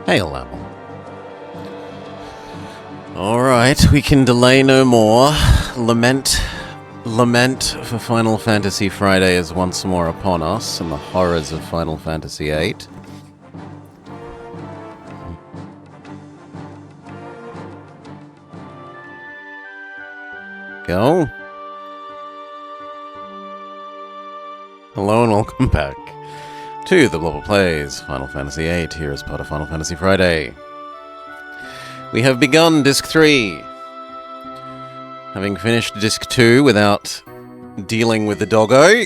Hail, Apple. Alright, we can delay no more. Lament for Final Fantasy Friday is once more upon us, and the horrors of Final Fantasy VIII. go. Hello and welcome back to the Blobber Plays Final Fantasy VIII. Here is part of Final Fantasy Friday. We have begun Disc 3. Having finished Disc 2 without dealing with the doggo.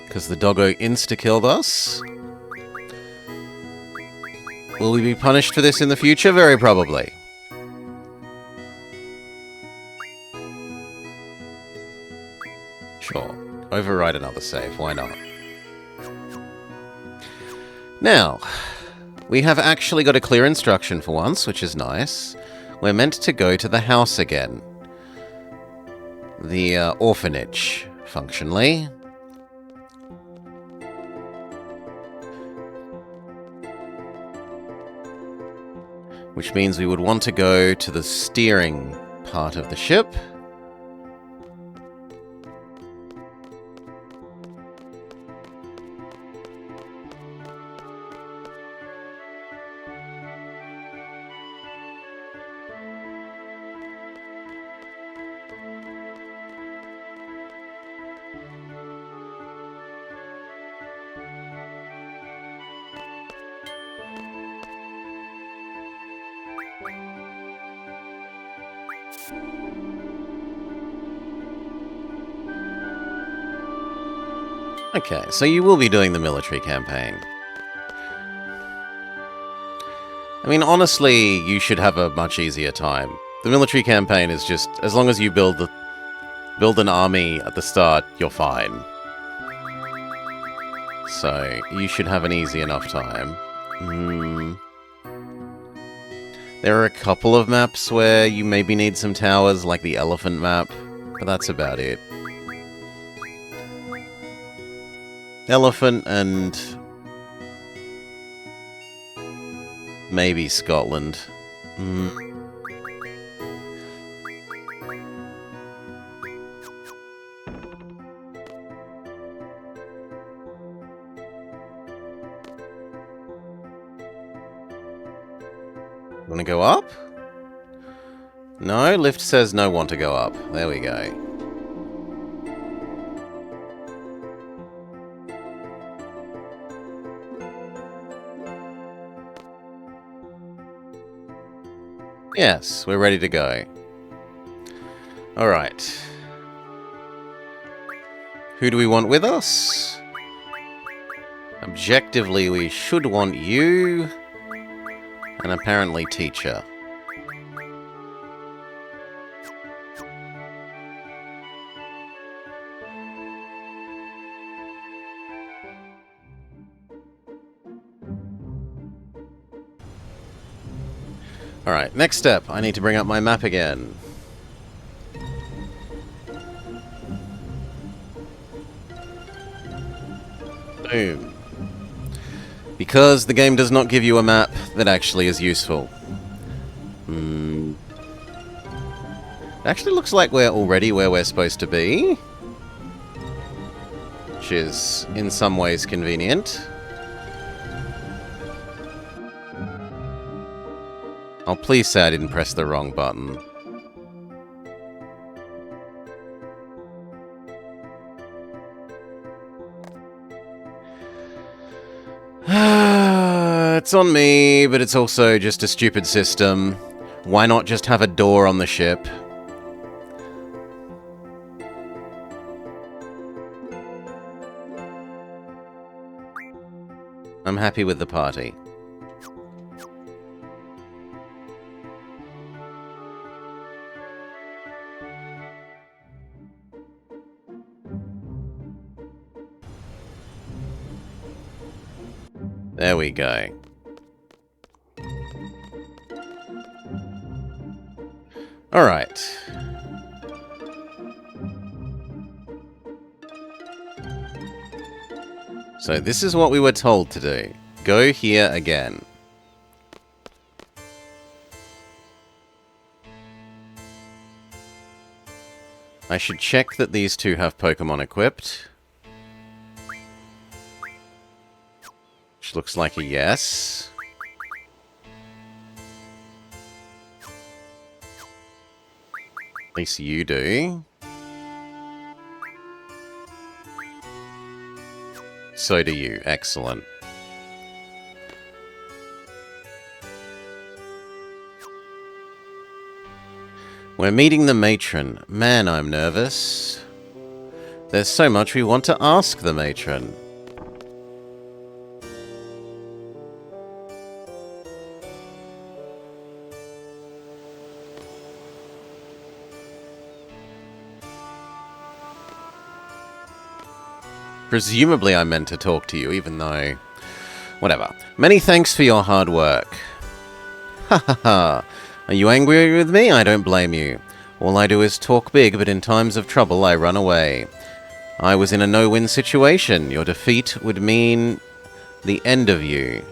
Because the doggo insta-killed us. Will we be punished for this in the future? Very probably. Sure. Override another save, why not? Now, we have actually got a clear instruction for once, which is nice. We're meant to go to the house again. The orphanage, functionally. Which means we would want to go to the steering part of the ship. Okay, so you will be doing the military campaign. I mean, honestly, you should have a much easier time. The military campaign is just, as long as you build an army at the start, you're fine. So, you should have an easy enough time. There are a couple of maps where you maybe need some towers, like the elephant map, but that's about it. Elephant and maybe Scotland. Want to go up? No, lift says no want to go up. There we go. Yes, we're ready to go. Alright. Who do we want with us? Objectively, we should want you. And apparently teacher. Alright, next step. I need to bring up my map again. Boom. Because the game does not give you a map that actually is useful. It actually looks like we're already where we're supposed to be. Which is, in some ways, convenient. Oh, please say I didn't press the wrong button. It's on me, but it's also just a stupid system. Why not just have a door on the ship? I'm happy with the party. There we go. Alright. So this is what we were told to do. Go here again. I should check that these two have Pokemon equipped. Which looks like a yes. At least you do. So do you. Excellent. We're meeting the matron. Man, I'm nervous. There's so much we want to ask the matron. Presumably I meant to talk to you, even though... Whatever. Many thanks for your hard work. Ha ha ha. Are you angry with me? I don't blame you. All I do is talk big, but in times of trouble I run away. I was in a no-win situation. Your defeat would mean the end of you.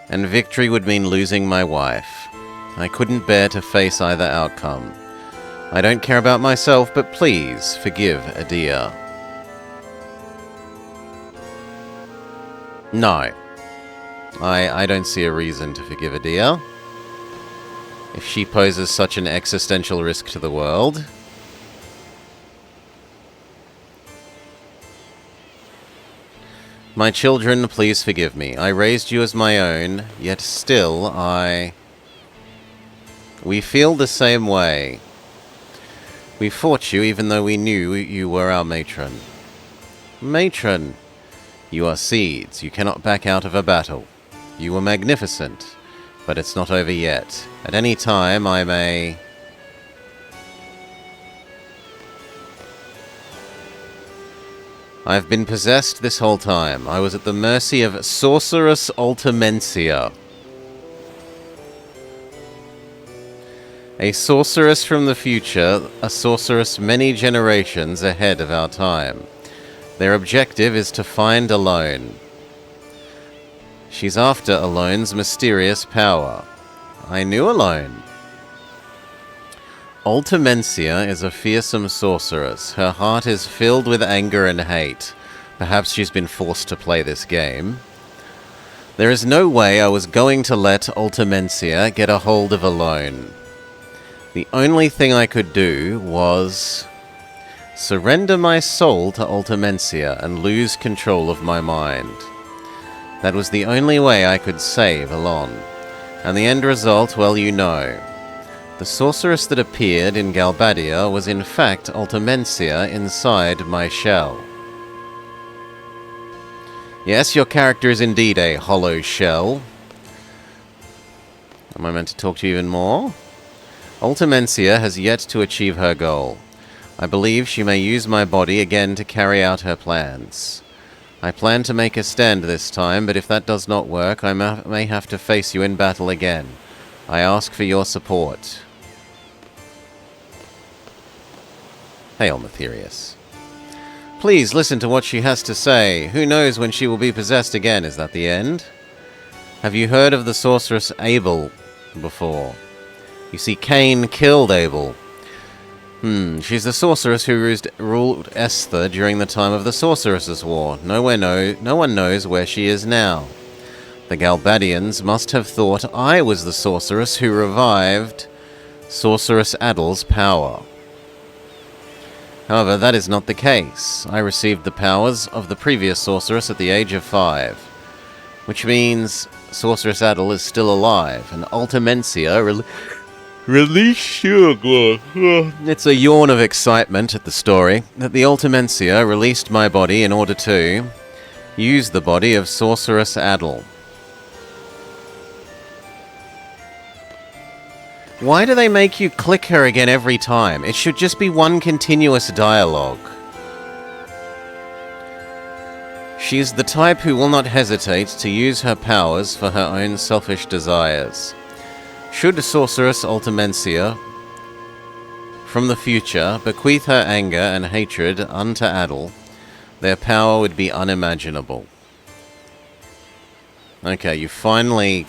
And victory would mean losing my wife. I couldn't bear to face either outcome. I don't care about myself, but please forgive Adia. No. I don't see a reason to forgive Adia. If she poses such an existential risk to the world. My children, please forgive me. I raised you as my own, yet still we feel the same way. We fought you even though we knew you were our matron. Matron! You are seeds. You cannot back out of a battle. You were magnificent, but it's not over yet. At any time I may... I've been possessed this whole time. I was at the mercy of Sorceress Ultimencia. A sorceress from the future, a sorceress many generations ahead of our time. Their objective is to find Alone. She's after Alone's mysterious power. I knew Alone. Ultimencia is a fearsome sorceress. Her heart is filled with anger and hate. Perhaps she's been forced to play this game. There is no way I was going to let Ultimencia get a hold of Alone. The only thing I could do was surrender my soul to Ultimencia and lose control of my mind. That was the only way I could save Alon. And the end result, well, you know. The sorceress that appeared in Galbadia was in fact Ultimencia inside my shell. Yes, your character is indeed a hollow shell. Am I meant to talk to you even more? Ultimencia has yet to achieve her goal. I believe she may use my body again to carry out her plans. I plan to make a stand this time, but if that does not work, I may have to face you in battle again. I ask for your support. Hail, Matherius. Please listen to what she has to say. Who knows when she will be possessed again? Is that the end? Have you heard of the sorceress Abel before? You see, Cain killed Abel. She's the sorceress who ruled Esther during the time of the Sorceress's War. No one knows where she is now. The Galbadians must have thought I was the sorceress who revived Sorceress Adel's power. However, that is not the case. I received the powers of the previous sorceress at the age of 5. Which means Sorceress Adel is still alive, and Ultimencia released you. It's a yawn of excitement at the story that the Ultimencia released my body in order to use the body of Sorceress Adel. Why do they make you click her again every time? It should just be one continuous dialogue. She is the type who will not hesitate to use her powers for her own selfish desires. Should Sorceress Ultimencia from the future bequeath her anger and hatred unto Adel, their power would be unimaginable. Okay, you finally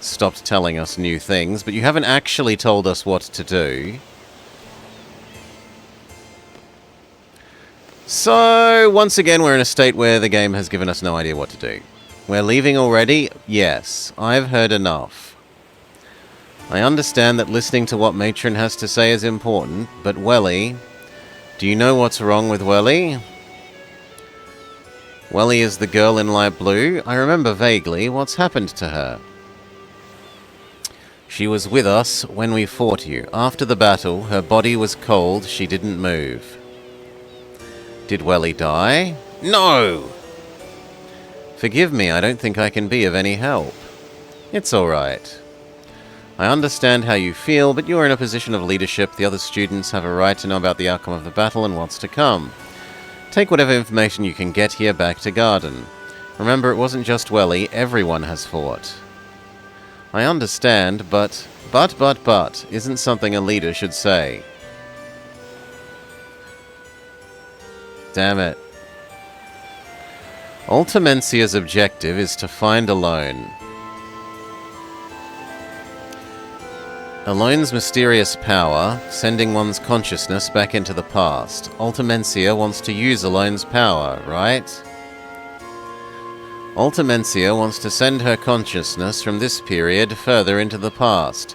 stopped telling us new things, but you haven't actually told us what to do. So, once again, we're in a state where the game has given us no idea what to do. We're leaving already? Yes. I've heard enough. I understand that listening to what Matron has to say is important, but Welly... Do you know what's wrong with Welly? Welly is the girl in light blue. I remember vaguely. What's happened to her? She was with us when we fought you. After the battle, her body was cold. She didn't move. Did Welly die? No! Forgive me, I don't think I can be of any help. It's alright. I understand how you feel, but you are in a position of leadership. The other students have a right to know about the outcome of the battle and what's to come. Take whatever information you can get here back to Garden. Remember, it wasn't just Welly, everyone has fought. I understand, but isn't something a leader should say. Damn it. Ultimencia's objective is to find Alone. Alone's mysterious power, sending one's consciousness back into the past. Ultimencia wants to use Alone's power, right? Ultimencia wants to send her consciousness from this period further into the past.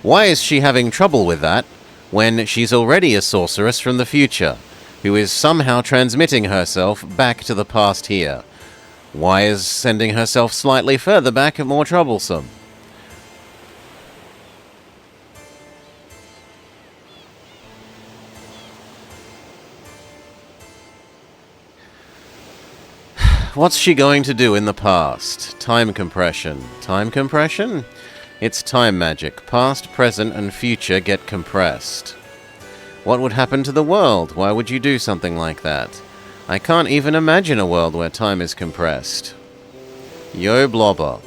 Why is she having trouble with that when she's already a sorceress from the future, who is somehow transmitting herself back to the past here? Why is sending herself slightly further back more troublesome? What's she going to do in the past? Time compression. Time compression? It's time magic. Past, present, and future get compressed. What would happen to the world? Why would you do something like that? I can't even imagine a world where time is compressed. Yo, Blobber.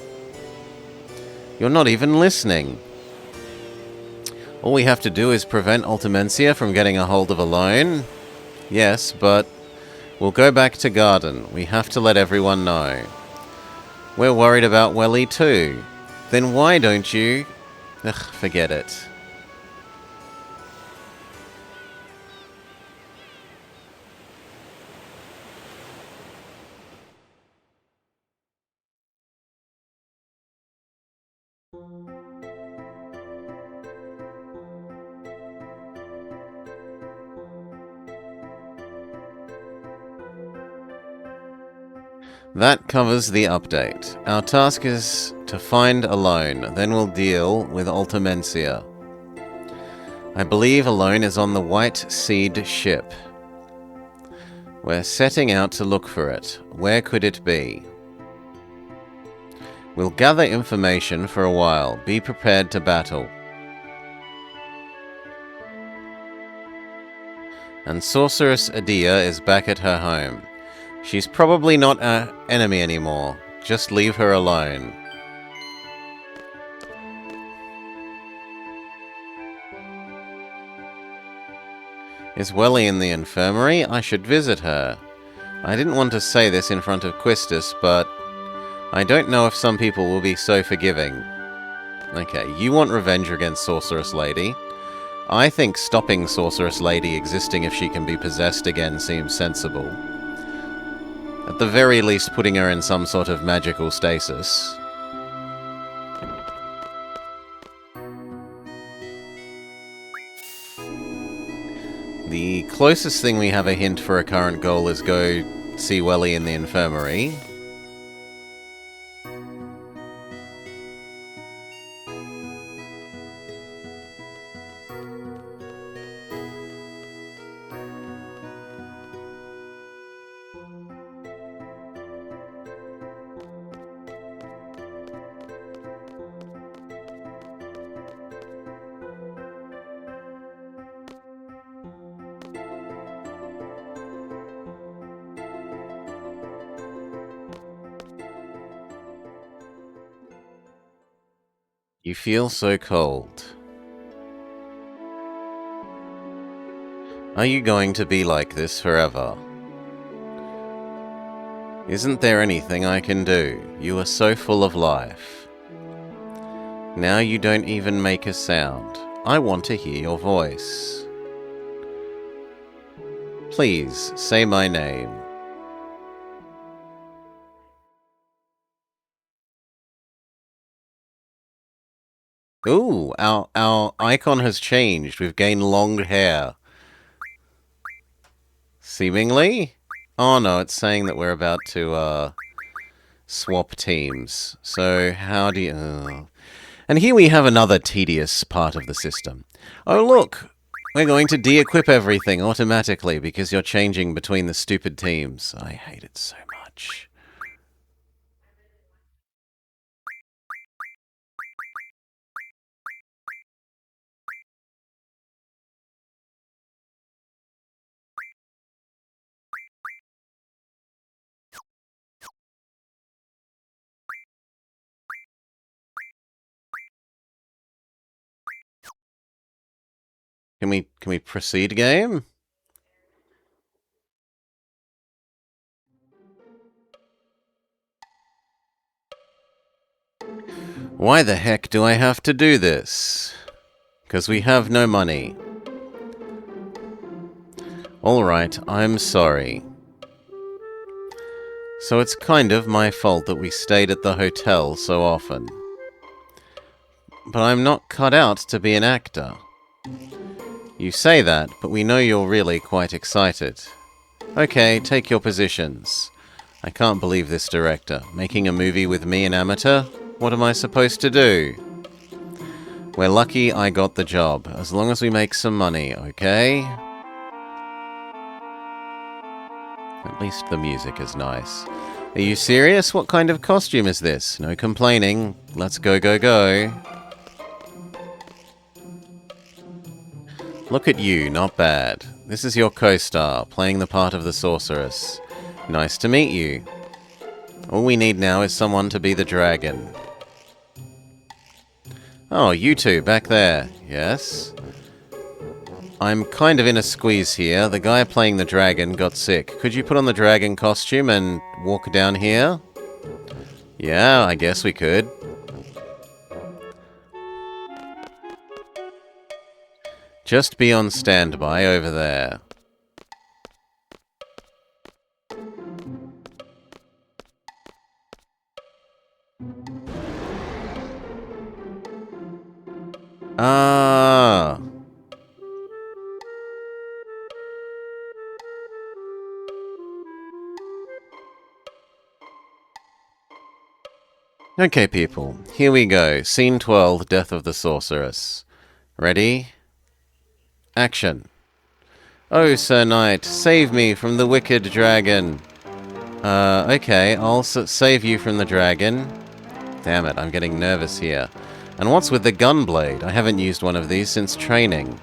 You're not even listening. All we have to do is prevent Ultimencia from getting a hold of Alone. Yes, but... we'll go back to Garden. We have to let everyone know. We're worried about Welly too. Then why don't you... Ugh, forget it. That covers the update. Our task is to find Alone, then we'll deal with Ultimencia. I believe Alone is on the White Seed ship. We're setting out to look for it. Where could it be? We'll gather information for a while. Be prepared to battle. And Sorceress Adia is back at her home. She's probably not our enemy anymore. Just leave her alone. Is Welly in the infirmary? I should visit her. I didn't want to say this in front of Quistis, but I don't know if some people will be so forgiving. Okay, you want revenge against Sorceress Lady. I think stopping Sorceress Lady existing if she can be possessed again seems sensible. At the very least, putting her in some sort of magical stasis. The closest thing we have a hint for a current goal is go see Welly in the infirmary. You feel so cold. Are you going to be like this forever? Isn't there anything I can do? You are so full of life. Now you don't even make a sound. I want to hear your voice. Please, say my name. Ooh, our icon has changed. We've gained long hair. Seemingly? Oh no, it's saying that we're about to, swap teams. So, how do you... And here we have another tedious part of the system. Oh look! We're going to de-equip everything automatically because you're changing between the stupid teams. I hate it so much. Can we proceed, game? Why the heck do I have to do this? Because we have no money. Alright, I'm sorry. So it's kind of my fault that we stayed at the hotel so often. But I'm not cut out to be an actor. You say that, but we know you're really quite excited. Okay, take your positions. I can't believe this director. Making a movie with me, an amateur? What am I supposed to do? We're lucky I got the job, as long as we make some money, okay? At least the music is nice. Are you serious? What kind of costume is this? No complaining. Let's go, go, go. Look at you, not bad. This is your co-star, playing the part of the sorceress. Nice to meet you. All we need now is someone to be the dragon. Oh, you two, back there. Yes? I'm kind of in a squeeze here. The guy playing the dragon got sick. Could you put on the dragon costume and walk down here? Yeah, I guess we could. Just be on standby over there. Ah. Okay, people. Here we go. Scene 12, Death of the Sorceress. Ready? Action. Oh, Sir Knight, save me from the wicked dragon. Okay, I'll save you from the dragon. Damn it, I'm getting nervous here. And what's with the gunblade? I haven't used one of these since training.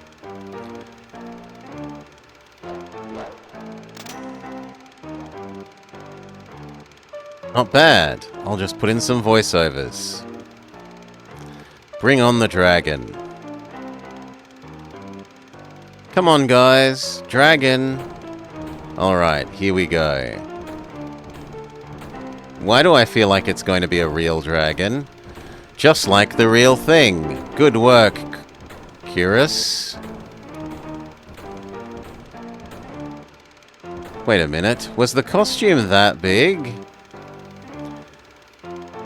Not bad. I'll just put in some voiceovers. Bring on the dragon. Come on, guys. Dragon. Alright, here we go. Why do I feel like it's going to be a real dragon? Just like the real thing. Good work, Curious. Wait a minute. Was the costume that big?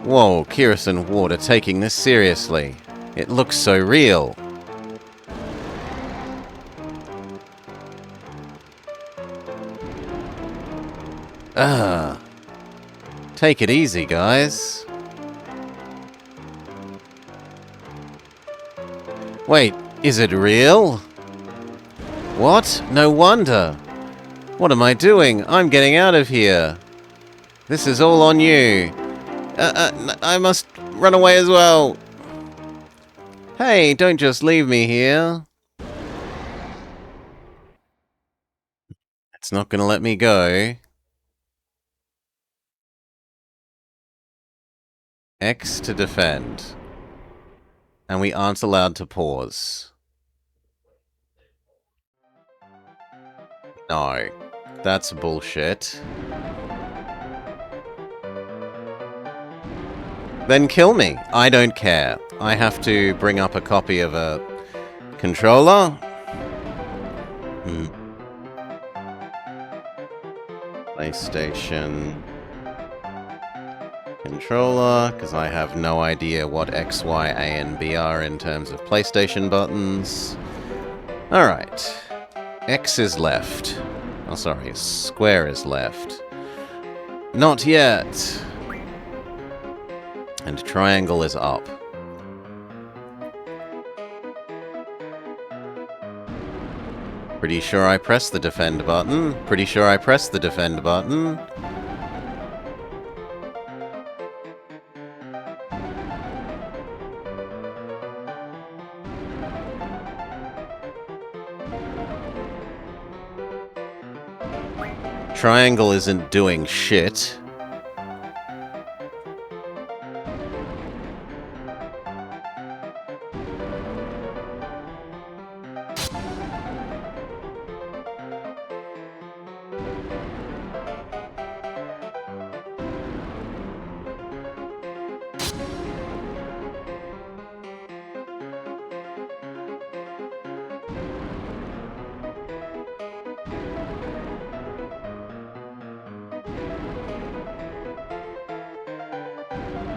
Whoa, Kyrus and Ward are taking this seriously. It looks so real. Take it easy, guys. Wait, is it real? What? No wonder. What am I doing? I'm getting out of here. This is all on you. I must run away as well. Hey, don't just leave me here. It's not gonna let me go. X to defend. And we aren't allowed to pause. No. That's bullshit. Then kill me. I don't care. I have to bring up a copy of a controller. PlayStation. controller, because I have no idea what X, Y, A, and B are in terms of PlayStation buttons. Alright. X is left. Oh, sorry, square is left. Not yet! And triangle is up. Pretty sure I pressed the defend button. Pretty sure I pressed the defend button. Triangle isn't doing shit.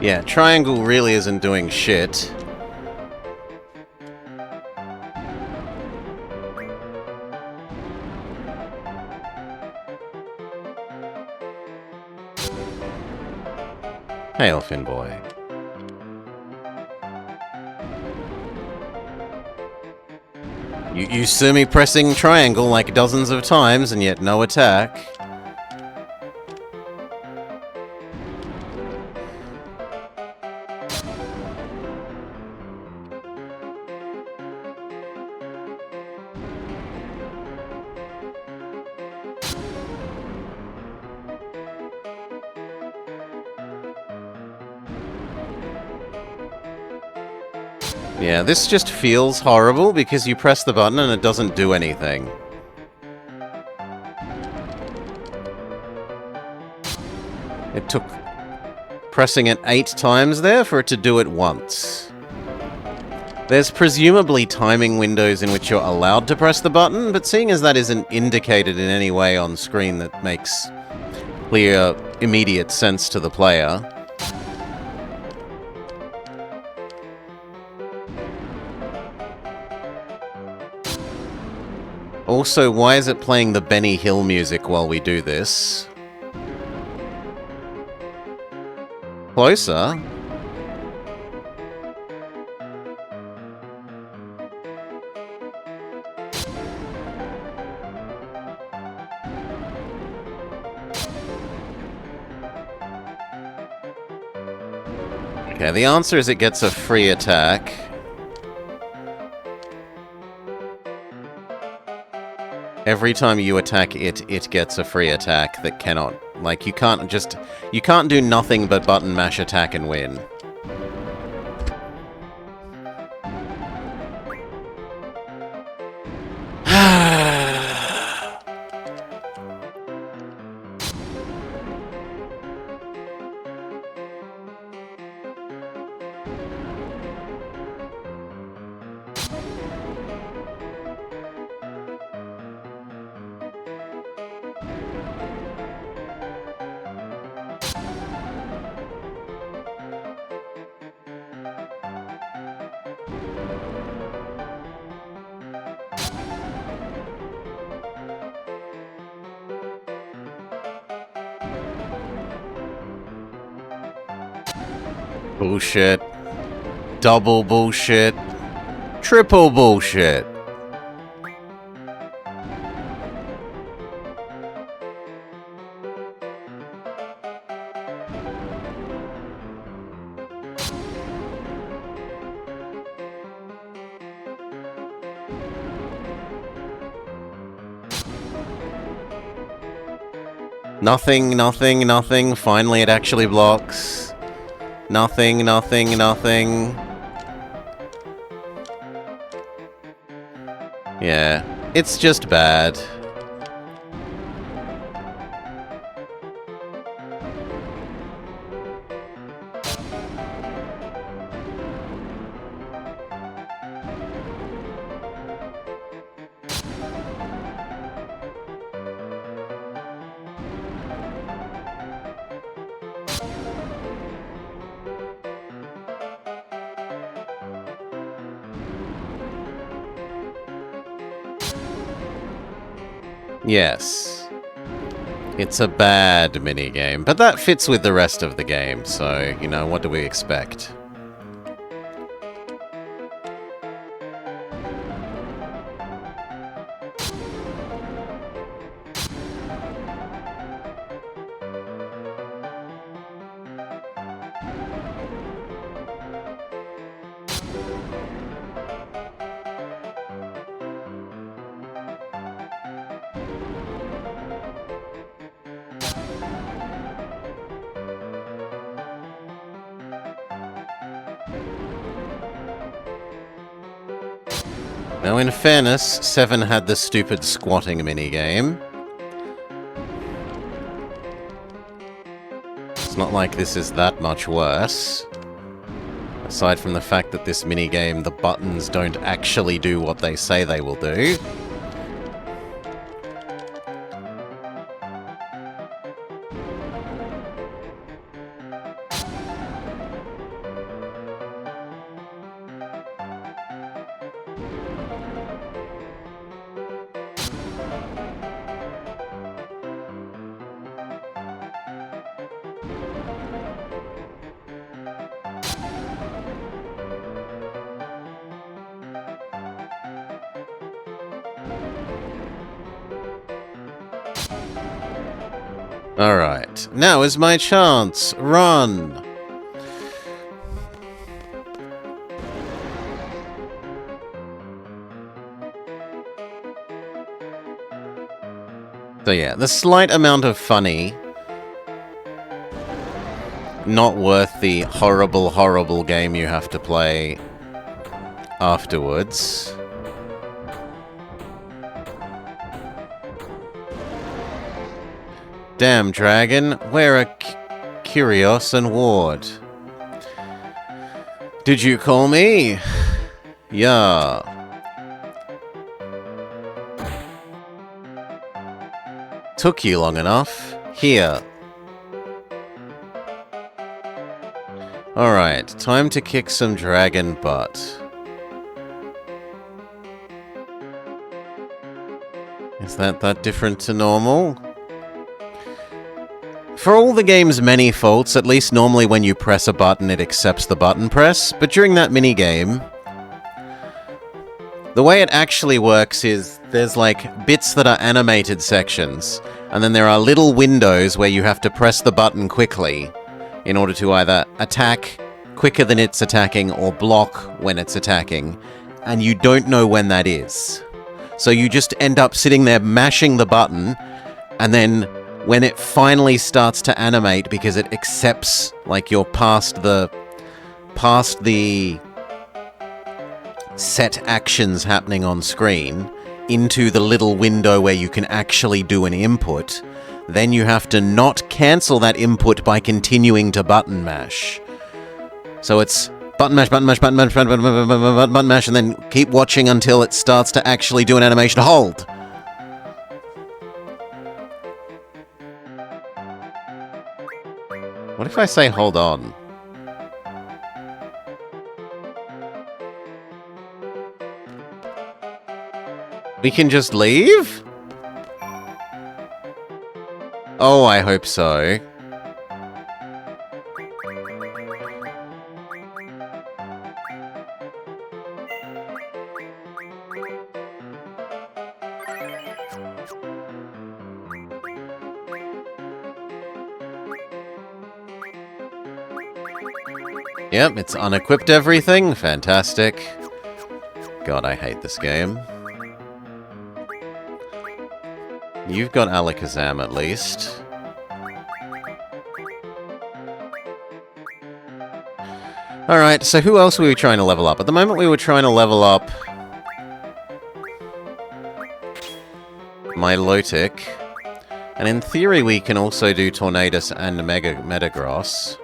Yeah, triangle really isn't doing shit. Hey, Elfin boy. You see me pressing triangle like dozens of times and yet no attack. Yeah, this just feels horrible because you press the button and it doesn't do anything. It took pressing it 8 times there for it to do it once. There's presumably timing windows in which you're allowed to press the button, but seeing as that isn't indicated in any way on screen that makes clear, immediate sense to the player. Also, why is it playing the Benny Hill music while we do this? Closer? Okay, the answer is it gets a free attack. Every time you attack it, it gets a free attack that cannot... Like, you can't do nothing but button mash attack and win. Bullshit. Double bullshit. Triple bullshit. Nothing, nothing, nothing. Finally it actually blocks. Nothing, nothing, nothing. Yeah, it's just bad. Yes. It's a bad minigame, but that fits with the rest of the game, so, you know, what do we expect? Now, in fairness, 7 had the stupid squatting minigame. It's not like this is that much worse. Aside from the fact that this minigame, the buttons don't actually do what they say they will do. Alright, now is my chance. Run! So yeah, the slight amount of funny. Not worth the horrible, horrible game you have to play afterwards. Damn, Dragon, where are Kyrios and Ward? Did you call me? Yeah. Took you long enough. Here. Alright, time to kick some dragon butt. Is that different to normal? For all the game's many faults, at least normally when you press a button it accepts the button press, but during that minigame, the way it actually works is there's like bits that are animated sections, and then there are little windows where you have to press the button quickly in order to either attack quicker than it's attacking or block when it's attacking, and you don't know when that is. So you just end up sitting there mashing the button, and then when it finally starts to animate because it accepts, like, you're past the set actions happening on screen into the little window where you can actually do an input, then you have to not cancel that input by continuing to button mash. So it's button mash, button mash, button mash, button mash, and then keep watching until it starts to actually do an animation. Hold! What if I say hold on? We can just leave? Oh, I hope so. Yep, it's unequipped everything. Fantastic. God, I hate this game. You've got Alakazam at least. Alright, so who else were we trying to level up? At the moment we were trying to level up Milotic. And in theory we can also do Tornadus and Metagross.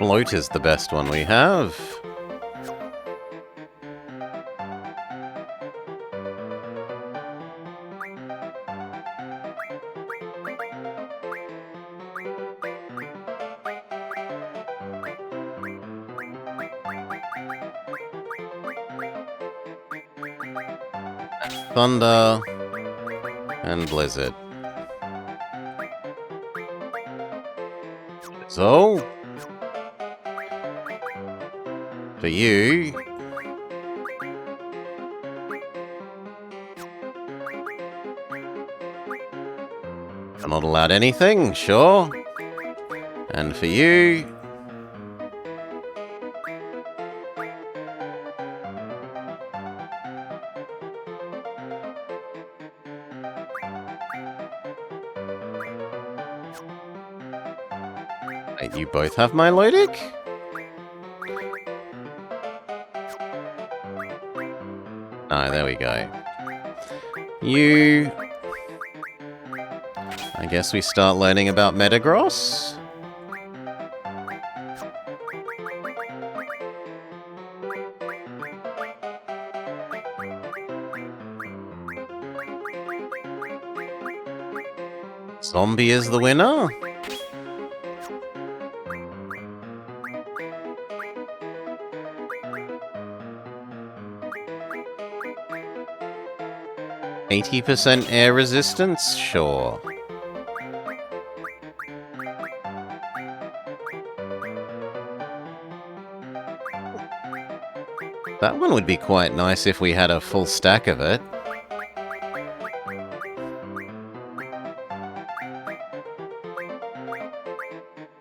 Float is the best one we have. Thunder and Blizzard. So, for you, you're not allowed anything, sure. And for you, wait, you both have Milotic? Oh, there we go. You... I guess we start learning about Metagross? Zombie is the winner? %, air resistance? Sure. That one would be quite nice if we had a full stack of it.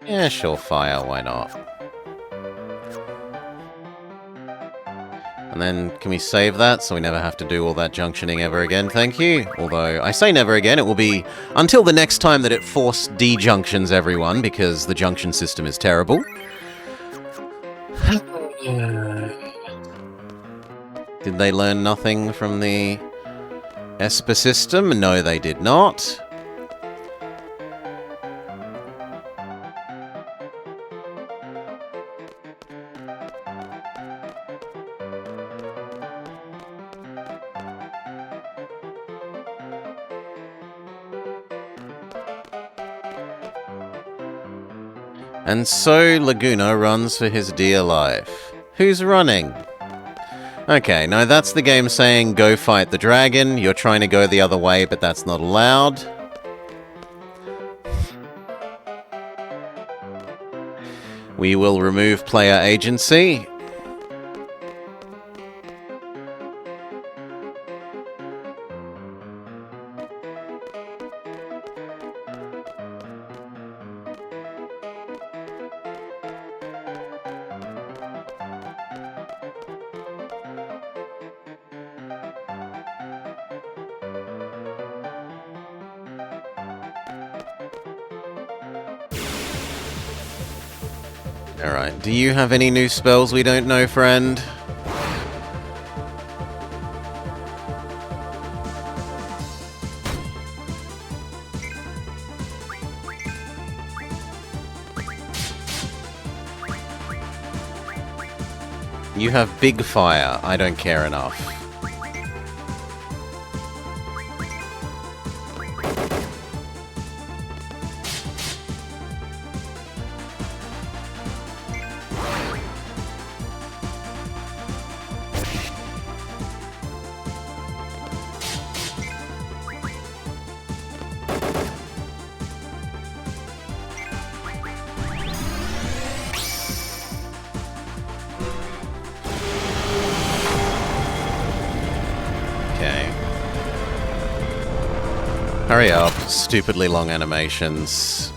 Yeah, sure, fire, why not? And then, can we save that so we never have to do all that junctioning ever again? Thank you. Although, I say never again, it will be until the next time that it force de-junctions everyone, because the junction system is terrible. Did they learn nothing from the Esper system? No, they did not. And so Laguna runs for his dear life. Who's running? Okay, no, that's the game saying go fight the dragon. You're trying to go the other way, but that's not allowed. We will remove player agency. Alright, do you have any new spells we don't know, friend? You have Big Fire. I don't care enough. Hurry up, stupidly long animations.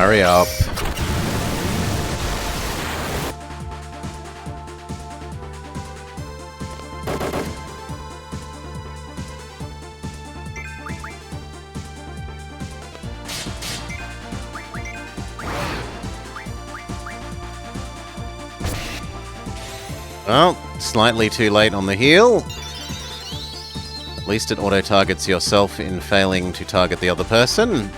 Hurry up. Well, slightly too late on the heal. At least it auto-targets yourself in failing to target the other person.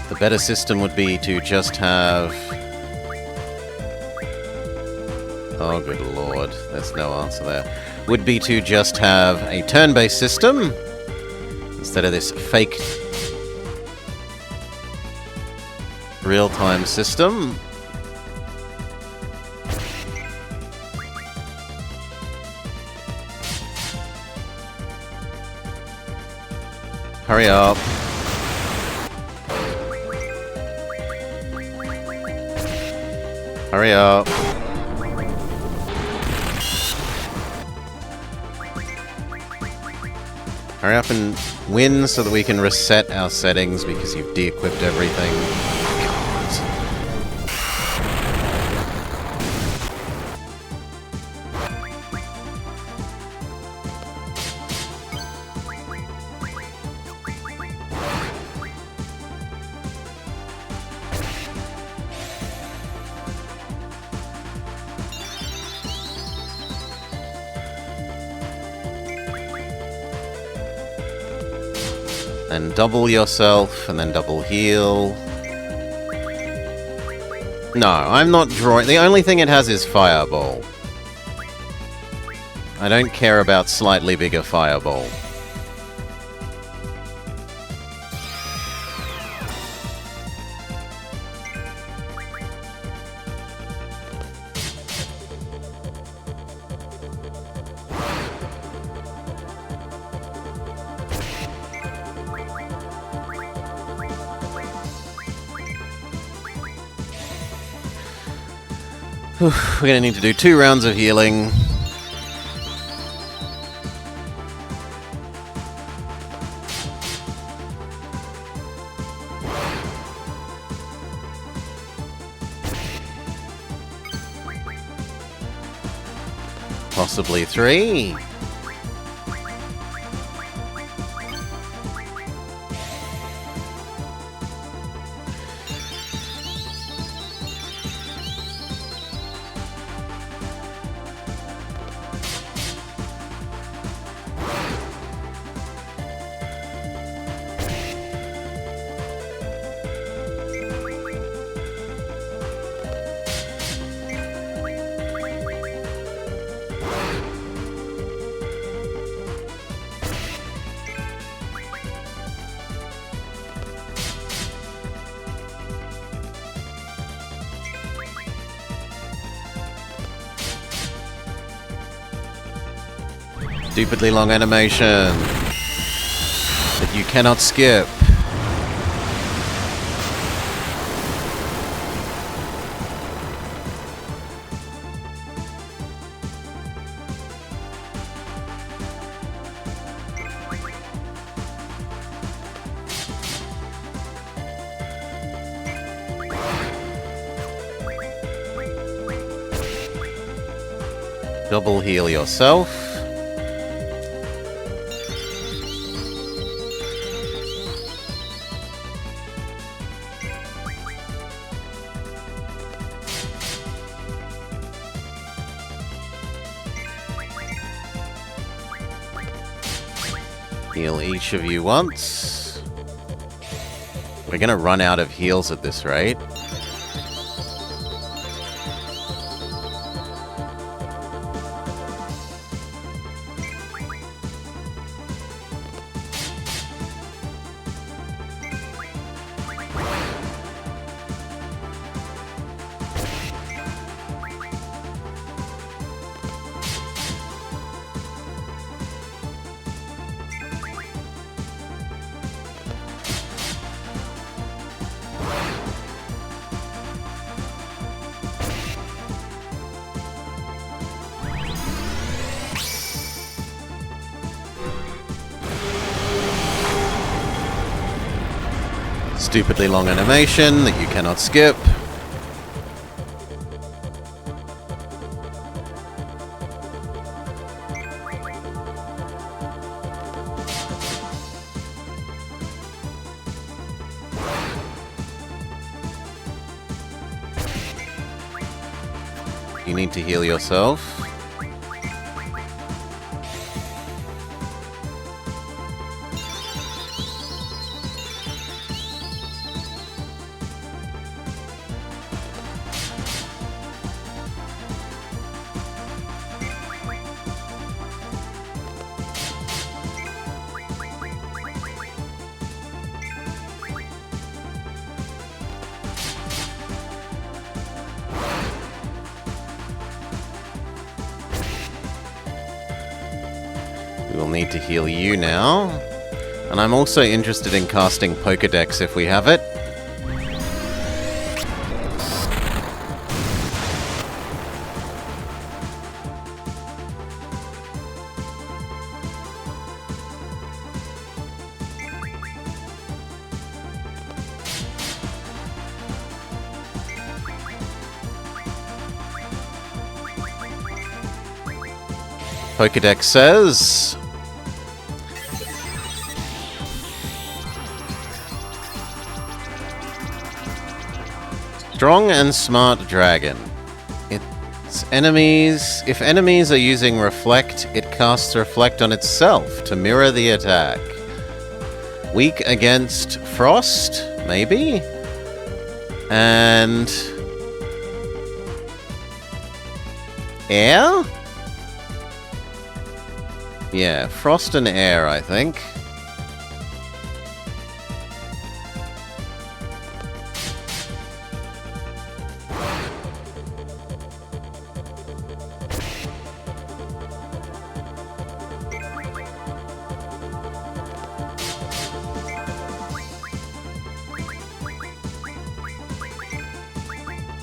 The better system would be to just have... Oh, good lord. There's no answer there. Would be to just have a turn-based system instead of this fake real-time system. Hurry up. Hurry up. Hurry up and win so that we can reset our settings because you've de-equipped everything. And double yourself, and then double heal. No, I'm not drawing... The only thing it has is Fireball. I don't care about slightly bigger Fireball. We're gonna need to do 2 rounds of healing. Possibly 3. Stupidly long animation that you cannot skip. Double heal yourself. Heal each of you once. We're gonna run out of heals at this rate. Stupidly long animation that you cannot skip. You need to heal yourself. We will need to heal you now. And I'm also interested in casting Pokedex if we have it. Pokedex says... Strong and smart dragon. Its enemies... If enemies are using Reflect, it casts Reflect on itself to mirror the attack. Weak against Frost, maybe? And... Air? Yeah, Frost and Air, I think.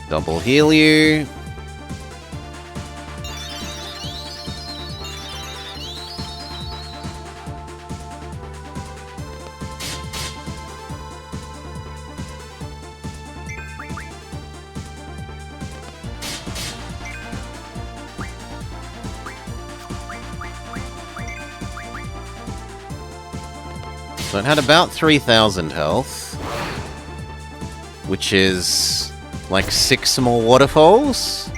Double heal you. So it had about 3,000 health, which is like 6 more waterfalls.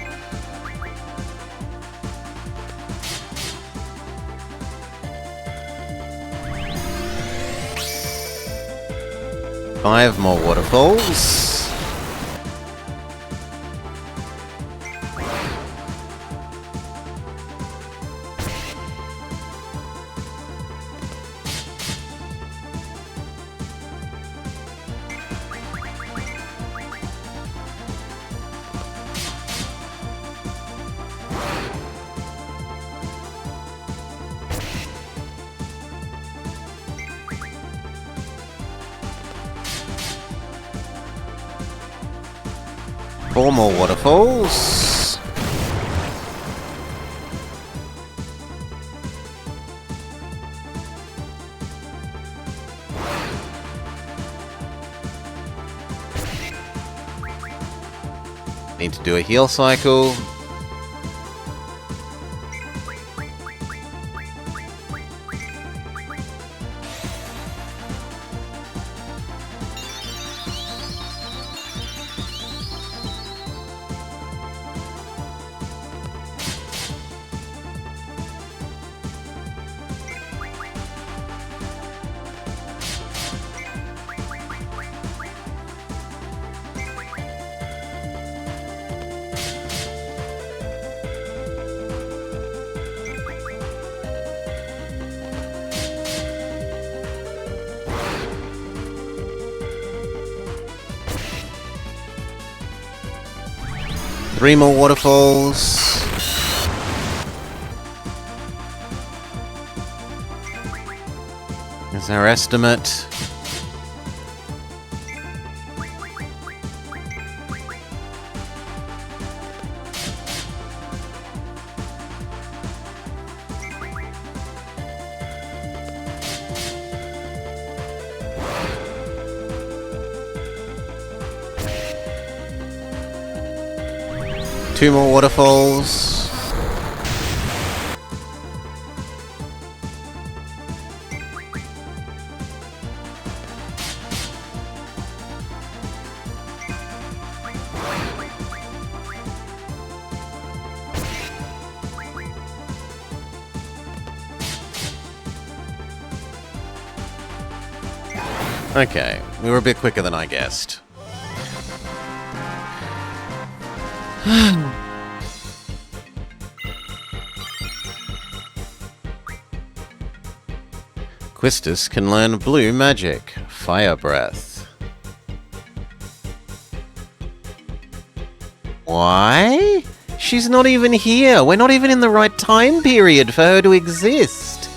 Five more waterfalls. Four more waterfalls. Need to do a heal cycle. Three more waterfalls. Here's our estimate. 2 more waterfalls. Okay, we were a bit quicker than I guessed. Quistis can learn blue magic, Fire Breath. Why? She's not even here. We're not even in the right time period for her to exist.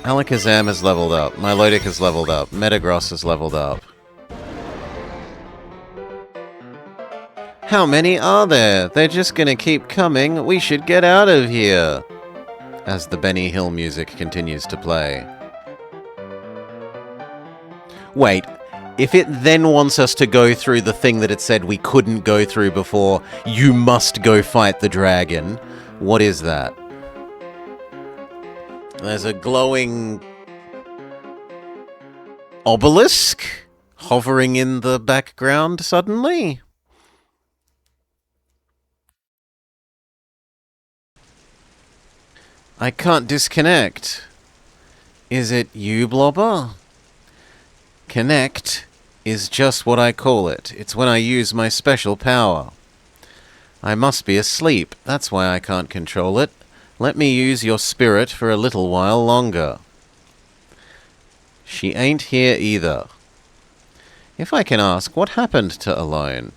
Alakazam has leveled up. Milotic has leveled up. Metagross has leveled up. How many are there? They're just gonna keep coming. We should get out of here. As the Benny Hill music continues to play. Wait, if it then wants us to go through the thing that it said we couldn't go through before, you must go fight the dragon, what is that? There's a glowing obelisk hovering in the background suddenly. I can't disconnect. Is it you, Blobber? Connect is just what I call it. It's when I use my special power. I must be asleep. That's why I can't control it. Let me use your spirit for a little while longer. She ain't here either. If I can ask, what happened to Alone?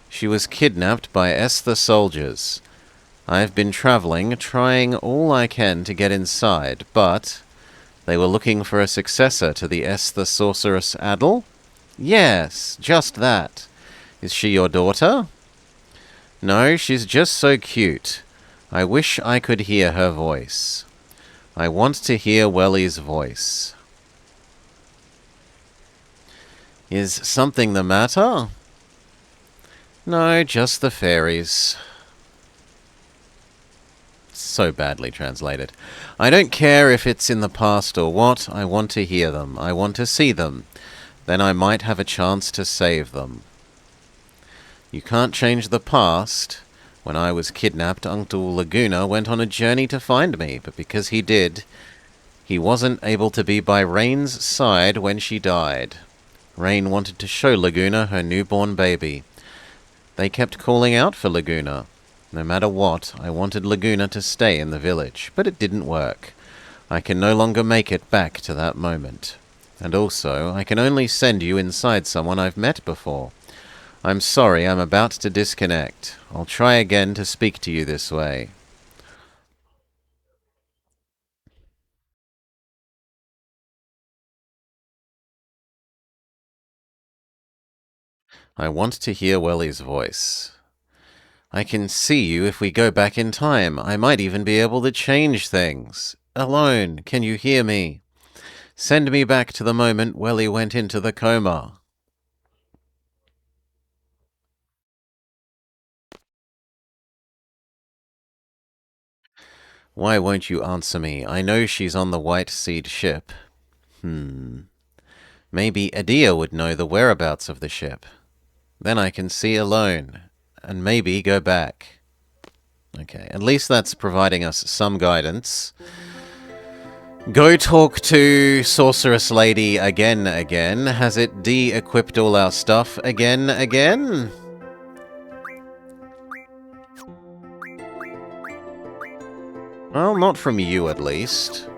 She was kidnapped by the soldiers. I've been traveling, trying all I can to get inside, but they were looking for a successor to the the Sorceress Adel? Yes, just that. Is she your daughter? No, she's just so cute. I wish I could hear her voice. I want to hear Welly's voice. Is something the matter? No, just the fairies. So badly translated. I don't care if it's in the past or what, I want to hear them. I want to see them. Then I might have a chance to save them. You can't change the past. When I was kidnapped, Uncle Laguna went on a journey to find me, but because he did, he wasn't able to be by Rain's side when she died. Rain wanted to show Laguna her newborn baby. They kept calling out for Laguna. No matter what, I wanted Laguna to stay in the village, but it didn't work. I can no longer make it back to that moment. And also, I can only send you inside someone I've met before. I'm sorry, I'm about to disconnect. I'll try again to speak to you this way. I want to hear Welly's voice. I can see you if we go back in time. I might even be able to change things. Alone, can you hear me? Send me back to the moment Welly went into the coma. Why won't you answer me? I know she's on the White Seed ship. Maybe Adia would know the whereabouts of the ship. Then I can see Alone, and maybe go back. Okay, at least that's providing us some guidance. Go talk to Sorceress Lady again. Has it de-equipped all our stuff again? Well, not from you at least.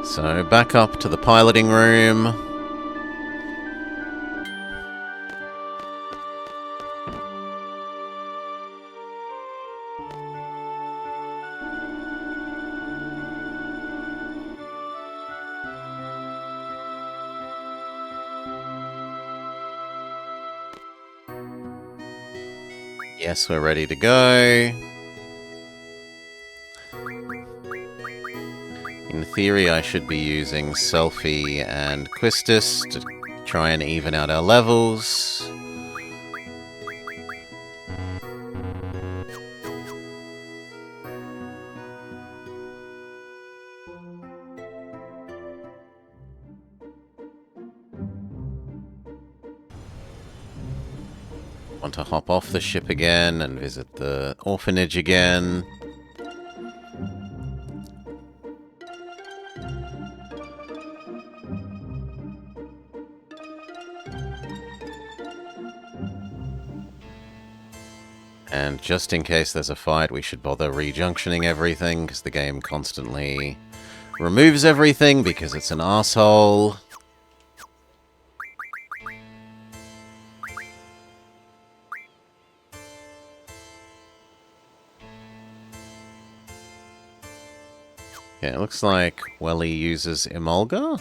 So, back up to the piloting room. Yes, we're ready to go. In theory, I should be using Selfie and Quistis to try and even out our levels. Want to hop off the ship again and visit the orphanage again. And just in case there's a fight, we should bother rejunctioning everything, because the game constantly removes everything because it's an arsehole. Yeah, it looks like Welly uses Emolga.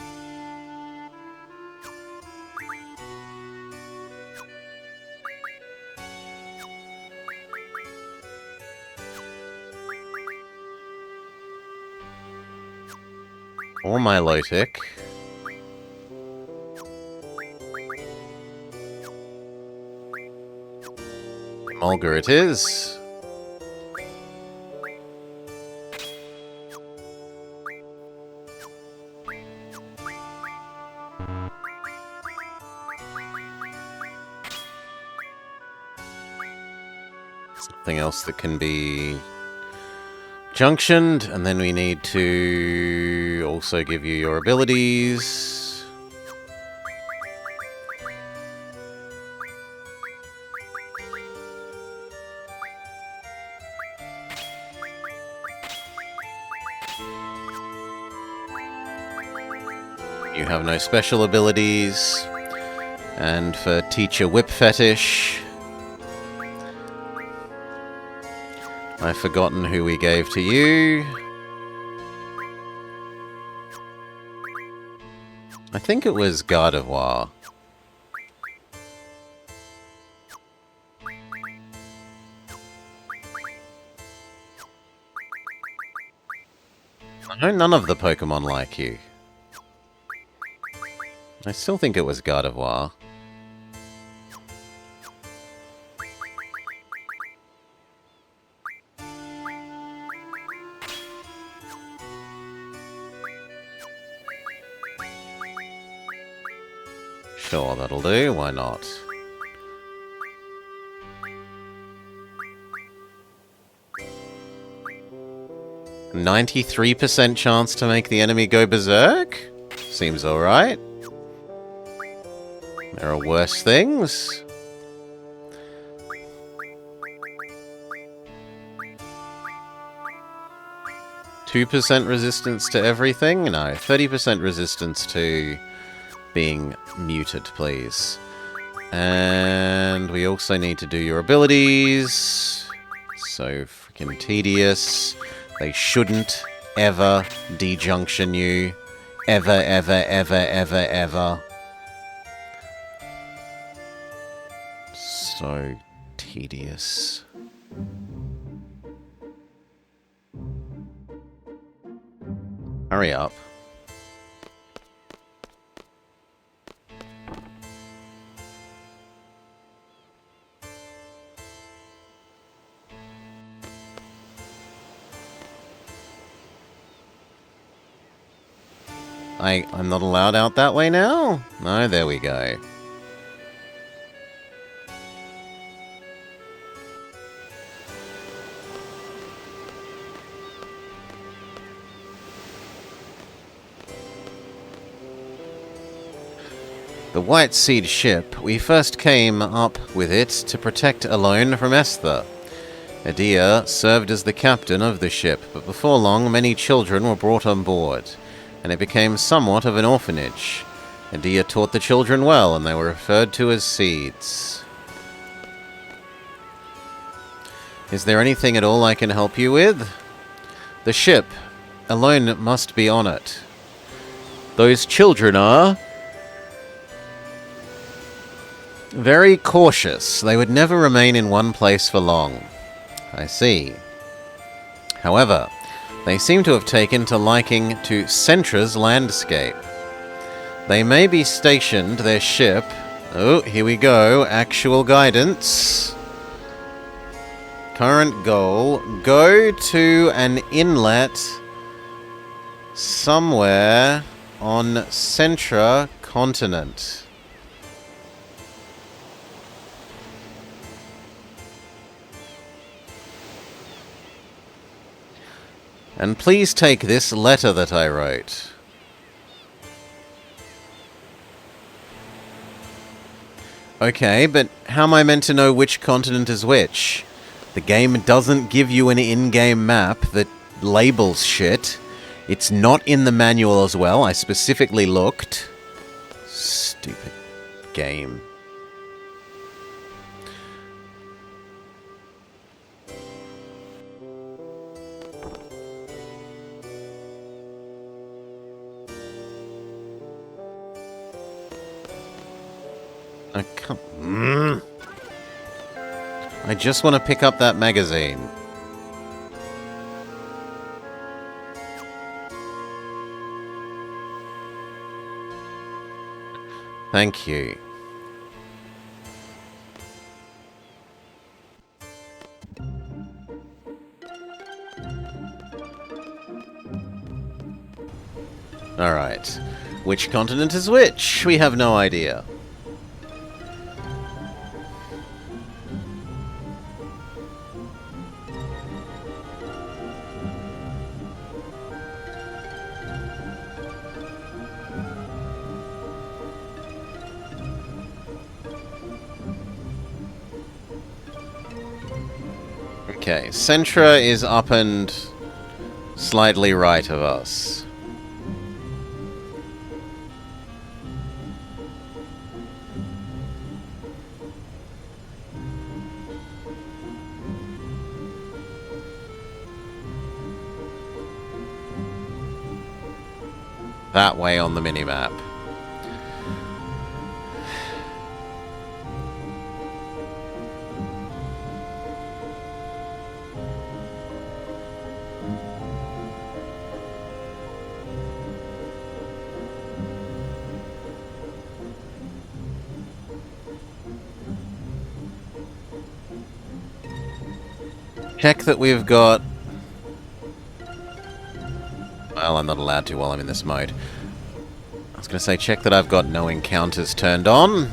Or Milotic. Emolga it is. Something else that can be junctioned, and then we need to also give you your abilities. You have no special abilities. And for Teacher Whip Fetish, I've forgotten who we gave to you. I think it was Gardevoir. I know none of the Pokemon like you. I still think it was Gardevoir. Sure, that'll do. Why not? "93% chance to make the enemy go berserk? Seems alright. There are worse things. "2% resistance to everything? No, 30% resistance to being muted, please. And we also need to do your abilities. So freaking tedious. They shouldn't ever dejunction you. Ever, ever, ever, ever, ever. So tedious. Hurry up. I'm not allowed out that way now? No, there we go. The White Seed ship, we first came up with it to protect Alone from Esther. Adia served as the captain of the ship, but before long many children were brought on board. and it became somewhat of an orphanage. Adia taught the children well, and they were referred to as seeds. Is there anything at all I can help you with? The ship alone must be on it. Those children are very cautious. They would never remain in one place for long. I see. However, they seem to have taken to liking to Centra's landscape. They may be stationed their ship... Oh, here we go. Actual guidance. Current goal. Go to an inlet somewhere on Centra continent. And please take this letter that I wrote. Okay, but how am I meant to know which continent is which? The game doesn't give you an in-game map that labels shit. It's not in the manual as well. I specifically looked. Stupid game. I can't... I just want to pick up that magazine. Thank you. Alright. Which continent is which? We have no idea. Okay, Centra is up and slightly right of us. That way on the minimap. Check that we've got... Well, I'm not allowed to while I'm in this mode. I was going to say, check that I've got no encounters turned on.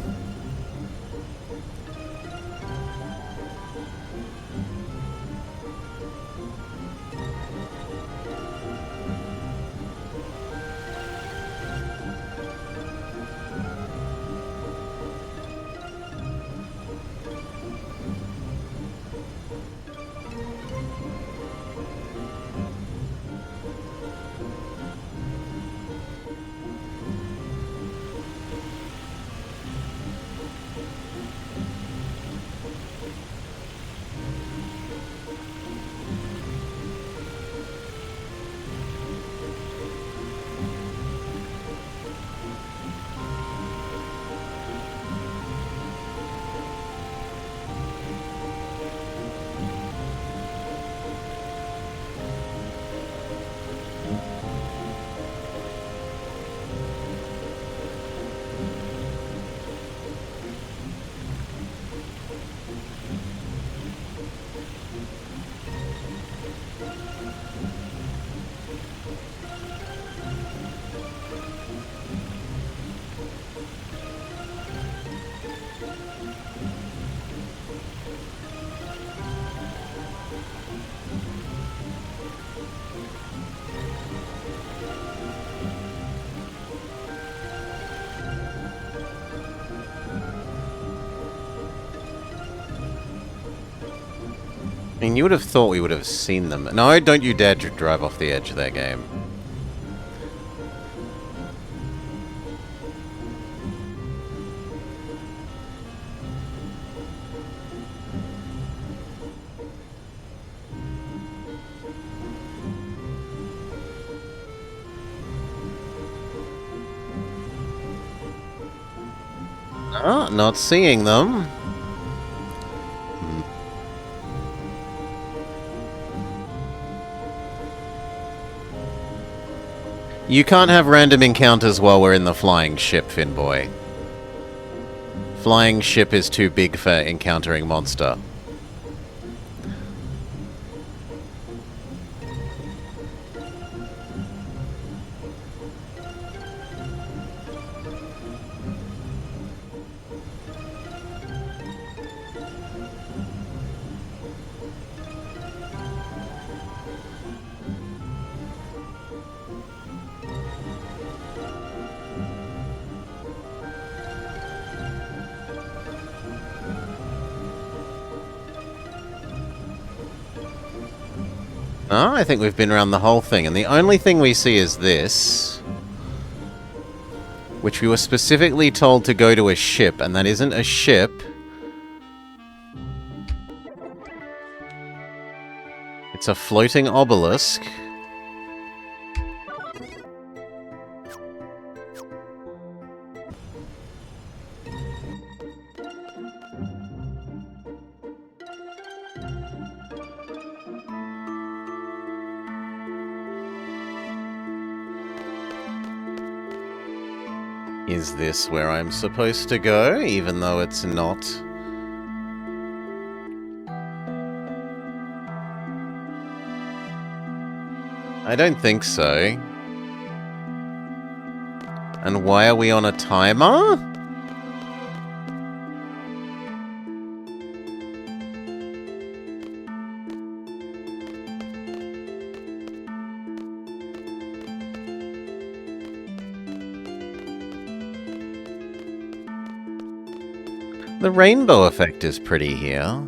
I mean, you would have thought we would have seen them. No, don't you dare to drive off the edge of their game. Oh, not seeing them. You can't have random encounters while we're in the flying ship, Finboy. Flying ship is too big for encountering monster. Oh, I think we've been around the whole thing, and the only thing we see is this, which we were specifically told to go to a ship, and that isn't a ship. It's a floating obelisk. Is this where I'm supposed to go, even though it's not? I don't think so. And why are we on a timer? The rainbow effect is pretty here.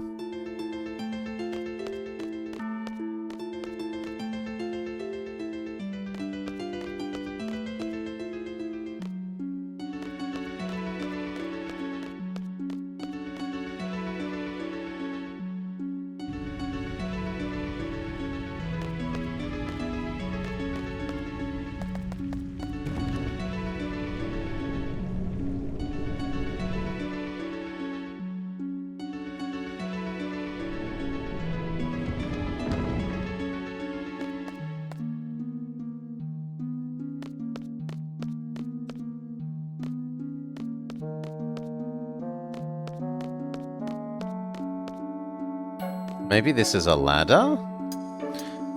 Maybe this is a ladder?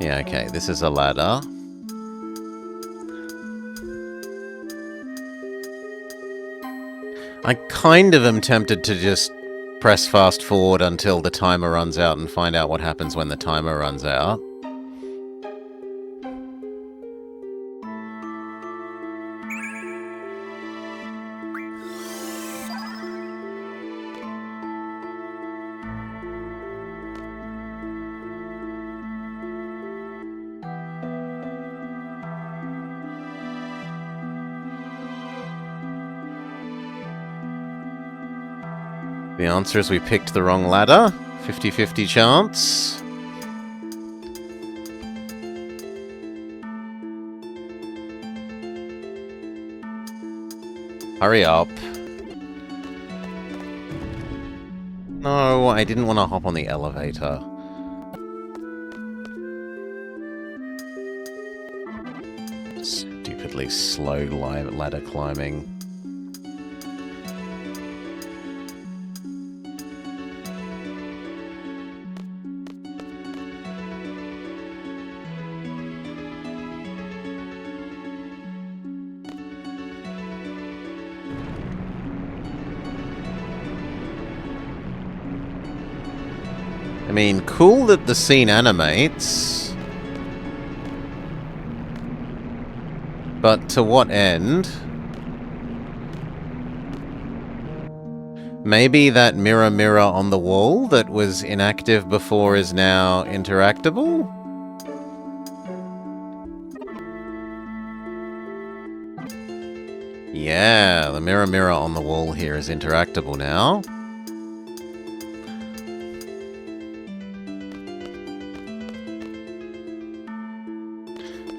Yeah, okay, this is a ladder. I kind of am tempted to just press fast forward until the timer runs out and find out what happens when the timer runs out. The answer is we picked the wrong ladder. 50-50 chance. Hurry up. No, I didn't want to hop on the elevator. Stupidly slow ladder climbing. I mean, cool that the scene animates. But to what end? Maybe that mirror on the wall that was inactive before is now interactable? Yeah, the mirror on the wall here is interactable now.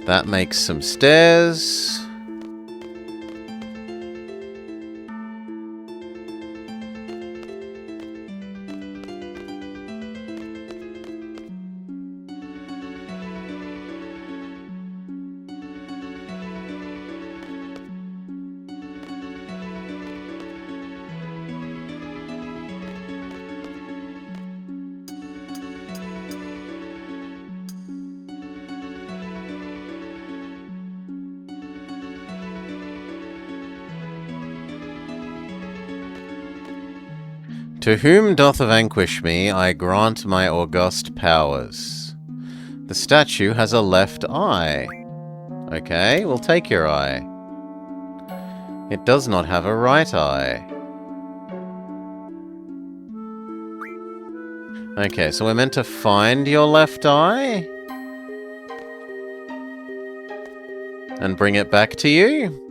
That makes some stairs. To whom doth vanquish me, I grant my august powers. The statue has a left eye. Okay, we'll take your eye. It does not have a right eye. Okay, so we're meant to find your left eye? And bring it back to you?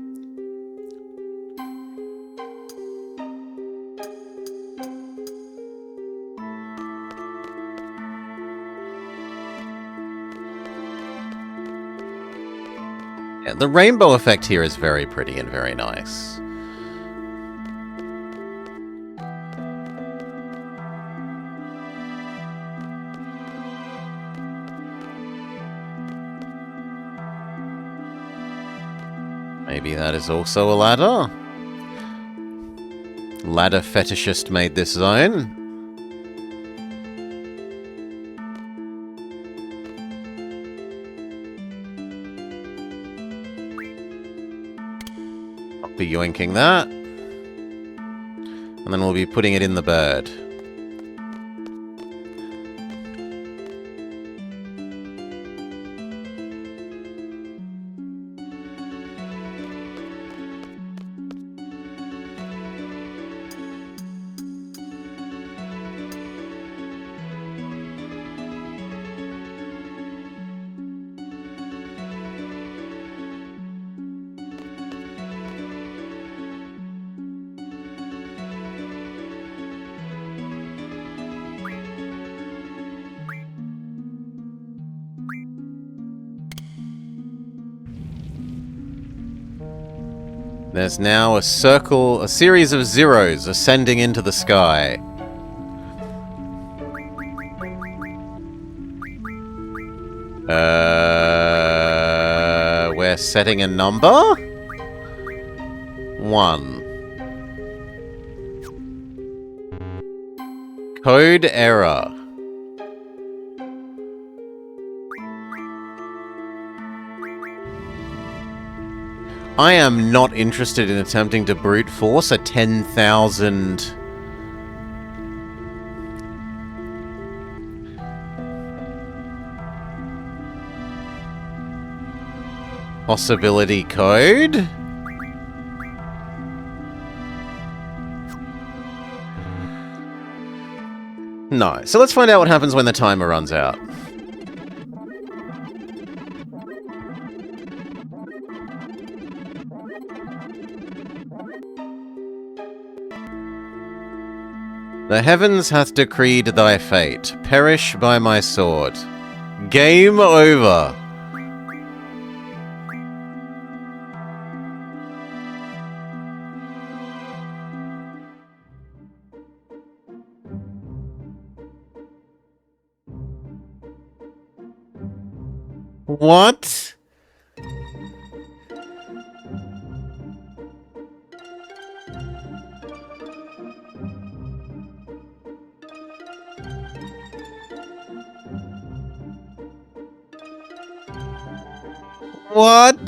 Yeah, the rainbow effect here is very pretty and very nice. Maybe that is also a ladder? Ladder fetishist made this zone. I'll be yoinking that. And then we'll be putting it in the bird. There's now a circle, a series of zeros ascending into the sky. We're setting a number? 1. Code error. I am not interested in attempting to brute force a 10,000... possibility code? No. So let's find out what happens when the timer runs out. The heavens hath decreed thy fate. Perish by my sword. Game over. What? What?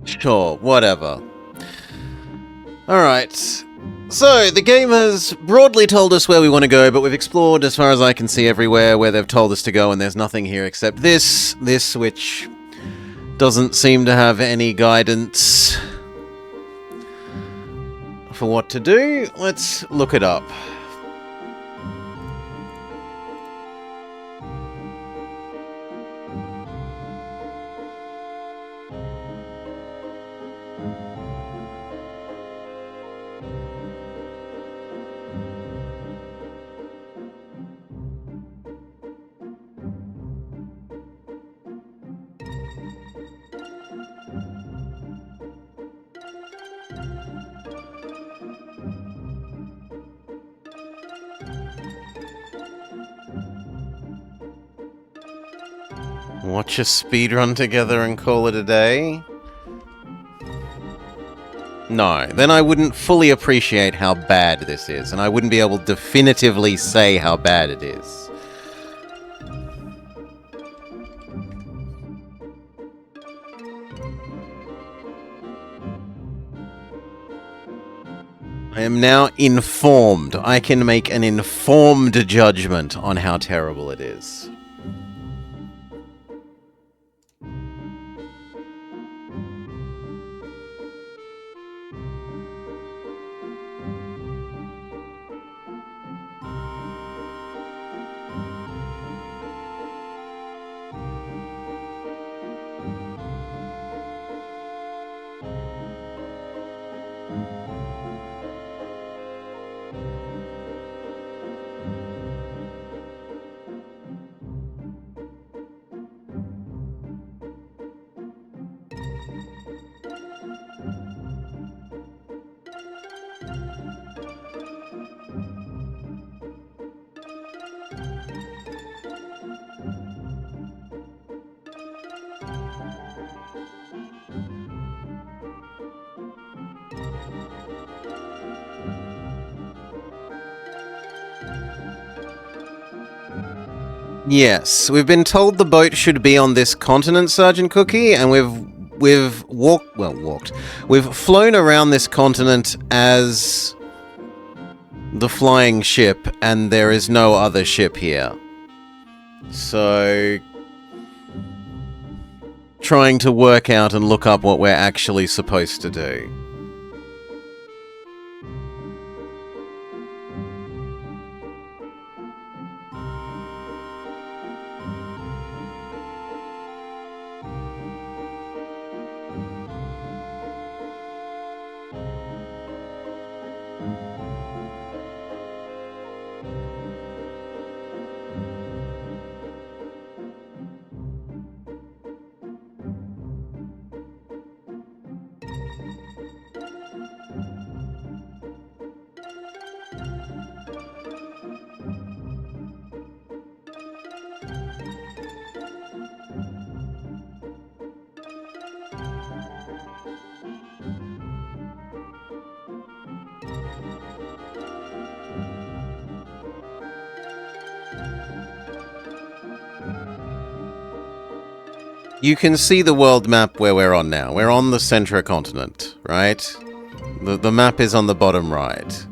Sure, whatever. Alright. So, the game has broadly told us where we want to go, but we've explored, as far as I can see, everywhere where they've told us to go, and there's nothing here except this, which doesn't seem to have any guidance for what to do. Let's look it up. Watch a speedrun together and call it a day? No, then I wouldn't fully appreciate how bad this is, and I wouldn't be able to definitively say how bad it is. I am now informed. I can make an informed judgment on how terrible it is. Yes, we've been told the boat should be on this continent, Sergeant Cookie, and we've walked. We've flown around this continent as the flying ship, and there is no other ship here. So, trying to work out and look up what we're actually supposed to do. You can see the world map where we're on now. We're on the Centra continent, right? The map is on the bottom right.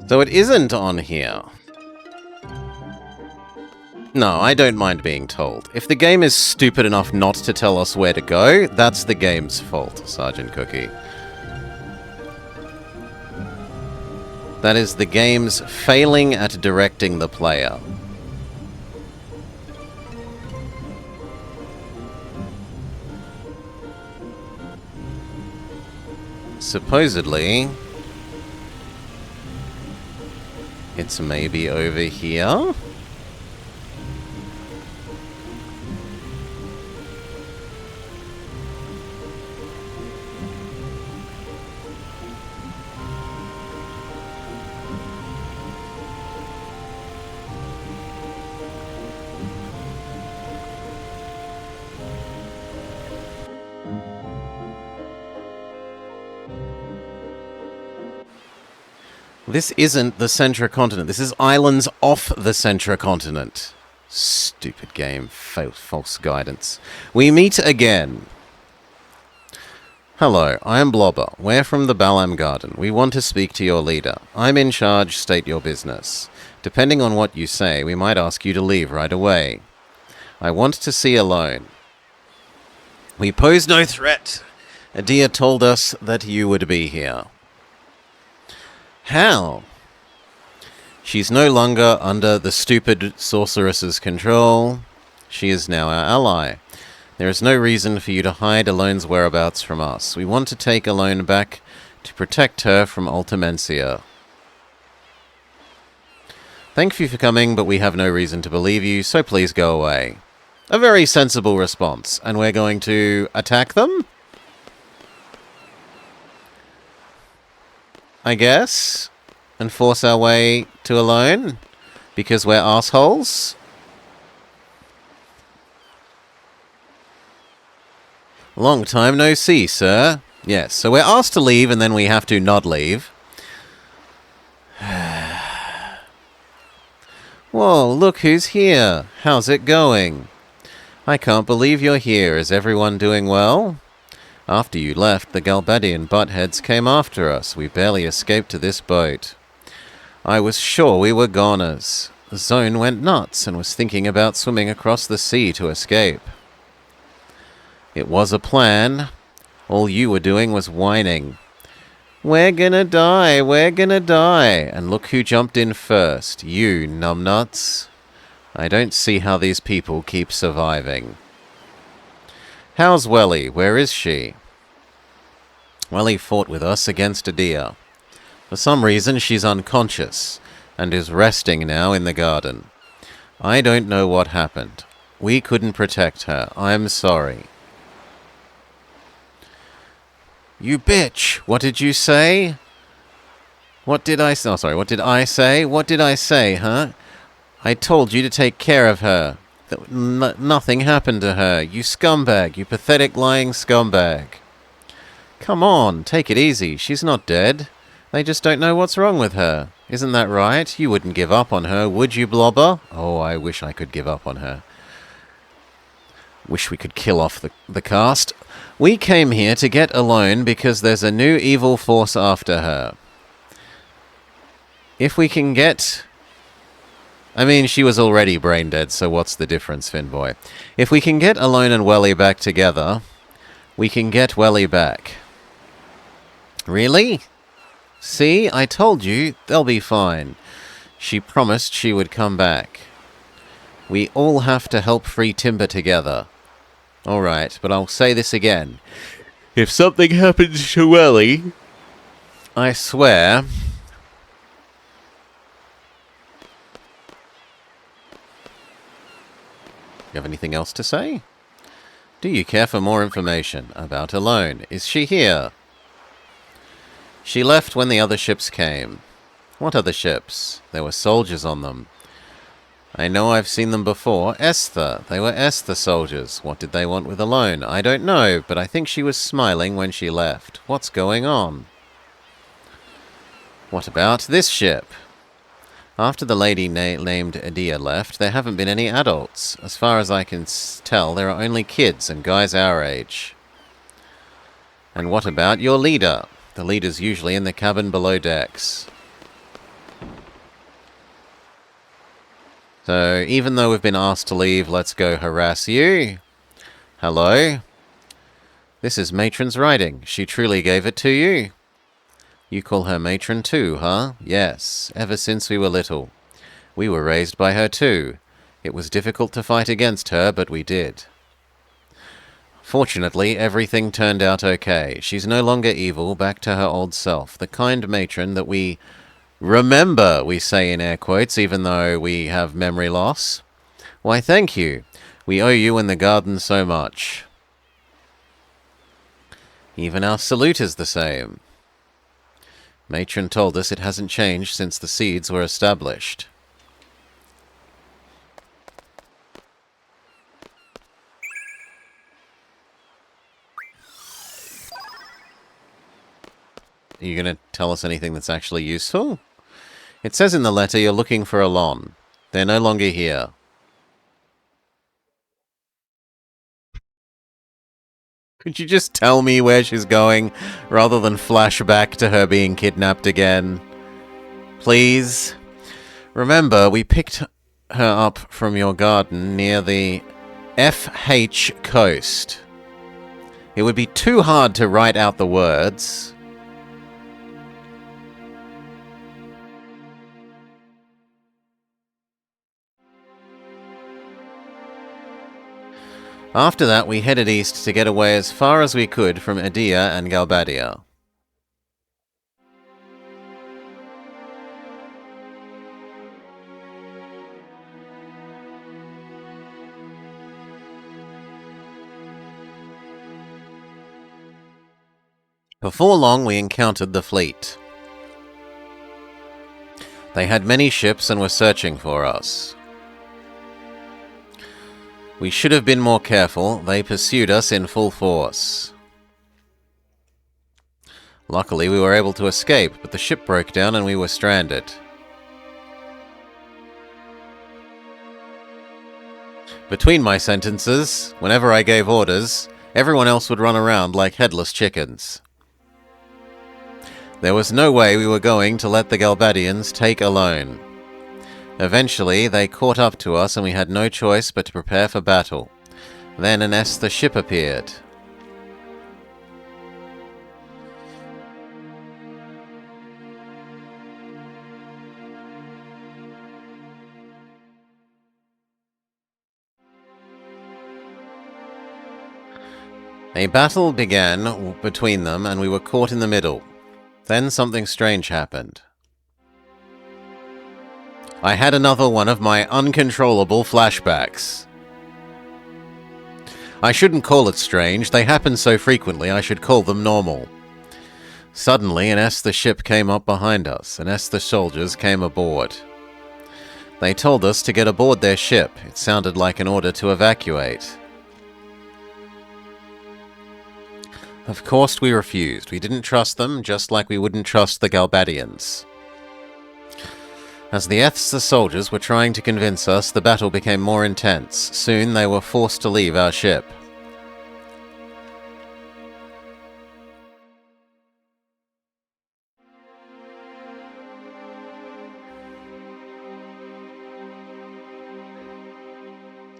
So it isn't on here. No, I don't mind being told. If the game is stupid enough not to tell us where to go, that's the game's fault, Sergeant Cookie. That is the game's failing at directing the player. Supposedly, it's maybe over here? This isn't the Centra continent. This is islands off the Centra continent. Stupid game. False guidance. We meet again. Hello, I am Blobber. We're from the Balam Garden. We want to speak to your leader. I'm in charge, state your business. Depending on what you say, we might ask you to leave right away. I want to see alone. We pose no threat. Adia told us that you would be here. How? She's no longer under the stupid sorceress's control. She is now our ally. There is no reason for you to hide Alone's whereabouts from us. We want to take Alone back to protect her from Ultimencia. Thank you for coming, but we have no reason to believe you, so please go away. A very sensible response, and we're going to attack them? I guess? And force our way to Alone? Because we're assholes? Long time no see, sir. Yes, so we're asked to leave and then we have to not leave. Whoa, look who's here. How's it going? I can't believe you're here. Is everyone doing well? After you left, the Galbadian buttheads came after us. We barely escaped to this boat. I was sure we were goners. The zone went nuts and was thinking about swimming across the sea to escape. It was a plan. All you were doing was whining. We're gonna die, we're gonna die. And look who jumped in first. You, numbnuts. I don't see how these people keep surviving. How's Welly? Where is she? Welly fought with us against Adia. For some reason she's unconscious and is resting now in the garden. I don't know what happened. We couldn't protect her. I'm sorry. You bitch! What did you say? What did I say? Oh, sorry, what did I say? What did I say, huh? I told you to take care of her. Nothing happened to her. You scumbag. You pathetic lying scumbag. Come on, take it easy. She's not dead. They just don't know what's wrong with her. Isn't that right? You wouldn't give up on her, would you, Blobber? Oh, I wish I could give up on her. Wish we could kill off the cast. We came here to get Alone because there's a new evil force after her. If we can get... I mean, she was already brain dead, so what's the difference, Finboy? If we can get Alone and Welly back together, we can get Welly back. Really? See, I told you, they'll be fine. She promised she would come back. We all have to help free Timber together. Alright, but I'll say this again. If something happens to Welly, I swear... You have anything else to say? Do you care for more information about Alone? Is she here? She left when the other ships came. What other ships? There were soldiers on them. I know I've seen them before. Esther. They were Esther soldiers. What did they want with Alone? I don't know, but I think she was smiling when she left. What's going on? What about this ship? After the lady named Adia left, there haven't been any adults. As far as I can tell, there are only kids and guys our age. And what about your leader? The leader's usually in the cabin below decks. So, even though we've been asked to leave, let's go harass you. Hello? This is Matron's writing. She truly gave it to you. You call her Matron too, huh? Yes, ever since we were little. We were raised by her too. It was difficult to fight against her, but we did. Fortunately, everything turned out okay. She's no longer evil, back to her old self. The kind matron that we remember, we say in air quotes, even though we have memory loss. Why, thank you. We owe you and the garden so much. Even our salute is the same. Matron told us it hasn't changed since the seeds were established. Are you going to tell us anything that's actually useful? It says in the letter you're looking for Alon. They're no longer here. Could you just tell me where she's going, rather than flash back to her being kidnapped again? Please? Remember, we picked her up from your garden near the FH coast. It would be too hard to write out the words. After that, we headed east to get away as far as we could from Edea and Galbadia. Before long, we encountered the fleet. They had many ships and were searching for us. We should have been more careful. They pursued us in full force. Luckily, we were able to escape, but the ship broke down and we were stranded. Between my sentences, whenever I gave orders, everyone else would run around like headless chickens. There was no way we were going to let the Galbadians take alone. Eventually, they caught up to us and we had no choice but to prepare for battle. Then an Esther ship appeared. A battle began between them and we were caught in the middle. Then something strange happened. I had another one of my uncontrollable flashbacks. I shouldn't call it strange, they happen so frequently I should call them normal. Suddenly an Esther ship came up behind us, and Esther soldiers came aboard. They told us to get aboard their ship. It sounded like an order to evacuate. Of course we refused. We didn't trust them, just like we wouldn't trust the Galbadians. As the Esther soldiers were trying to convince us, the battle became more intense. Soon they were forced to leave our ship.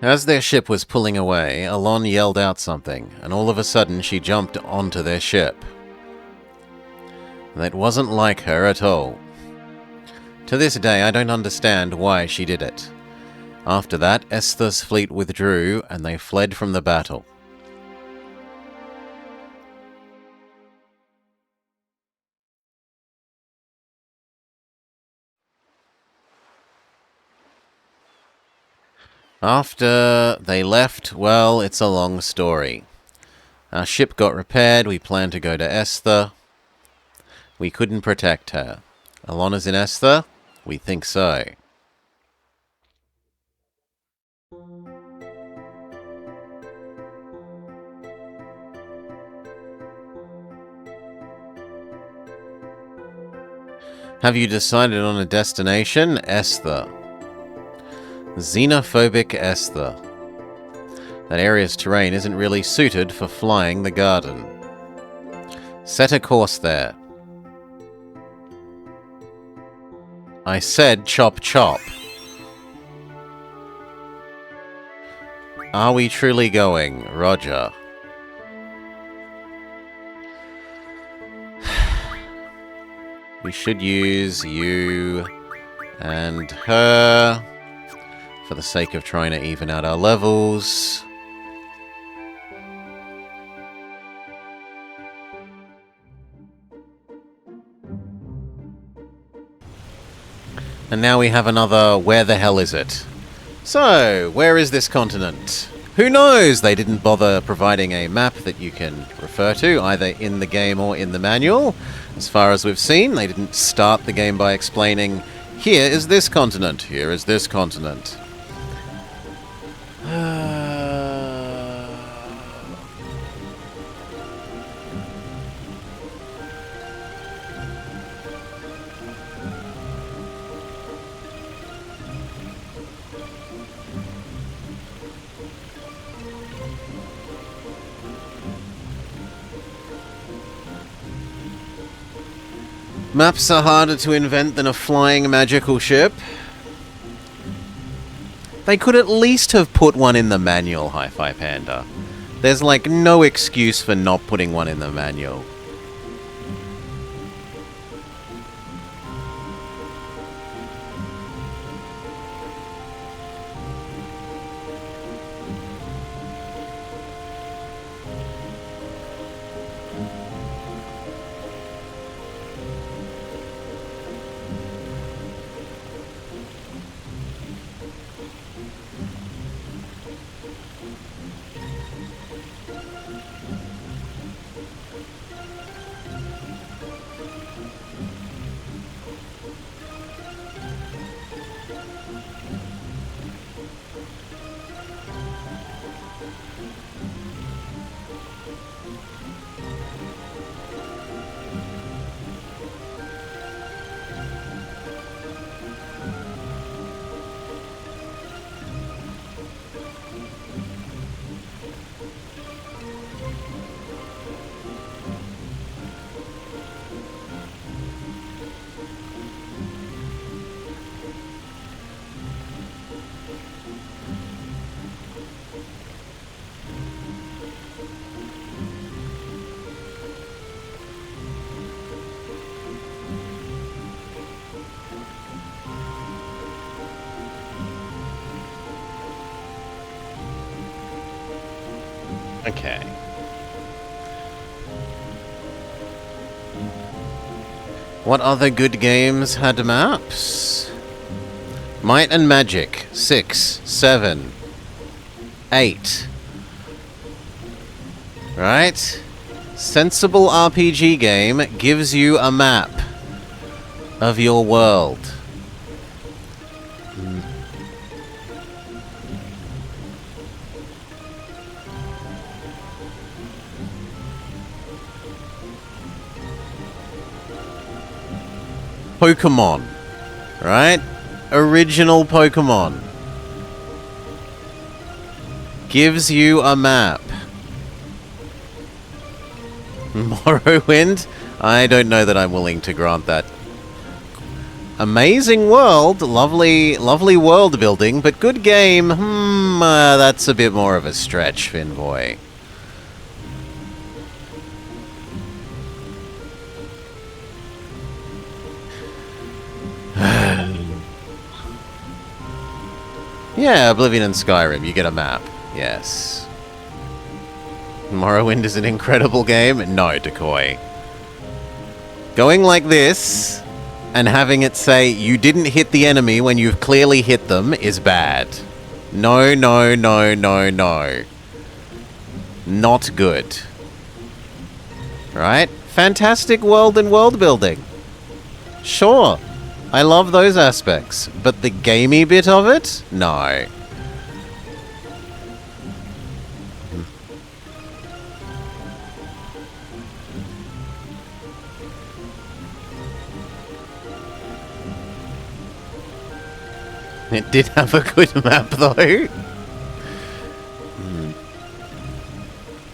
As their ship was pulling away, Alon yelled out something, and all of a sudden she jumped onto their ship. That wasn't like her at all. To this day, I don't understand why she did it. After that, Esther's fleet withdrew, and they fled from the battle. After they left, well, it's a long story. Our ship got repaired, we planned to go to Esther. We couldn't protect her. Alon is in Esther? We think so. Have you decided on a destination? Esther. Xenophobic Esther. That area's terrain isn't really suited for flying the garden. Set a course there. I said chop chop. Are we truly going? Roger. We should use you and her for the sake of trying to even out our levels. And now we have another where the hell is it? So, where is this continent? Who knows? They didn't bother providing a map that you can refer to, either in the game or in the manual. As far as we've seen, they didn't start the game by explaining, here is this continent, here is this continent. Maps are harder to invent than a flying magical ship. They could at least have put one in the manual, Hi-Fi Panda. There's like no excuse for not putting one in the manual. Okay. What other good games had maps? Might and Magic 6, 7, 8. Right? Sensible RPG game gives you a map of your world. Pokemon, right? Original Pokemon gives you a map. Morrowind? I don't know that I'm willing to grant that. Amazing world, lovely world building, but good game, that's a bit more of a stretch, Finboy. Yeah, Oblivion and Skyrim, you get a map. Yes. Morrowind is an incredible game? No, Decoy. Going like this, and having it say, you didn't hit the enemy when you've clearly hit them, is bad. No, no, no, no, no. Not good. Right? Fantastic world and world building. Sure. I love those aspects, but the gamey bit of it? No. It did have a good map, though.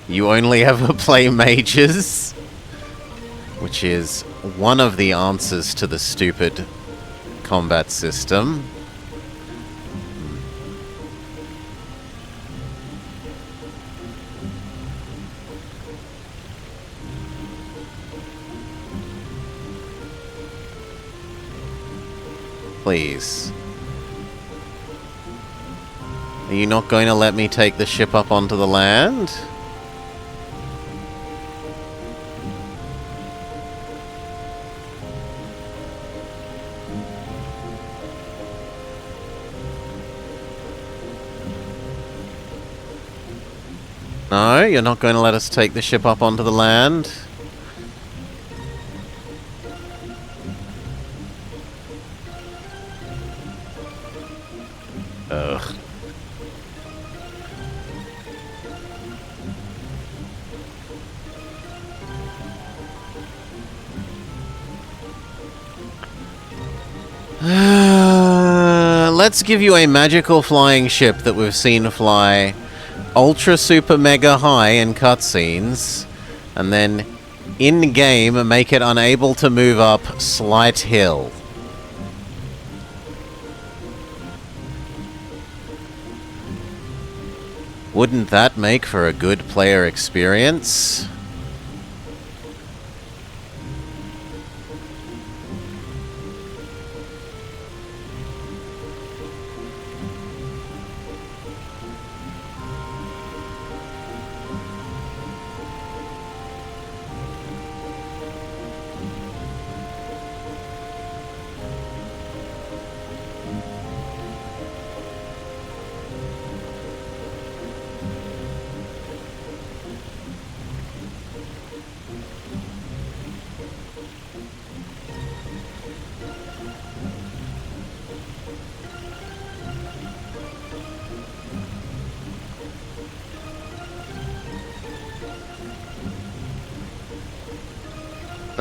You only ever play mages, which is one of the answers to the stupid combat system. Please. Are you not going to let me take the ship up onto the land? No, you're not going to let us take the ship up onto the land? Ugh. Let's give you a magical flying ship that we've seen fly ultra super mega high in cutscenes, and then In-game, make it unable to move up slight hill. Wouldn't that make for a good player experience?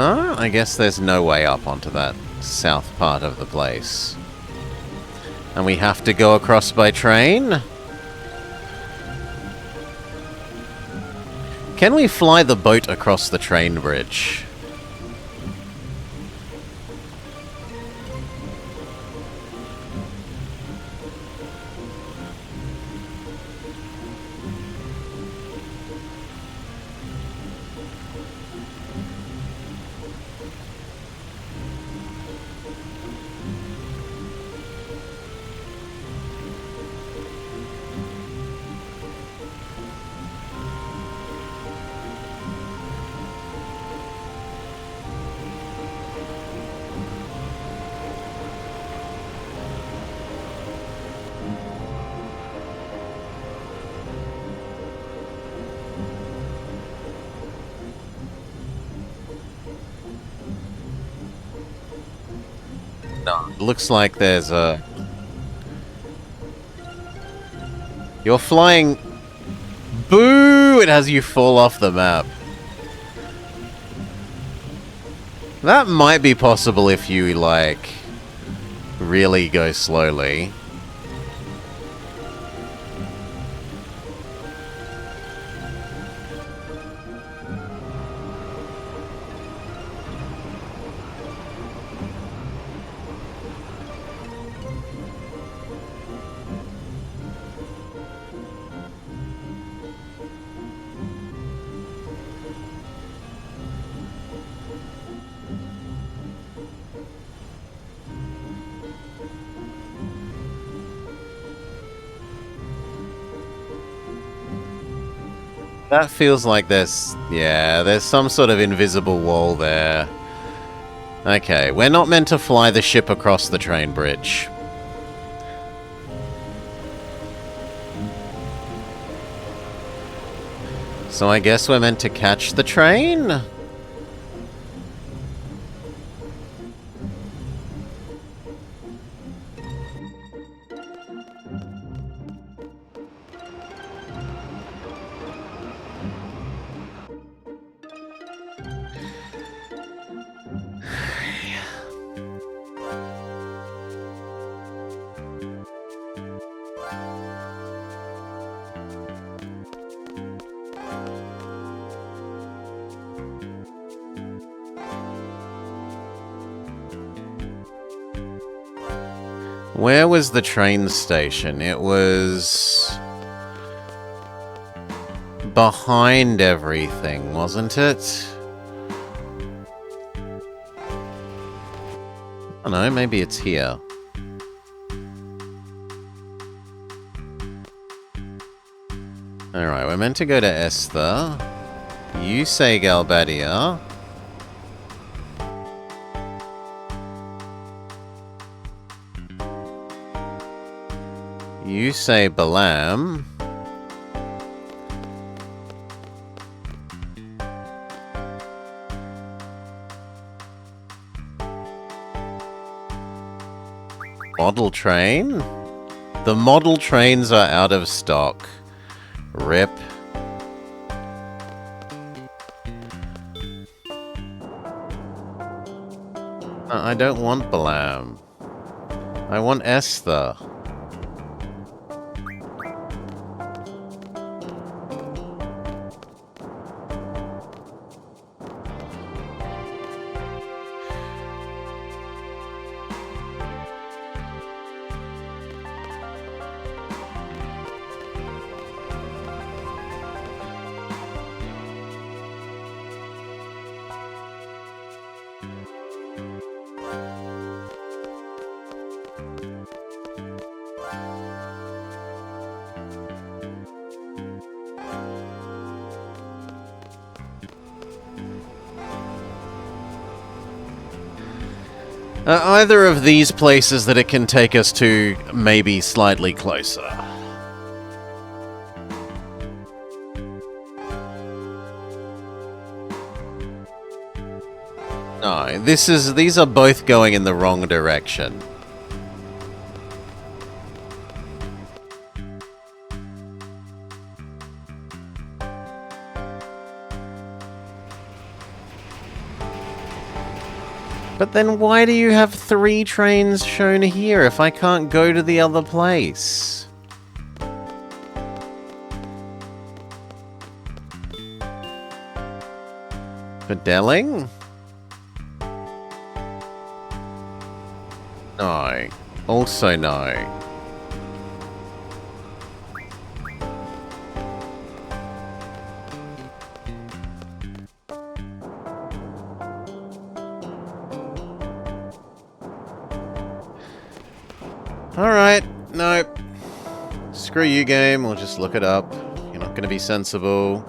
Oh, I guess there's no way up onto that south part of the place. And we have to go across by train? Can we fly the boat across the train bridge? No. Looks like there's a... You're flying... Boo! It has you fall off the map. That might be possible if you, like, really go slowly. That feels like there's... Yeah, there's some sort of invisible wall there. Okay, we're not meant to fly the ship across the train bridge. So I guess we're meant to catch the train? Where was the train station? It was... behind everything, wasn't it? I don't know, maybe it's here. Alright, we're meant to go to Esther. You say Galbadia. You say Balam. Model train? The model trains are out of stock. RIP. I don't want Balam. I want Esther. Either of these places that it can take us to, maybe slightly closer. No, these are both going in the wrong direction. But then why do you have 3 trains shown here if I can't go to the other place? Fideling? No. Also no. Alright, nope. Screw you, game, we'll just look it up. You're not gonna be sensible.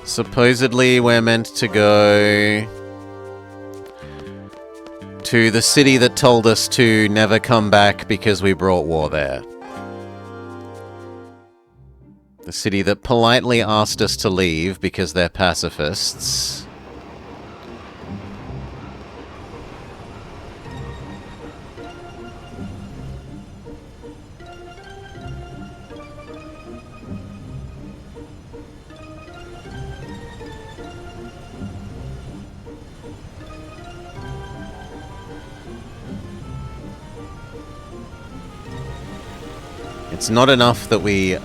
Supposedly we're meant to go to the city that told us to never come back because we brought war there. The city that politely asked us to leave because they're pacifists. It's not enough that we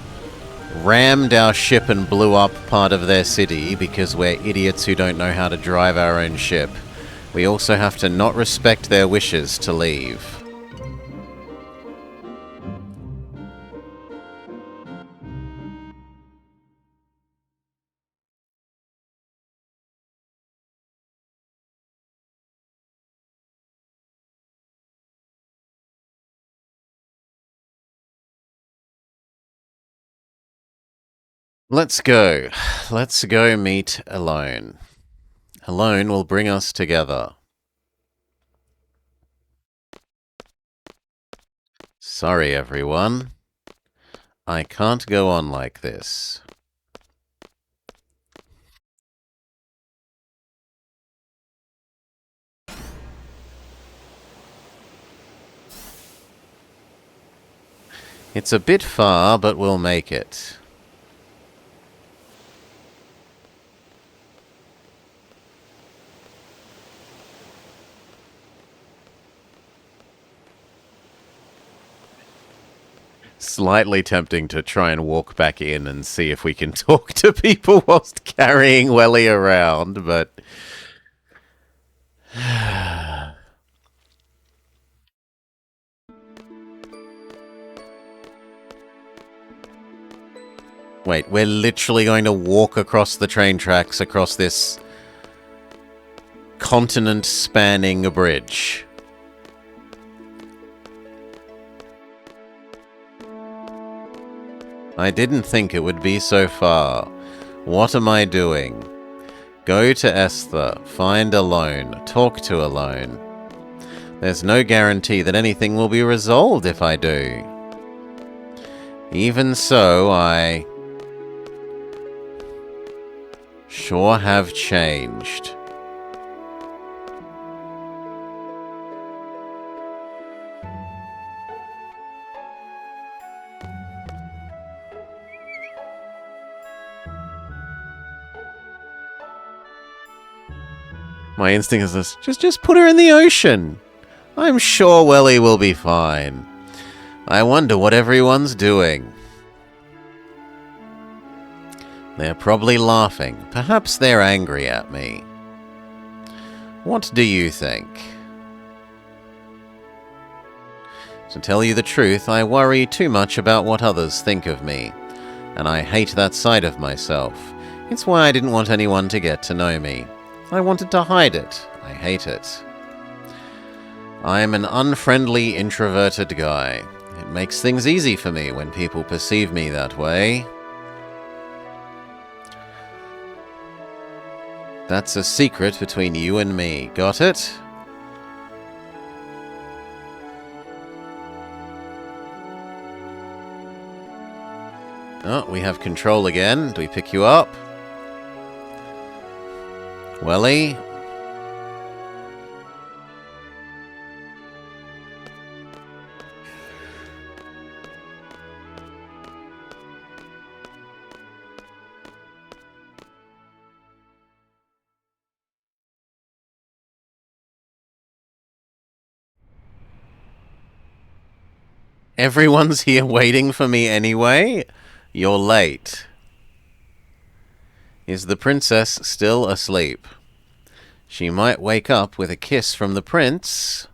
rammed our ship and blew up part of their city because we're idiots who don't know how to drive our own ship. We also have to not respect their wishes to leave. Let's go. Let's go meet Alone. Alone will bring us together. Sorry, everyone. I can't go on like this. It's a bit far, but we'll make it. Slightly tempting to try and walk back in and see if we can talk to people whilst carrying Welly around, but... Wait, we're literally going to walk across the train tracks across this continent-spanning bridge. I didn't think it would be so far. What am I doing? Go to Esther, find Alone, talk to Alone. There's no guarantee that anything will be resolved if I do. Even so, I sure have changed. My instinct is this, just put her in the ocean. I'm sure Welly will be fine. I wonder what everyone's doing. They're probably laughing. Perhaps they're angry at me. What do you think? To tell you the truth, I worry too much about what others think of me, and I hate that side of myself. It's why I didn't want anyone to get to know me. I wanted to hide it. I hate it. I am an unfriendly, introverted guy. It makes things easy for me when people perceive me that way. That's a secret between you and me. Got it? Oh, we have control again. Do we pick you up? Welly? Everyone's here waiting for me anyway? You're late. Is the princess still asleep? She might wake up with a kiss from the prince.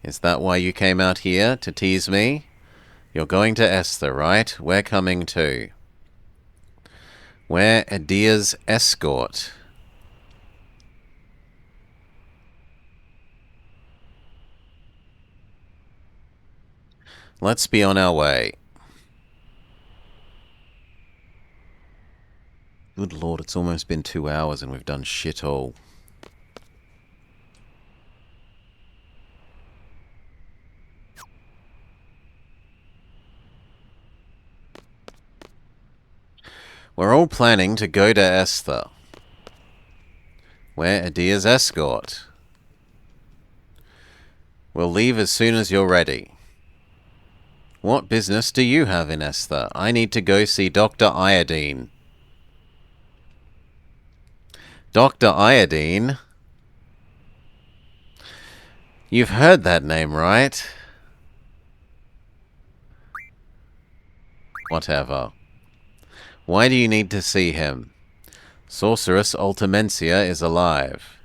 Is that why you came out here, to tease me? You're going to Esther, right? We're coming too. We're Adia's escort. Let's be on our way. Good lord, it's almost been 2 hours and we've done shit all. We're all planning to go to Esther. We're Adia's escort. We'll leave as soon as you're ready. What business do you have in Esther? I need to go see Dr. Iodine. Dr. Iodine? You've heard that name, right? Whatever. Why do you need to see him? Sorceress Ultimencia is alive,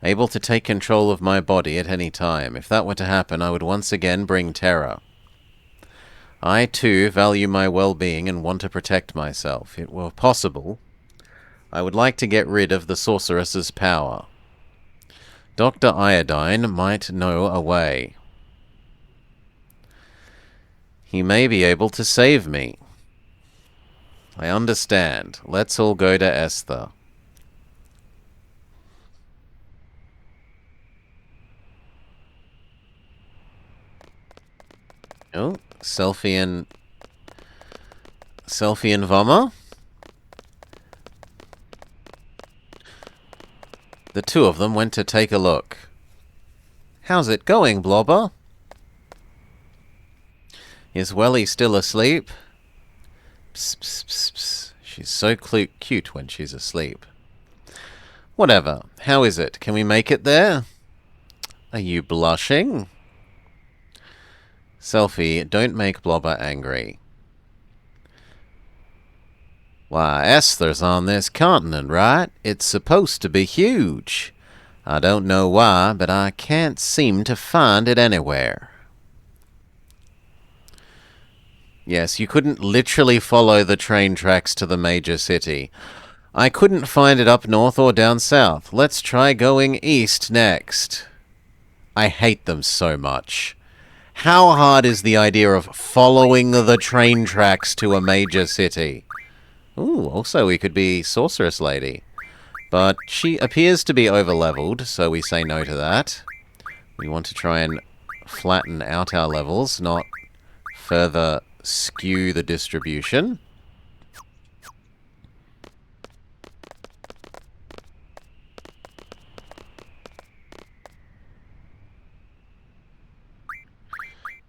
able to take control of my body at any time. If that were to happen, I would once again bring terror. I, too, value my well-being and want to protect myself. If it were possible, I would like to get rid of the sorceress's power. Dr. Iodine might know a way. He may be able to save me. I understand. Let's all go to Esther. Oh, Selfie and Vommer? The two of them went to take a look. How's it going, Blobber? Is Welly still asleep? Psst, psst, psst, psst. She's so cute when she's asleep. Whatever. How is it? Can we make it there? Are you blushing? Selfie, don't make Blobber angry. Why, Esther's on this continent, right? It's supposed to be huge. I don't know why, but I can't seem to find it anywhere. Yes, you couldn't literally follow the train tracks to the major city. I couldn't find it up north or down south. Let's try going east next. I hate them so much. How hard is the idea of following the train tracks to a major city? Ooh, also we could be Sorceress Lady. But she appears to be over-leveled, so we say no to that. We want to try and flatten out our levels, not further skew the distribution.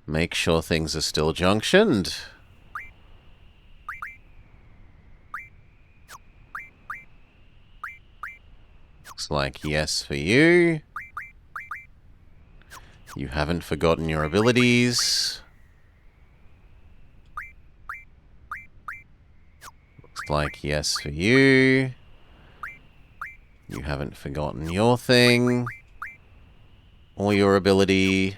Make sure things are still junctioned. Looks like yes for you. You haven't forgotten your abilities. Looks Looks like yes for you. You haven't forgotten your thing. Or your ability.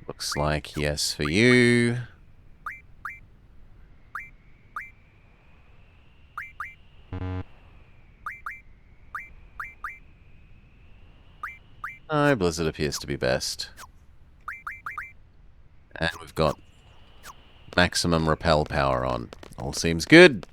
Looks like yes for you. No, Blizzard appears to be best. And we've got maximum repel power on. All seems good.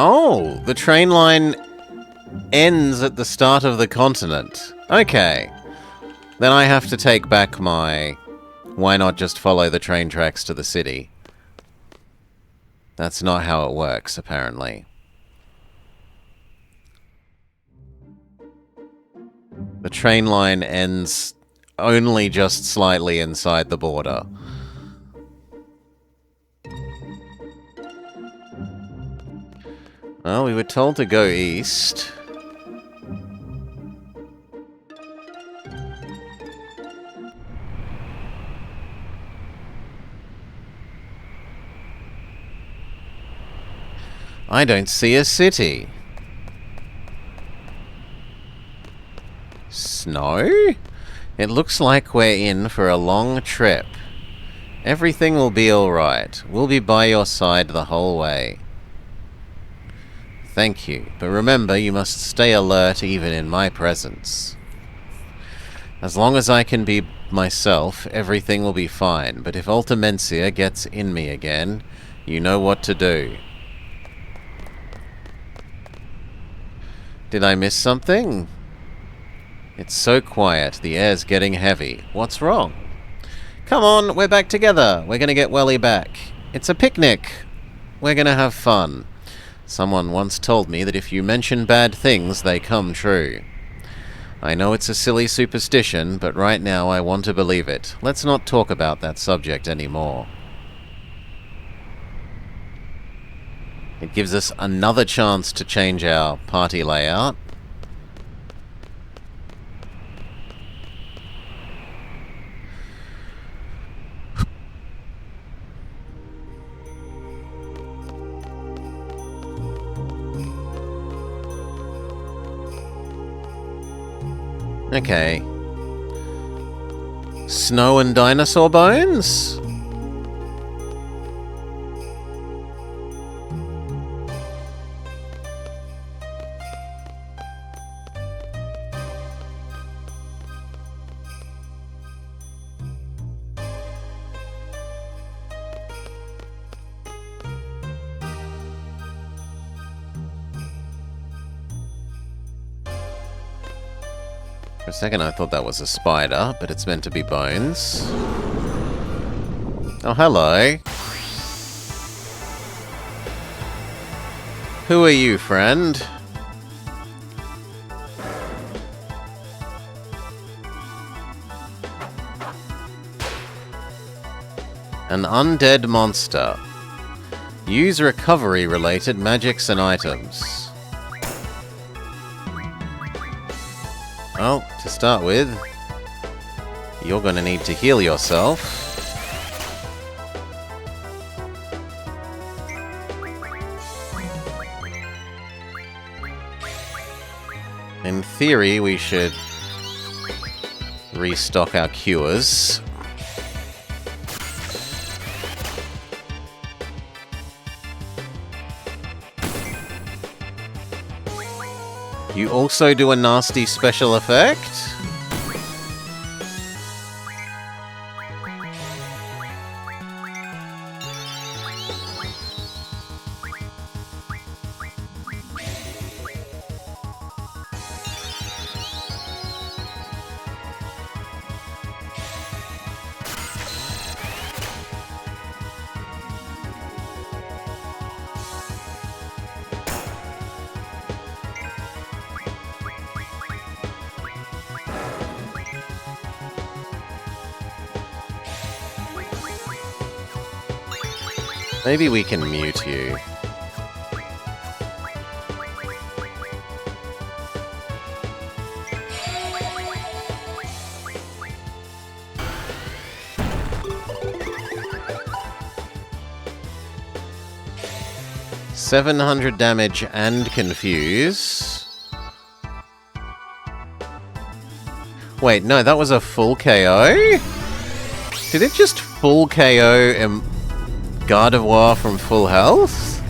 Oh, the train line ends at the start of the continent. Okay. Then I have to take back my... Why not just follow the train tracks to the city? That's not how it works, apparently. The train line ends only just slightly inside the border. Well, we were told to go east. I don't see a city. Snow? It looks like we're in for a long trip. Everything will be alright. We'll be by your side the whole way. Thank you, but remember you must stay alert even in my presence. As long as I can be myself, everything will be fine, but if Ultimencia gets in me again, you know what to do. Did I miss something? It's so quiet, the air's getting heavy. What's wrong? Come on, we're back together. We're gonna get Welly back. It's a picnic. We're gonna have fun. Someone once told me that if you mention bad things, they come true. I know it's a silly superstition, but right now I want to believe it. Let's not talk about that subject anymore. It gives us another chance to change our party layout. Okay. Snow and dinosaur bones? For a second I thought that was a spider, but it's meant to be bones. Oh, hello. Who are you, friend? An undead monster. Use recovery-related magics and items. Well, to start with, you're gonna need to heal yourself. In theory, we should restock our cures. You also do a nasty special effect? Maybe we can mute you. $700 damage and confuse. Wait, no, that was a full KO? Did it just full KO Gardevoir from full health?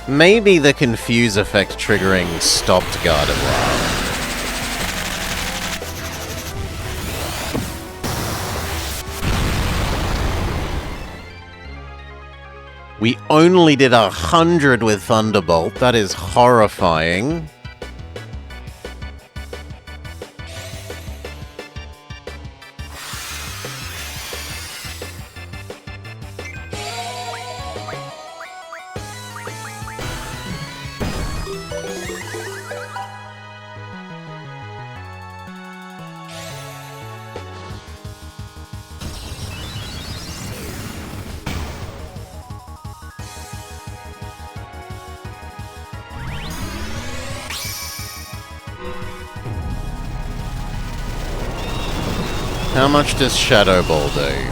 Maybe the confuse effect triggering stopped Gardevoir. We only did 100 with Thunderbolt. That is horrifying. How much does Shadow Ball do?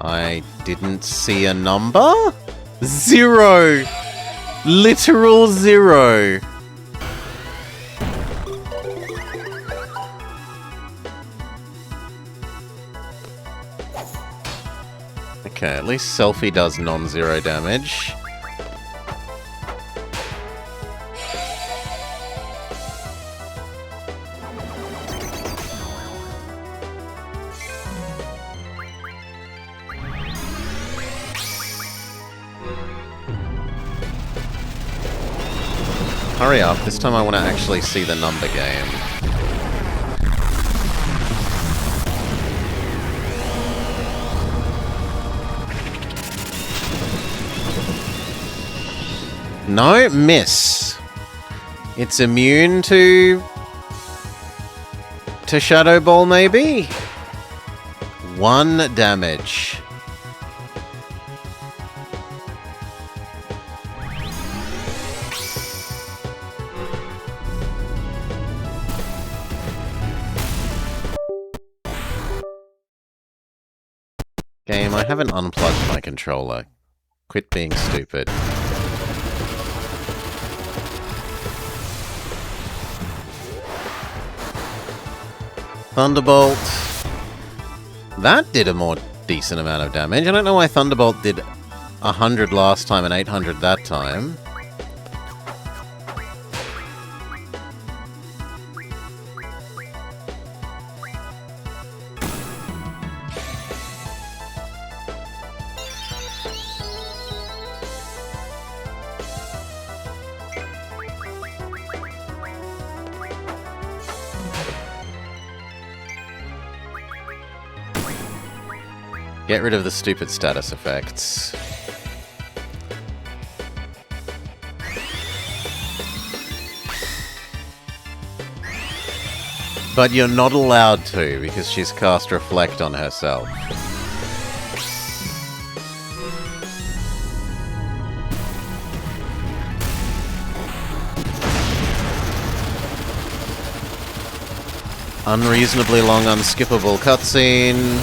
I didn't see a number? 0! Literal 0! Okay, at least Selfie does non-zero damage. Hurry up, this time I want to actually see the number game. No, miss. It's immune to Shadow Ball, maybe? 1 damage. Game, I haven't unplugged my controller. Quit being stupid. Thunderbolt. That did a more decent amount of damage. I don't know why Thunderbolt did 100 last time and 800 that time. Get rid of the stupid status effects. But you're not allowed to, because she's cast Reflect on herself. Unreasonably long, unskippable cutscene.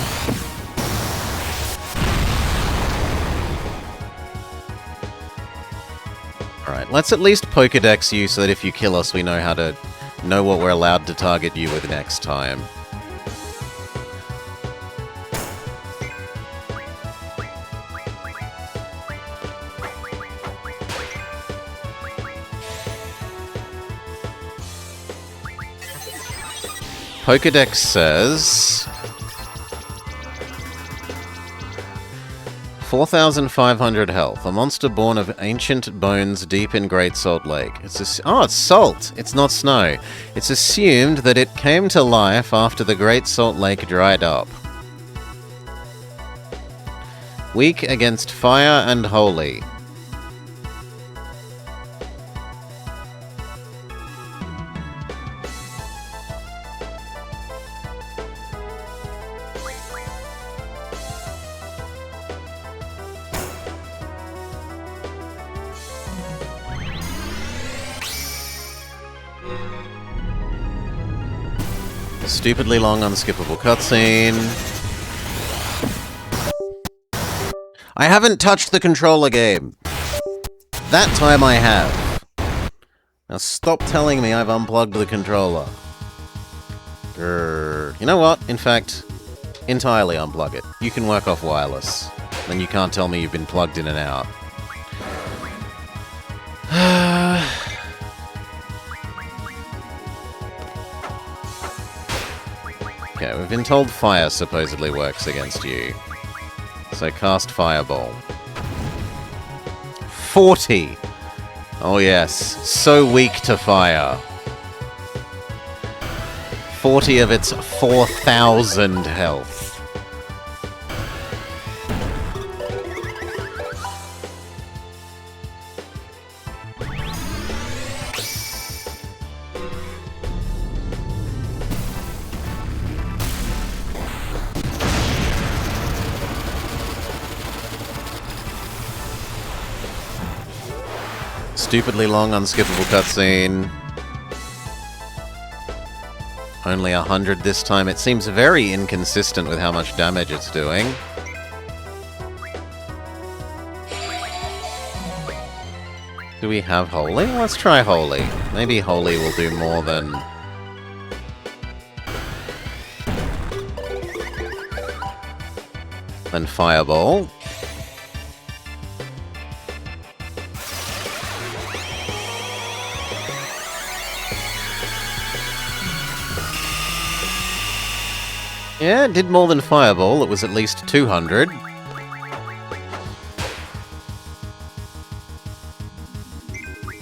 Alright, let's at least Pokedex you so that if you kill us, we know what we're allowed to target you with next time. Pokedex says 4,500 health. A monster born of ancient bones deep in Great Salt Lake. It's salt! It's not snow. It's assumed that it came to life after the Great Salt Lake dried up. Weak against fire and holy. Stupidly long, unskippable cutscene. I haven't touched the controller game. That time I have. Now stop telling me I've unplugged the controller. You know what? In fact, entirely unplug it. You can work off wireless. Then you can't tell me you've been plugged in and out. Okay, we've been told fire supposedly works against you. So cast Fireball. 40! Oh yes, so weak to fire. 40 of its 4,000 health. Stupidly long, unskippable cutscene. Only 100 this time. It seems very inconsistent with how much damage it's doing. Do we have Holy? Let's try Holy. Maybe Holy will do more than... Fireball. Yeah, it did more than Fireball. It was at least 200.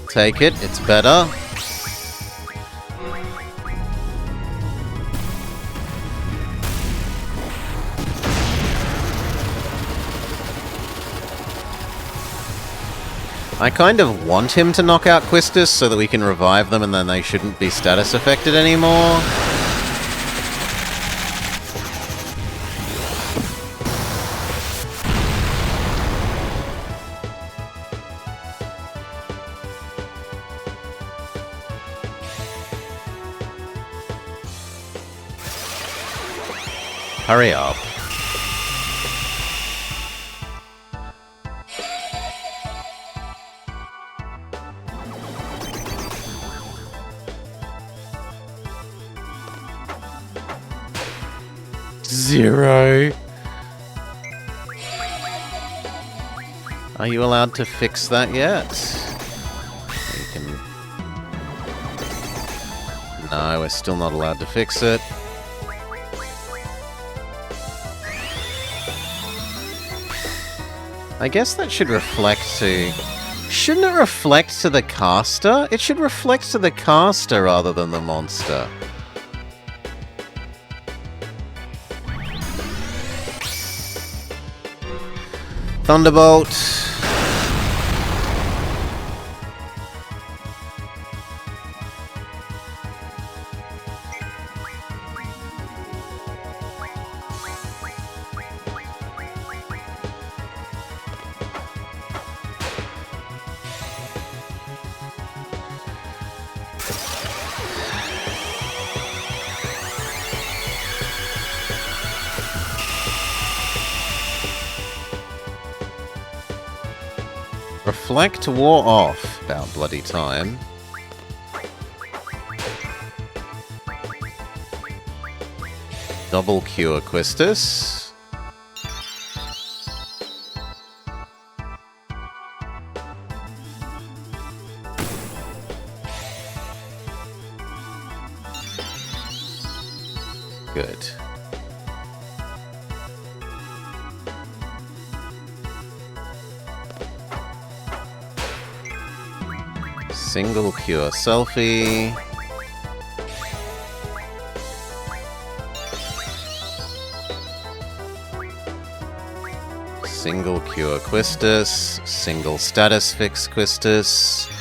Take it, it's better. I kind of want him to knock out Quistis so that we can revive them and then they shouldn't be status affected anymore. Hurry up. Zero. Are you allowed to fix that yet? You can... No, we're still not allowed to fix it. I guess that should reflect to... Shouldn't it reflect to the caster? It should reflect to the caster rather than the monster. Thunderbolt. Reflect wore off. About bloody time. Double cure Quistis. Good. Single cure selfie. Single cure Quistis. Single status fix Quistis.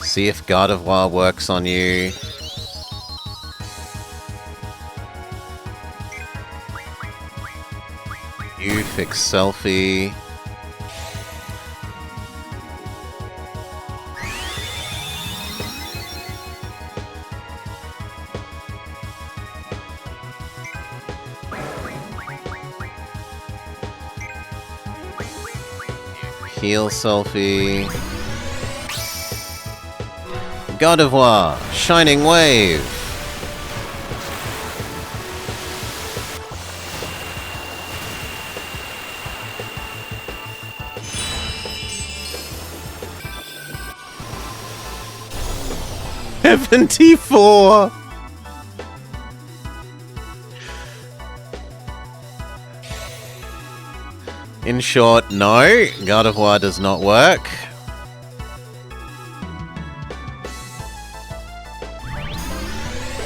See if God of War works on you. You fix selfie. Heal selfie. God of War, Shining Wave. $74. In short, no, God of War does not work.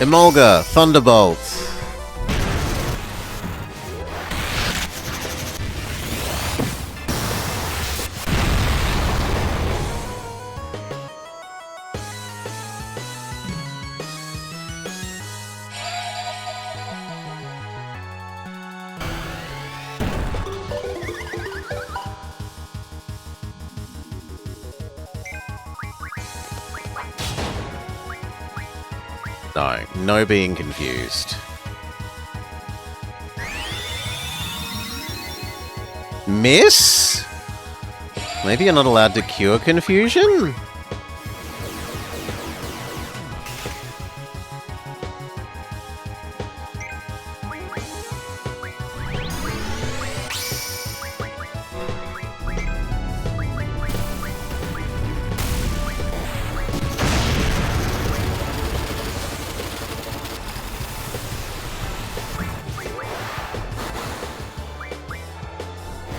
Emolga, Thunderbolt. No, no being confused. Miss? Maybe you're not allowed to cure confusion?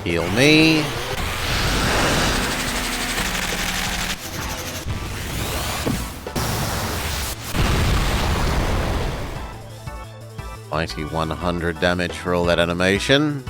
Heal me. Mighty 100 damage for all that animation.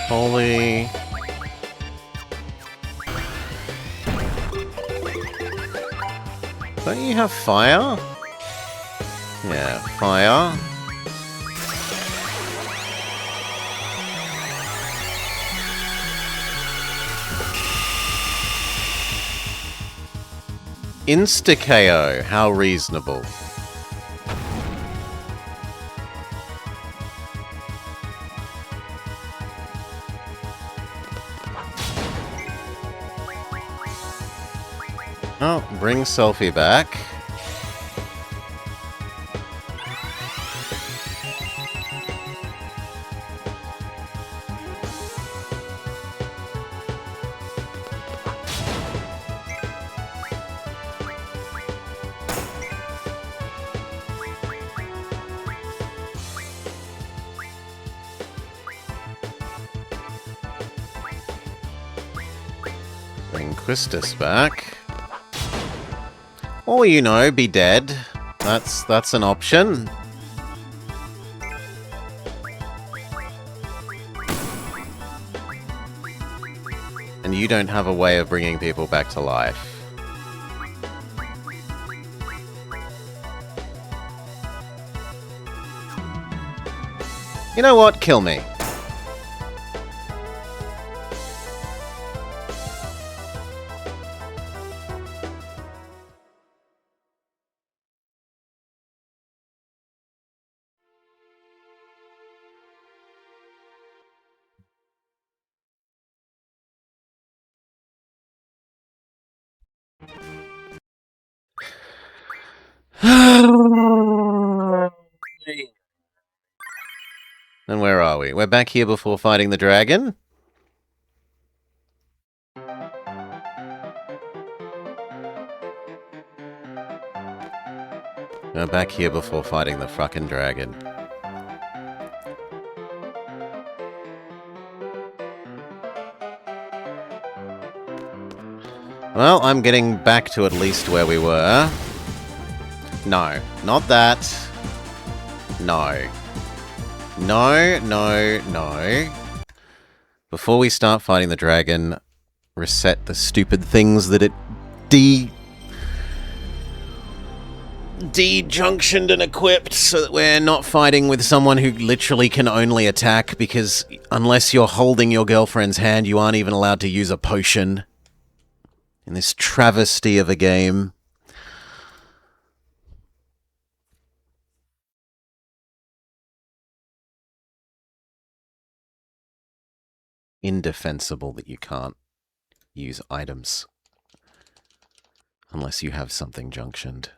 Holy. Don't you have fire? Yeah, fire. Insta-KO, how reasonable. Oh, bring selfie back. Bring Quistis back. Or, you know, be dead. That's an option. and you don't have a way of bringing people back to life. You know what? Kill me. And where are we? We're back here before fighting the dragon? We're back here before fighting the frickin' dragon. Well, I'm getting back to at least where we were. No, not that. No. No, no, no. Before we start fighting the dragon, reset the things that it de-junctioned and equipped so that we're not fighting with someone who literally can only attack, because unless you're holding your girlfriend's hand, you aren't even allowed to use a potion in this travesty of a game. Indefensible that you can't use items unless you have something junctioned.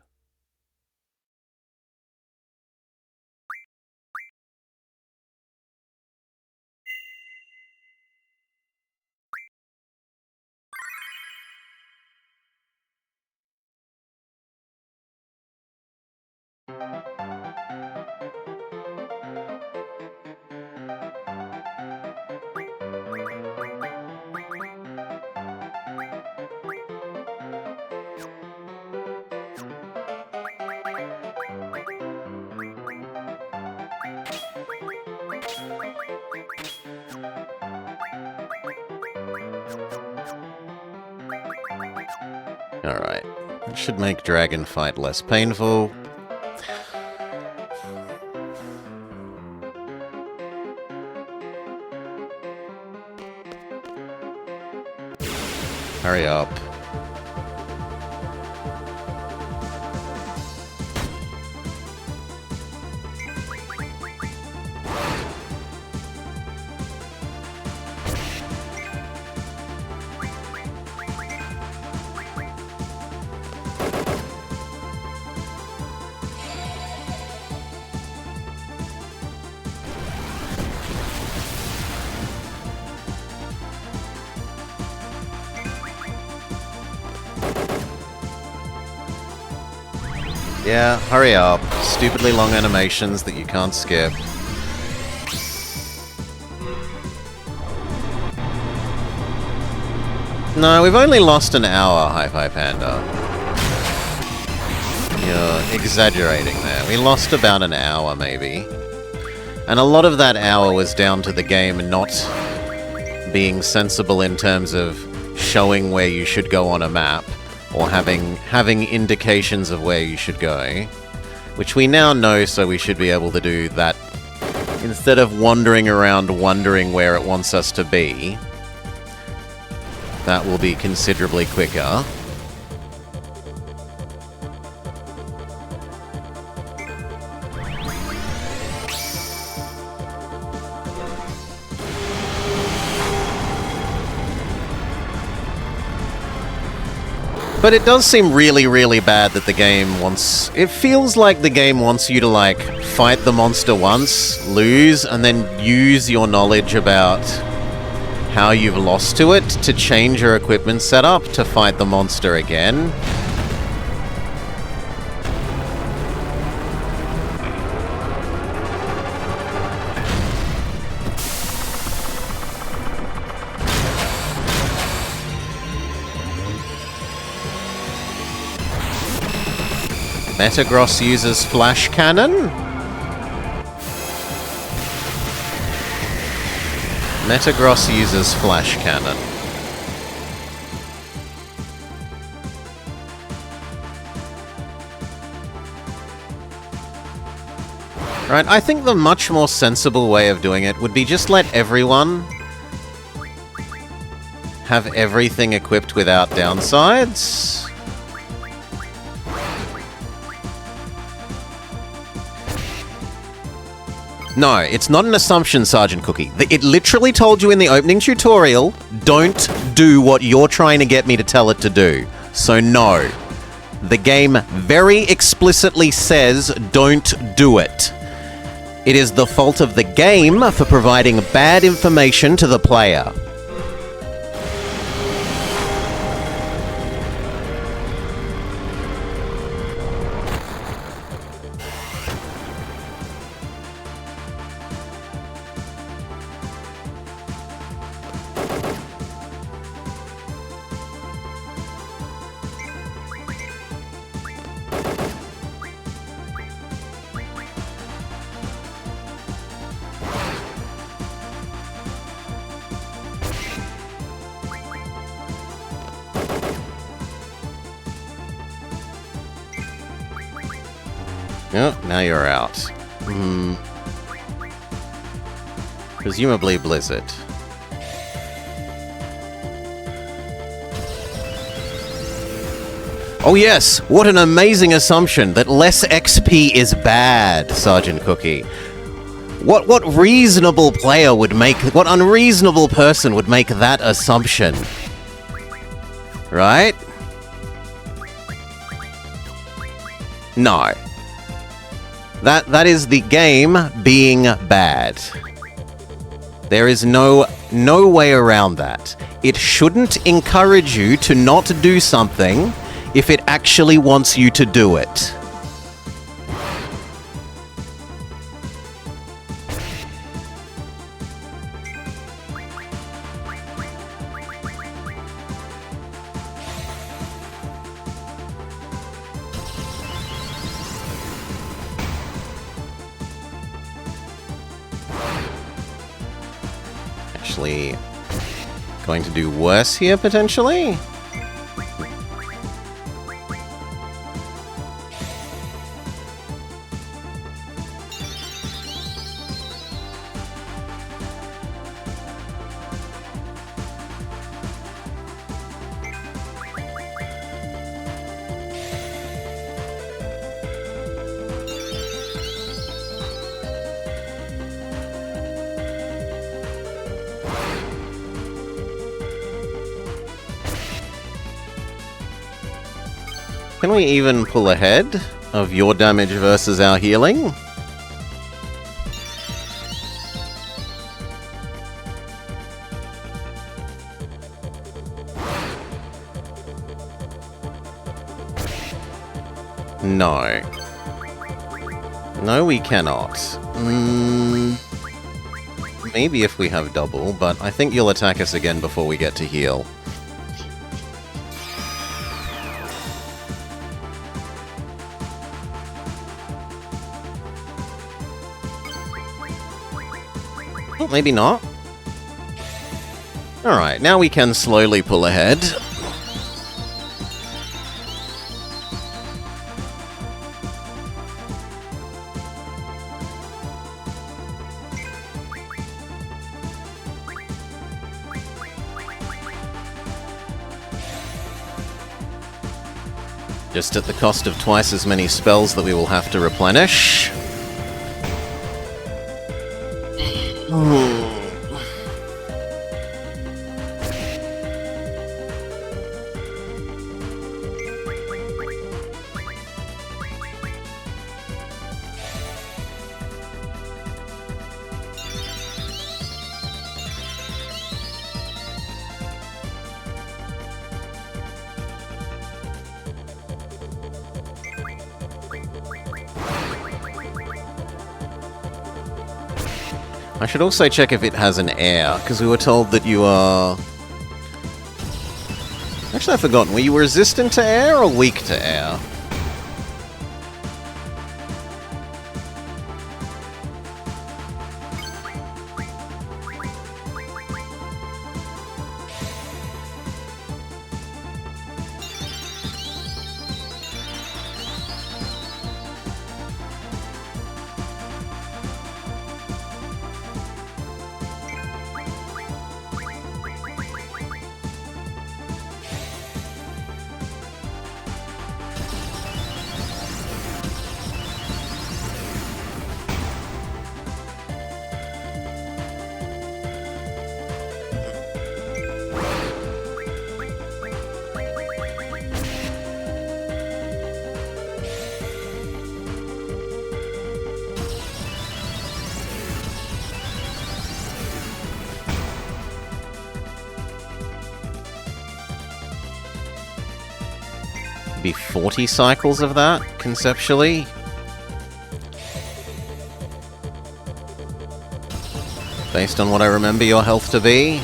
Alright. It should make dragon fight less painful. Hurry up. Yeah, hurry up. Stupidly long animations that you can't skip. No, we've only lost an hour, Hi-Fi Panda. You're exaggerating there. We lost about an hour, maybe. And a lot of that hour was down to the game not being sensible in terms of showing where you should go on a map, or having indications of where you should go, which we now know, so we should be able to do that instead of wandering around wondering where it wants us to be. That will be considerably quicker. But it does seem really, really bad that the game wants... It feels like the game wants you to, like, fight the monster once, lose, and then use your knowledge about how you've lost to it to change your equipment setup to fight the monster again. Metagross uses Flash Cannon? Metagross uses Flash Cannon. Right, I think the much more sensible way of doing it would be just let everyone have everything equipped without downsides. No, it's not an assumption, Sergeant Cookie. It literally told you in the opening tutorial, don't do what you're trying to get me to tell it to do. So no. The game very explicitly says don't do it. It is the fault of the game for providing bad information to the player. Oh, now you're out. Presumably Blizzard. Oh yes! What an amazing assumption that less XP is bad, Sergeant Cookie. What reasonable player would make... What unreasonable person would make that assumption? Right? No. That is the game being bad. There is no way around that. It shouldn't encourage you to not do something if it actually wants you to do it. Actually, going to do worse here, potentially? Can we even pull ahead of your damage versus our healing? No. No, we cannot. Maybe if we have double, but I think you'll attack us again before we get to heal. Maybe not. Alright, now we can slowly pull ahead. Just at the cost of twice as many spells that we will have to replenish. I should also check if it has an air, because we were told that you are... Actually, I've forgotten. Were you resistant to air or weak to air? be 40 cycles of that, conceptually. Based on what I remember your health to be.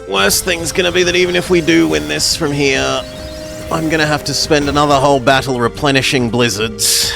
Worst thing's gonna be that even if we do win this from here, I'm gonna have to spend another whole battle replenishing blizzards.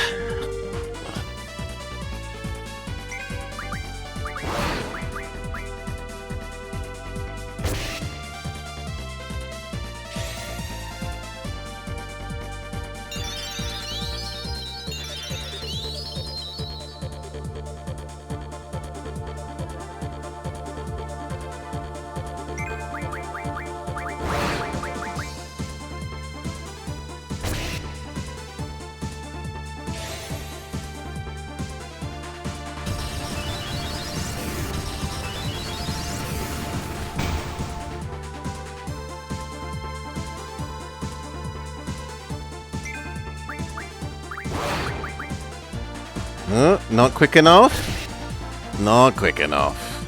Not quick enough? Not quick enough.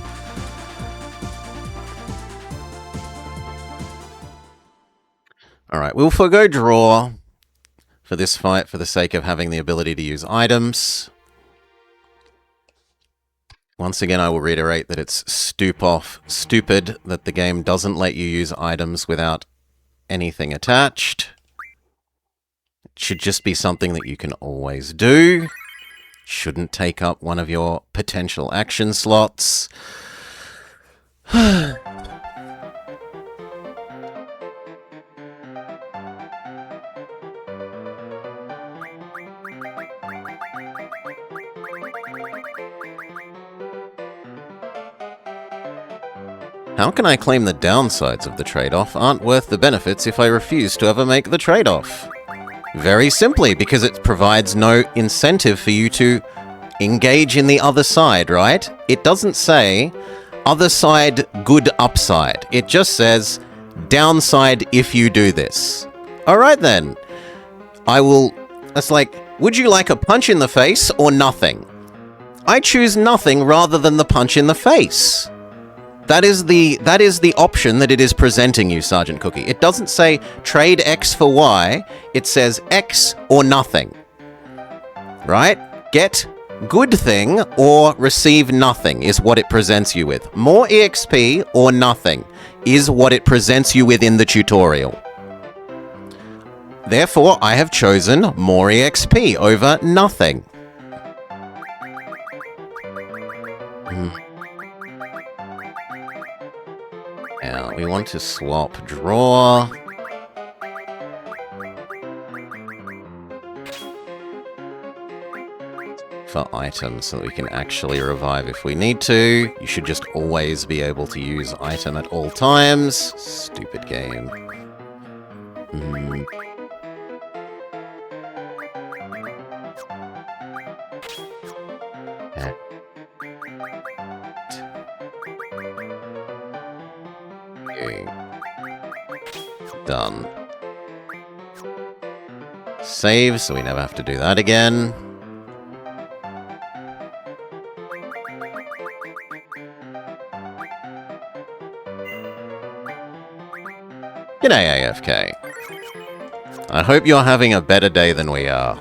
Alright, we'll forgo draw for this fight for the sake of having the ability to use items. Once again, I will reiterate that it's stupid that the game doesn't let you use items without anything attached. It should just be something that you can always do. Shouldn't take up one of your potential action slots. How can I claim the downsides of the trade-off aren't worth the benefits if I refuse to ever make the trade-off? Very simply, because it provides no incentive for you to engage in the other side, right? It doesn't say, other side, good upside. It just says, downside if you do this. Alright then. It's like, would you like a punch in the face or nothing? I choose nothing rather than the punch in the face. That is the option that it is presenting you, Sergeant Cookie. It doesn't say trade X for Y. It says X or nothing. Right? Get good thing or receive nothing is what it presents you with. More EXP or nothing is what it presents you with in the tutorial. Therefore, I have chosen more EXP over nothing. Now, we want to swap draw. For items so that we can actually revive if we need to. You should just always be able to use item at all times. Stupid game. Done. Save, so we never have to do that again. G'day, AFK. I hope you're having a better day than we are.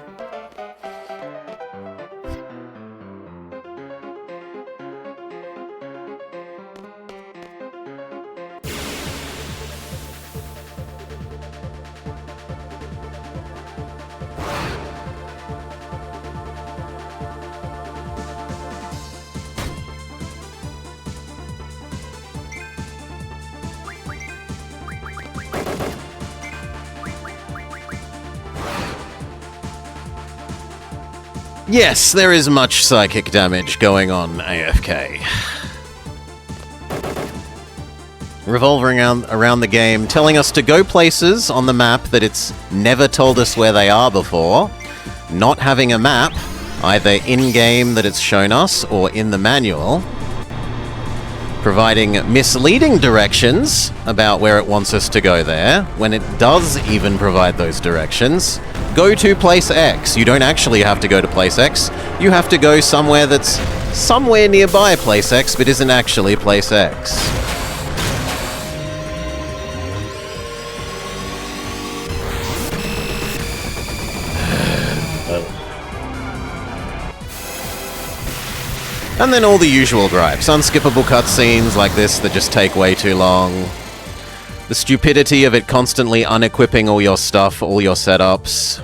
Yes, there is much psychic damage going on AFK. Revolving around the game, telling us to go places on the map that it's never told us where they are before. Not having a map, either in-game that it's shown us or in the manual. Providing misleading directions about where it wants us to go there, when it does even provide those directions. Go to place X. You don't actually have to go to place X. You have to go somewhere that's somewhere nearby place X, but isn't actually place X. And then all the usual gripes. Unskippable cutscenes like this that just take way too long. The stupidity of it constantly unequipping all your stuff, all your setups.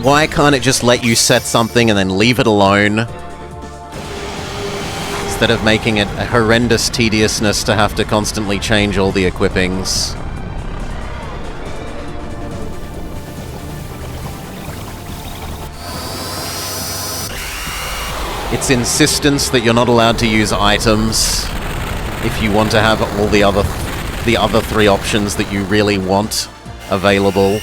Why can't it just let you set something and then leave it alone? Instead of making it a horrendous tediousness to have to constantly change all the equippings. Its insistence that you're not allowed to use items if you want to have all the other three options that you really want available.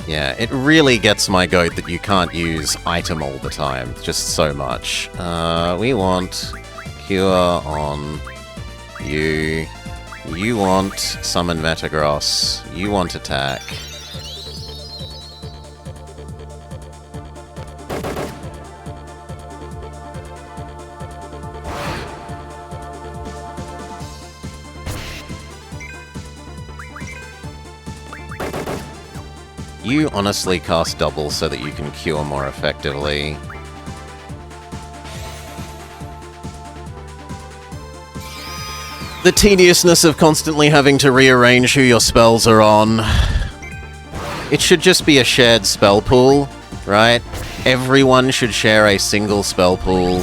Yeah, it really gets my goat that you can't use item all the time, just so much. We want Cure on you. You want Summon Metagross. You want Attack. You honestly cast double so that you can cure more effectively. The tediousness of constantly having to rearrange who your spells are on. It should just be a shared spell pool, right? Everyone should share a single spell pool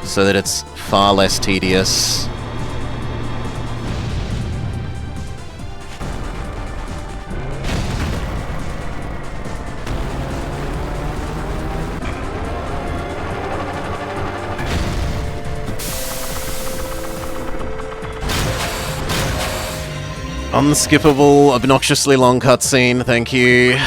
so that it's far less tedious. Unskippable, obnoxiously long cutscene, thank you.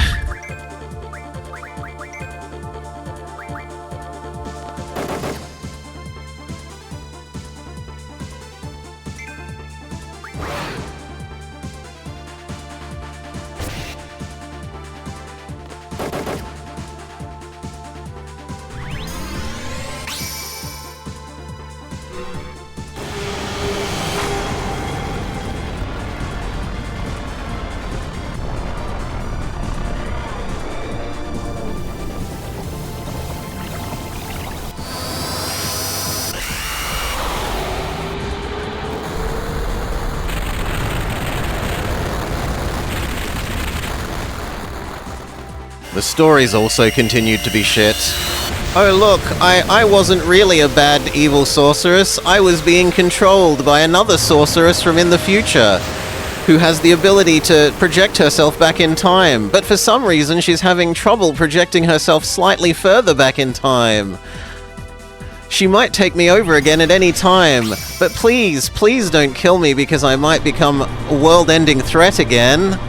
The stories also continued to be shit. Oh look, I wasn't really a bad evil sorceress. I was being controlled by another sorceress from in the future, who has the ability to project herself back in time, but for some reason she's having trouble projecting herself slightly further back in time. She might take me over again at any time, but please, please don't kill me because I might become a world-ending threat again.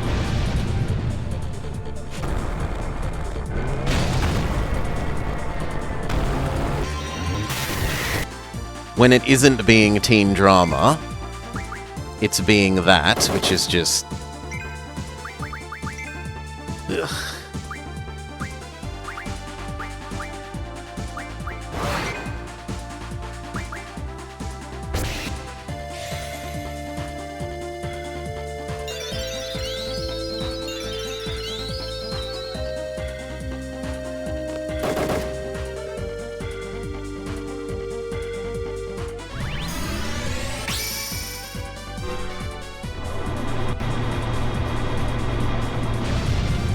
When it isn't being teen drama, it's being that, which is just... ugh.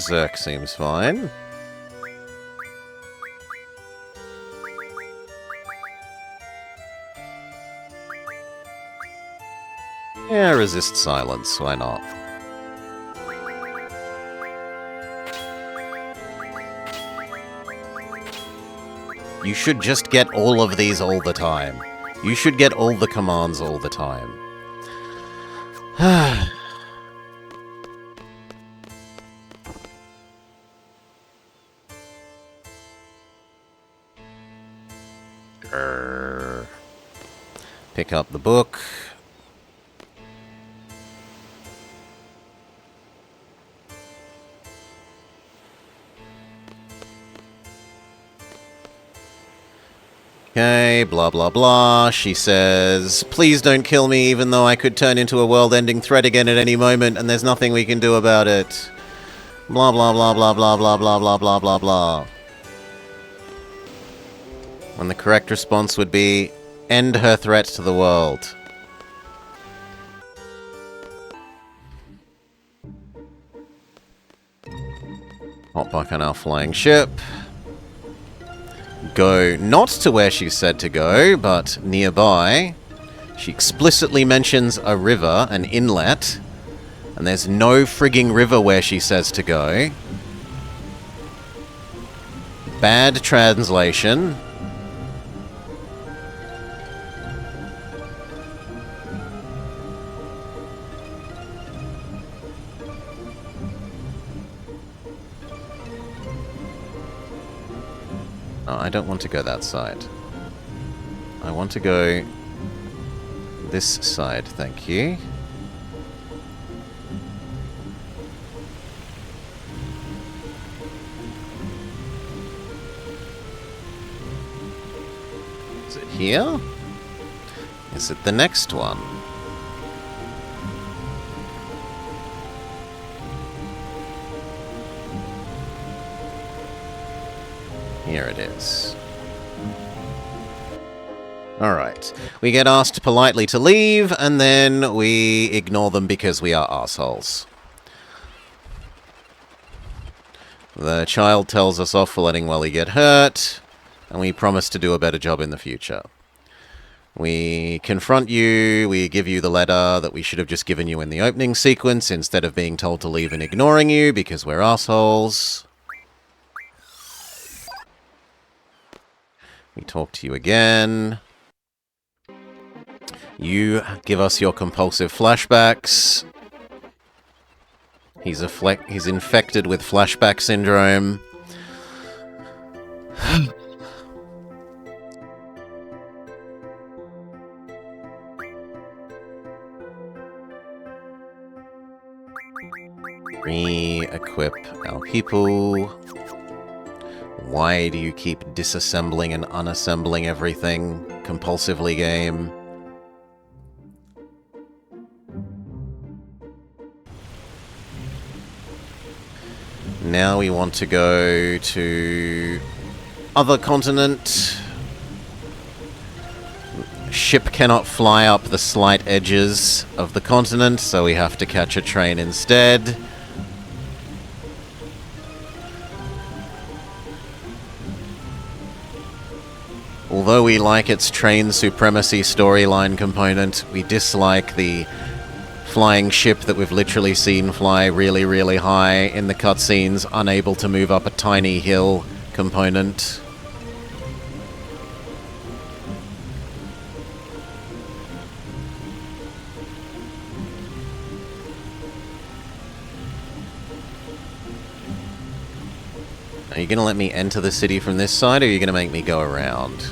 Zerk seems fine. Yeah, resist silence, why not? You should just get all of these all the time. You should get all the commands all the time. Pick up the book. Okay, blah blah blah. She says, please don't kill me even though I could turn into a world-ending threat again at any moment and there's nothing we can do about it. Blah blah blah blah blah blah blah blah blah blah blah. When the correct response would be, end her threat to the world. Hop back on our flying ship. Go not to where she said to go, but nearby. She explicitly mentions a river, an inlet, and there's no frigging river where she says to go. Bad translation. Oh, I don't want to go that side. I want to go this side, thank you. Is it here? Is it the next one? Here it is. Alright. We get asked politely to leave, and then we ignore them because we are assholes. The child tells us off for letting Wally get hurt, and we promise to do a better job in the future. We confront you, we give you the letter that we should have just given you in the opening sequence instead of being told to leave and ignoring you because we're assholes. We talk to you again. You give us your compulsive flashbacks. He's infected with flashback syndrome. Re-equip our people. Why do you keep disassembling and unassembling everything compulsively, game? Now we want to go to other continent. Ship cannot fly up the slight edges of the continent, so we have to catch a train instead. Although we like its train supremacy storyline component, we dislike the flying ship that we've literally seen fly really, really high in the cutscenes, unable to move up a tiny hill component. Are you going to let me enter the city from this side, or are you going to make me go around?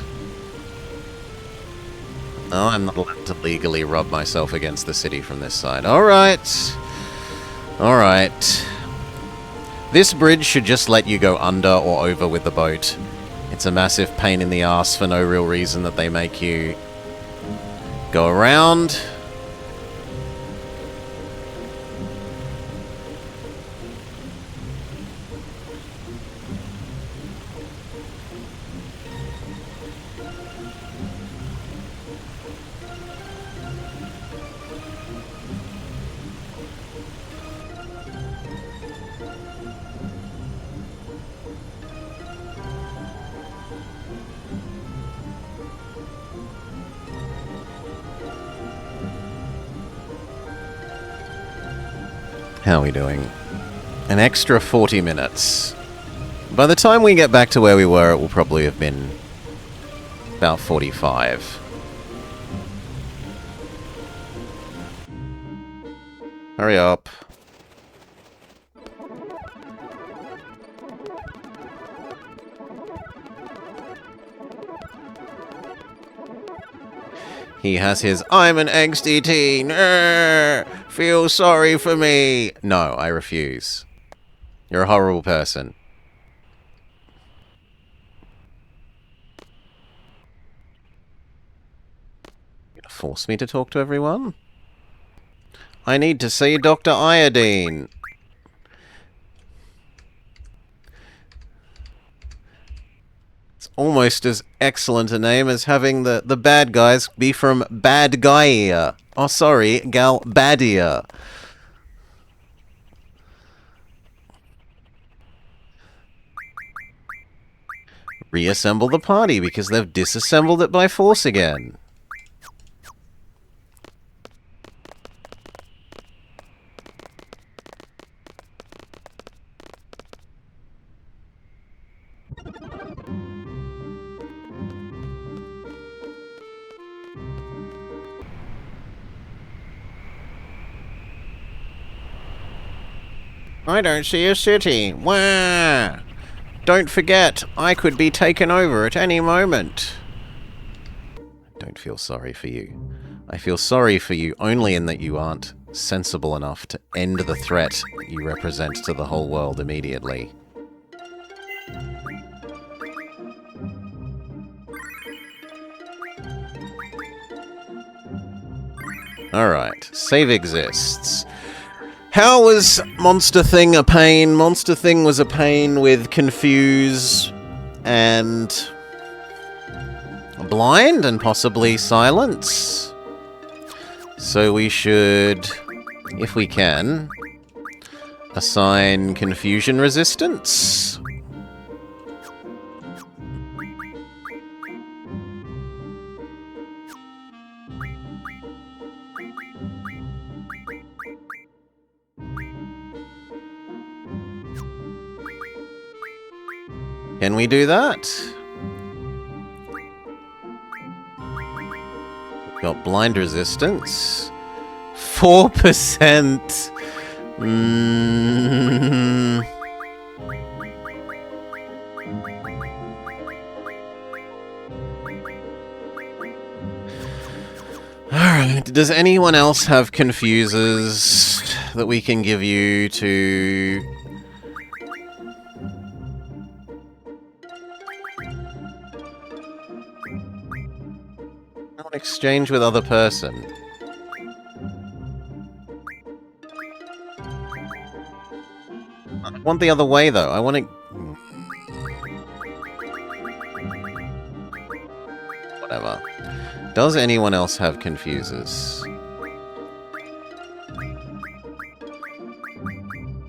No, I'm not allowed to legally rub myself against the city from this side. Alright. Alright. This bridge should just let you go under or over with the boat. It's a massive pain in the ass for no real reason that they make you go around. How are we doing? An extra 40 minutes. By the time we get back to where we were, it will probably have been about 45. Hurry up. He has his "I'm an angsty teen, feel sorry for me." No, I refuse. You're a horrible person. You're gonna force me to talk to everyone? I need to see Dr. Iodine. It's almost as excellent a name as having the bad guys be from Bad Guy. Oh, sorry, Gal Badia. Reassemble the party because they've disassembled it by force again. I don't see a city. Wah! Don't forget, I could be taken over at any moment. I don't feel sorry for you. I feel sorry for you only in that you aren't sensible enough to end the threat you represent to the whole world immediately. Alright, save exists. How was Monster Thing a pain? Monster Thing was a pain with Confuse and Blind and possibly Silence. So we should, if we can, assign Confusion Resistance. Can we do that? We've got blind resistance. 4%. Alright, does anyone else have confuses that we can give you to... exchange with other person? I want the other way, though. I want to... Whatever. Does anyone else have confuses?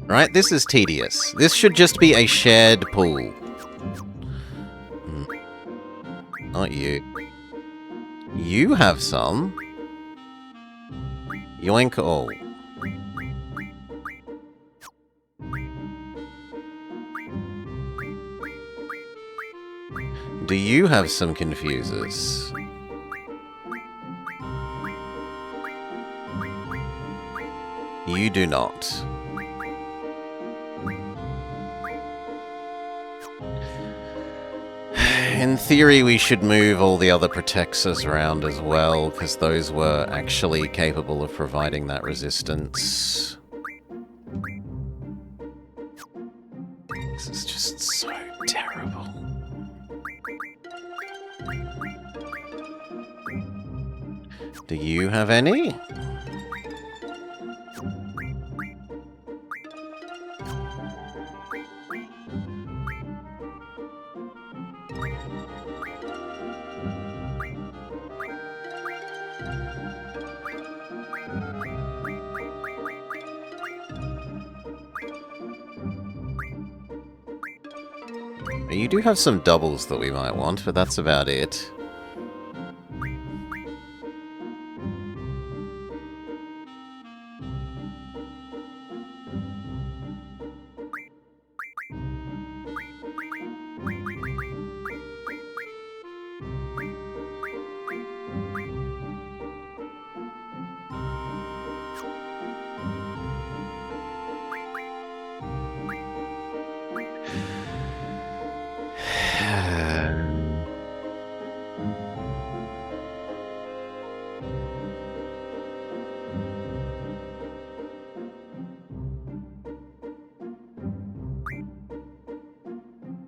Right, this is tedious. This should just be a shared pool. Not you. You have some. Yoink all. Do you have some confuses? You do not. In theory, we should move all the other protectors around as well, because those were actually capable of providing that resistance. This is just so terrible. Do you have any? You do have some doubles that we might want, but that's about it.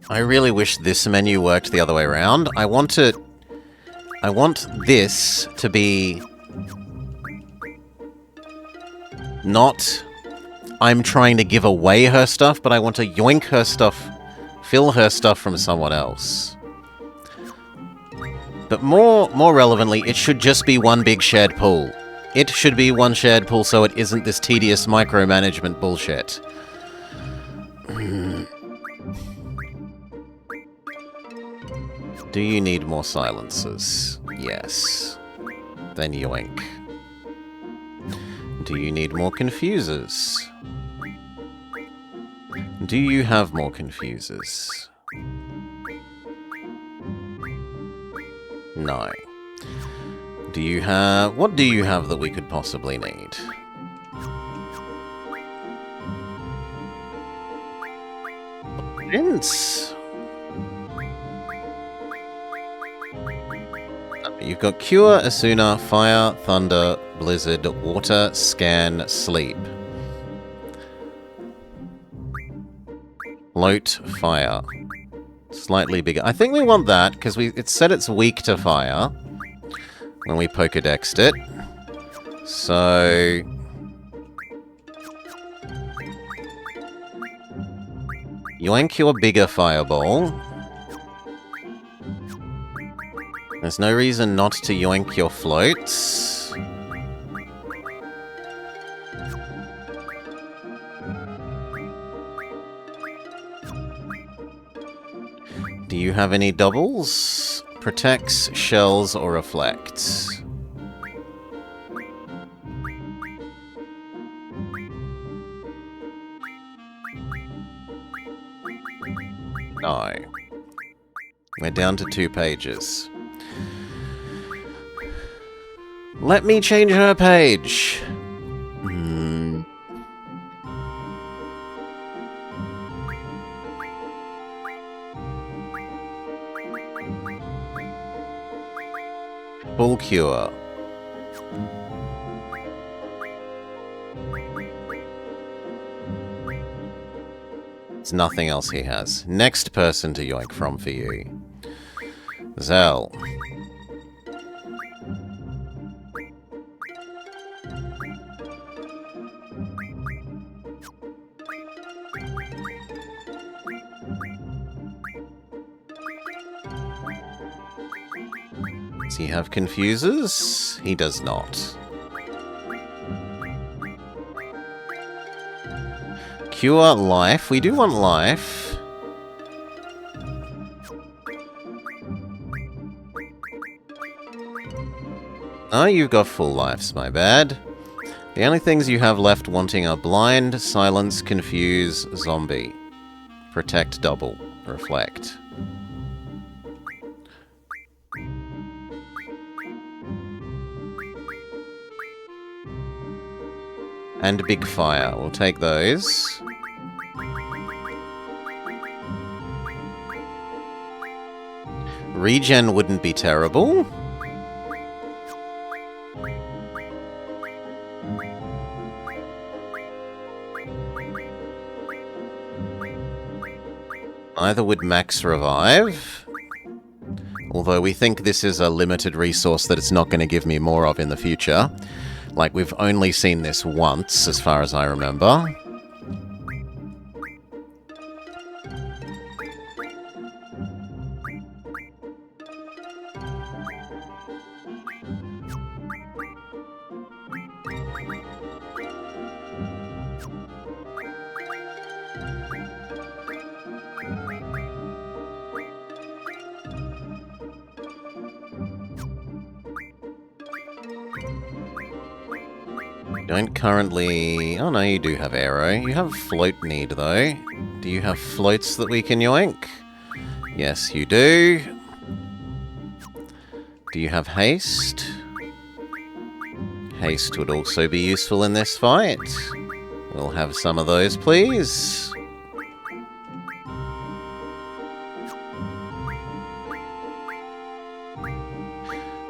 I really wish this menu worked the other way around. I want this to be not I'm trying to give away her stuff, but I want to yoink her stuff, fill her stuff from someone else. But more relevantly, it should just be one big shared pool. It should be one shared pool so it isn't this tedious micromanagement bullshit. Do you need more silencers? Yes. Then yoink. Do you need more confusers? Do you have more confusers? No. Do you have... What do you have that we could possibly need? Prince. You've got Cure, Asuna, Fire, Thunder, Blizzard, Water, Scan, Sleep. Float, Fire. Slightly bigger. I think we want that, because it said it's weak to Fire when we Pokedexed it. So... yoink your bigger Fireball. There's no reason not to yoink your floats. Do you have any doubles? Protects, shells, or reflects? No. We're down to 2 pages. Let me change her page. Full Cure. There's nothing else he has. Next person to yoink from for you. Zell. Does he have confusers? He does not. Cure life. We do want life. Oh, you've got full lives, my bad. The only things you have left wanting are blind, silence, confuse, zombie. Protect double. Reflect. And big fire. We'll take those. Regen wouldn't be terrible. Neither would max revive. Although we think this is a limited resource that it's not going to give me more of in the future. Like, we've only seen this once, as far as I remember. Don't currently... Oh no, you do have arrow. You have float need, though. Do you have floats that we can yoink? Yes, you do. Do you have haste? Haste would also be useful in this fight. We'll have some of those, please.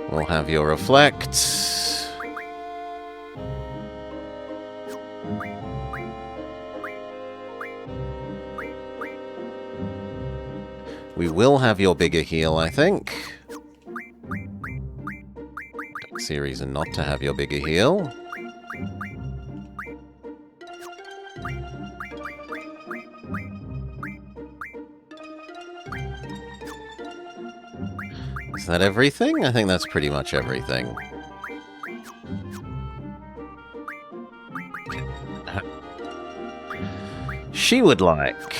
We'll have your reflect. We will have your bigger heal, I think. Don't see a reason not to have your bigger heal. Is that everything? I think that's pretty much everything. She would like...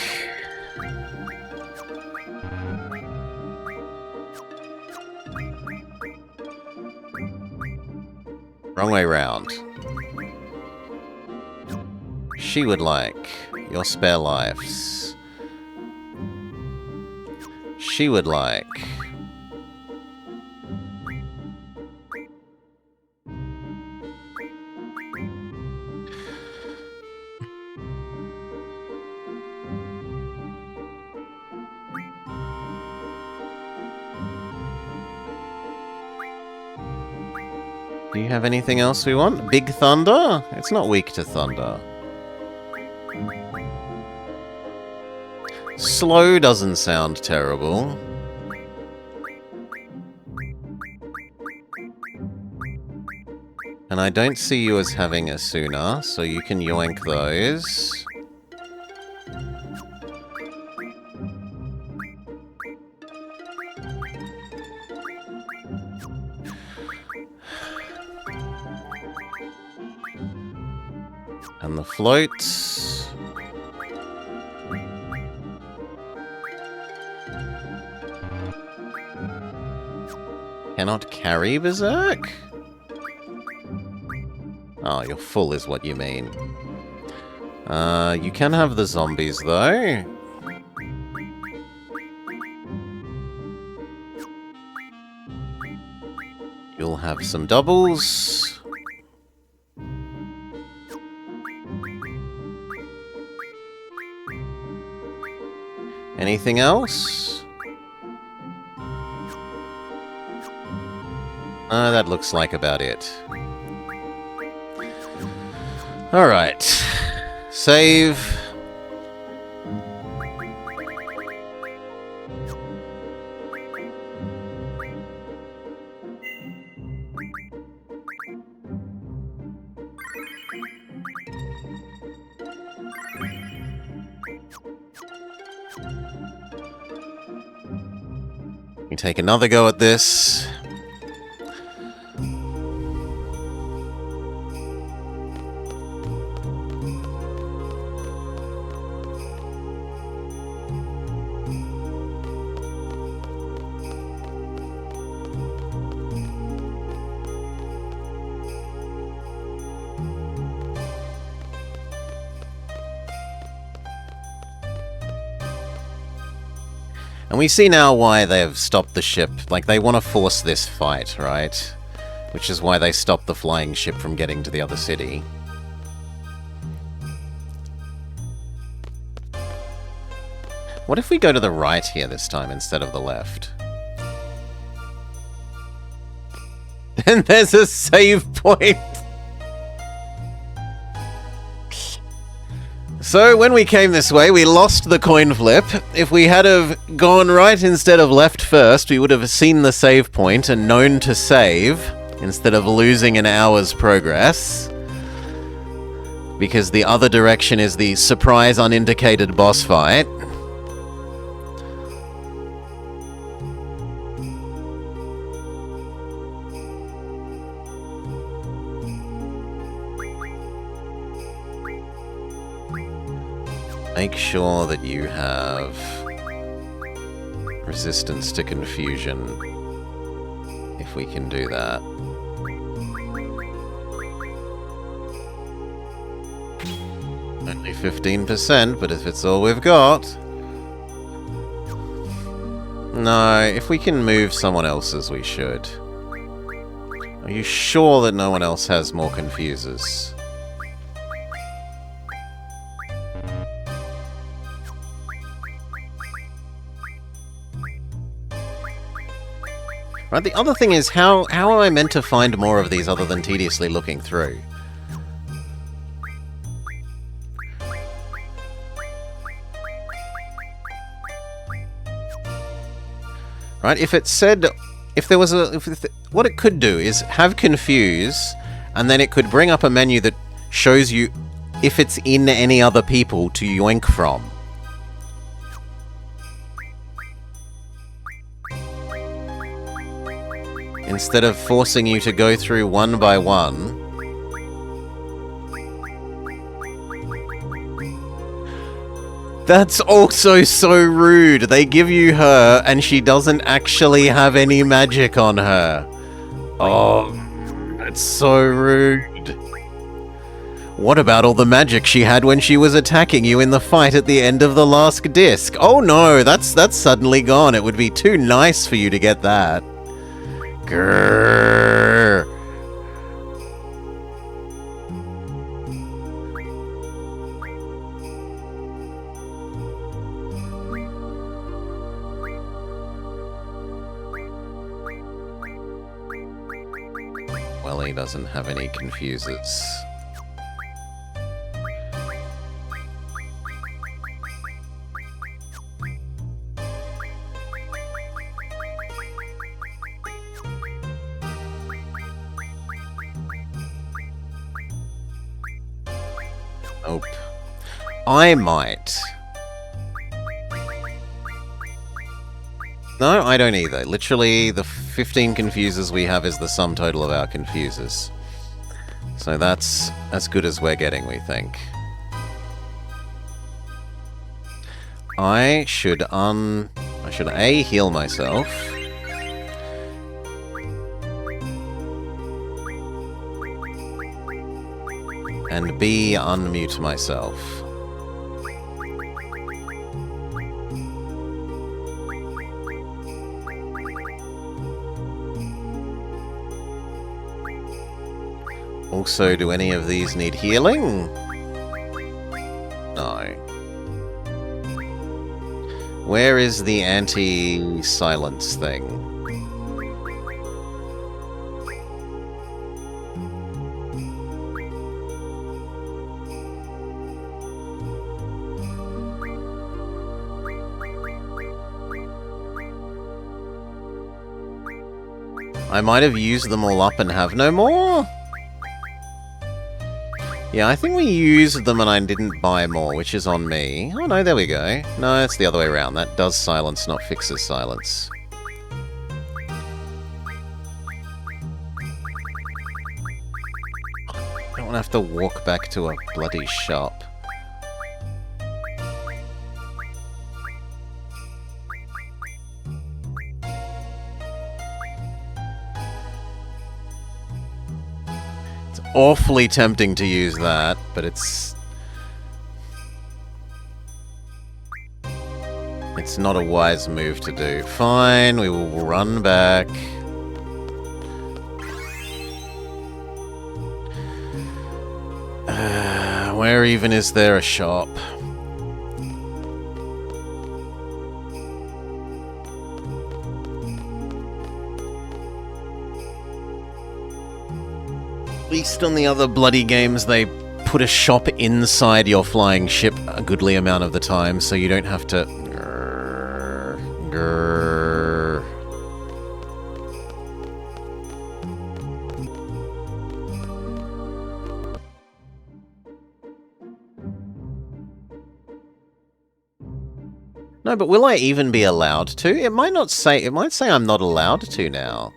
Wrong way round. She would like your spare lives. She would like... Do you have anything else we want? Big Thunder? It's not weak to Thunder. Slow doesn't sound terrible. And I don't see you as having a Sooner, so you can yoink those. And the floats. Cannot carry Berserk? Oh, you're full is what you mean. You can have the zombies, though. You'll have some doubles. Anything else? That looks like about it. Alright. Save. You take another go at this. And we see now why they have stopped the ship. Like, they want to force this fight, right? Which is why they stopped the flying ship from getting to the other city. What if we go to the right here this time instead of the left? And there's a save point! So, when we came this way, we lost the coin flip. If we had have gone right instead of left first, we would have seen the save point and known to save, instead of losing an hour's progress. Because the other direction is the surprise unindicated boss fight. Make sure that you have resistance to confusion, if we can do that. Only 15%, but if it's all we've got... No, if we can move someone else's, we should. Are you sure that no one else has more confusers? Right, the other thing is, how am I meant to find more of these other than tediously looking through? Right? If it said... If there was a... what it could do is have confuse, and then it could bring up a menu that shows you if it's in any other people to yoink from. Instead of forcing you to go through one by one. That's also so rude. They give you her and she doesn't actually have any magic on her. Oh, that's so rude. What about all the magic she had when she was attacking you in the fight at the end of the last disc? Oh no, that's suddenly gone. It would be too nice for you to get that. Grrr. Well, he doesn't have any confuses. Nope. I might. No, I don't either. Literally, the 15 confuses we have is the sum total of our confuses. So that's as good as we're getting, we think. I should A, heal myself. And B, unmute myself. Also, do any of these need healing? No. Where is the anti-silence thing? I might have used them all up and have no more? Yeah, I think we used them and I didn't buy more, which is on me. Oh no, there we go. No, it's the other way around. That does silence, not fixes silence. I don't want to have to walk back to a bloody shop. Awfully tempting to use that, but it's not a wise move to do. Fine, we will run back. Where even is there a shop? At least on the other bloody games, they put a shop inside your flying ship a goodly amount of the time, so you don't have to... Grrr. No, but will I even be allowed to? It might not say... It might say I'm not allowed to now.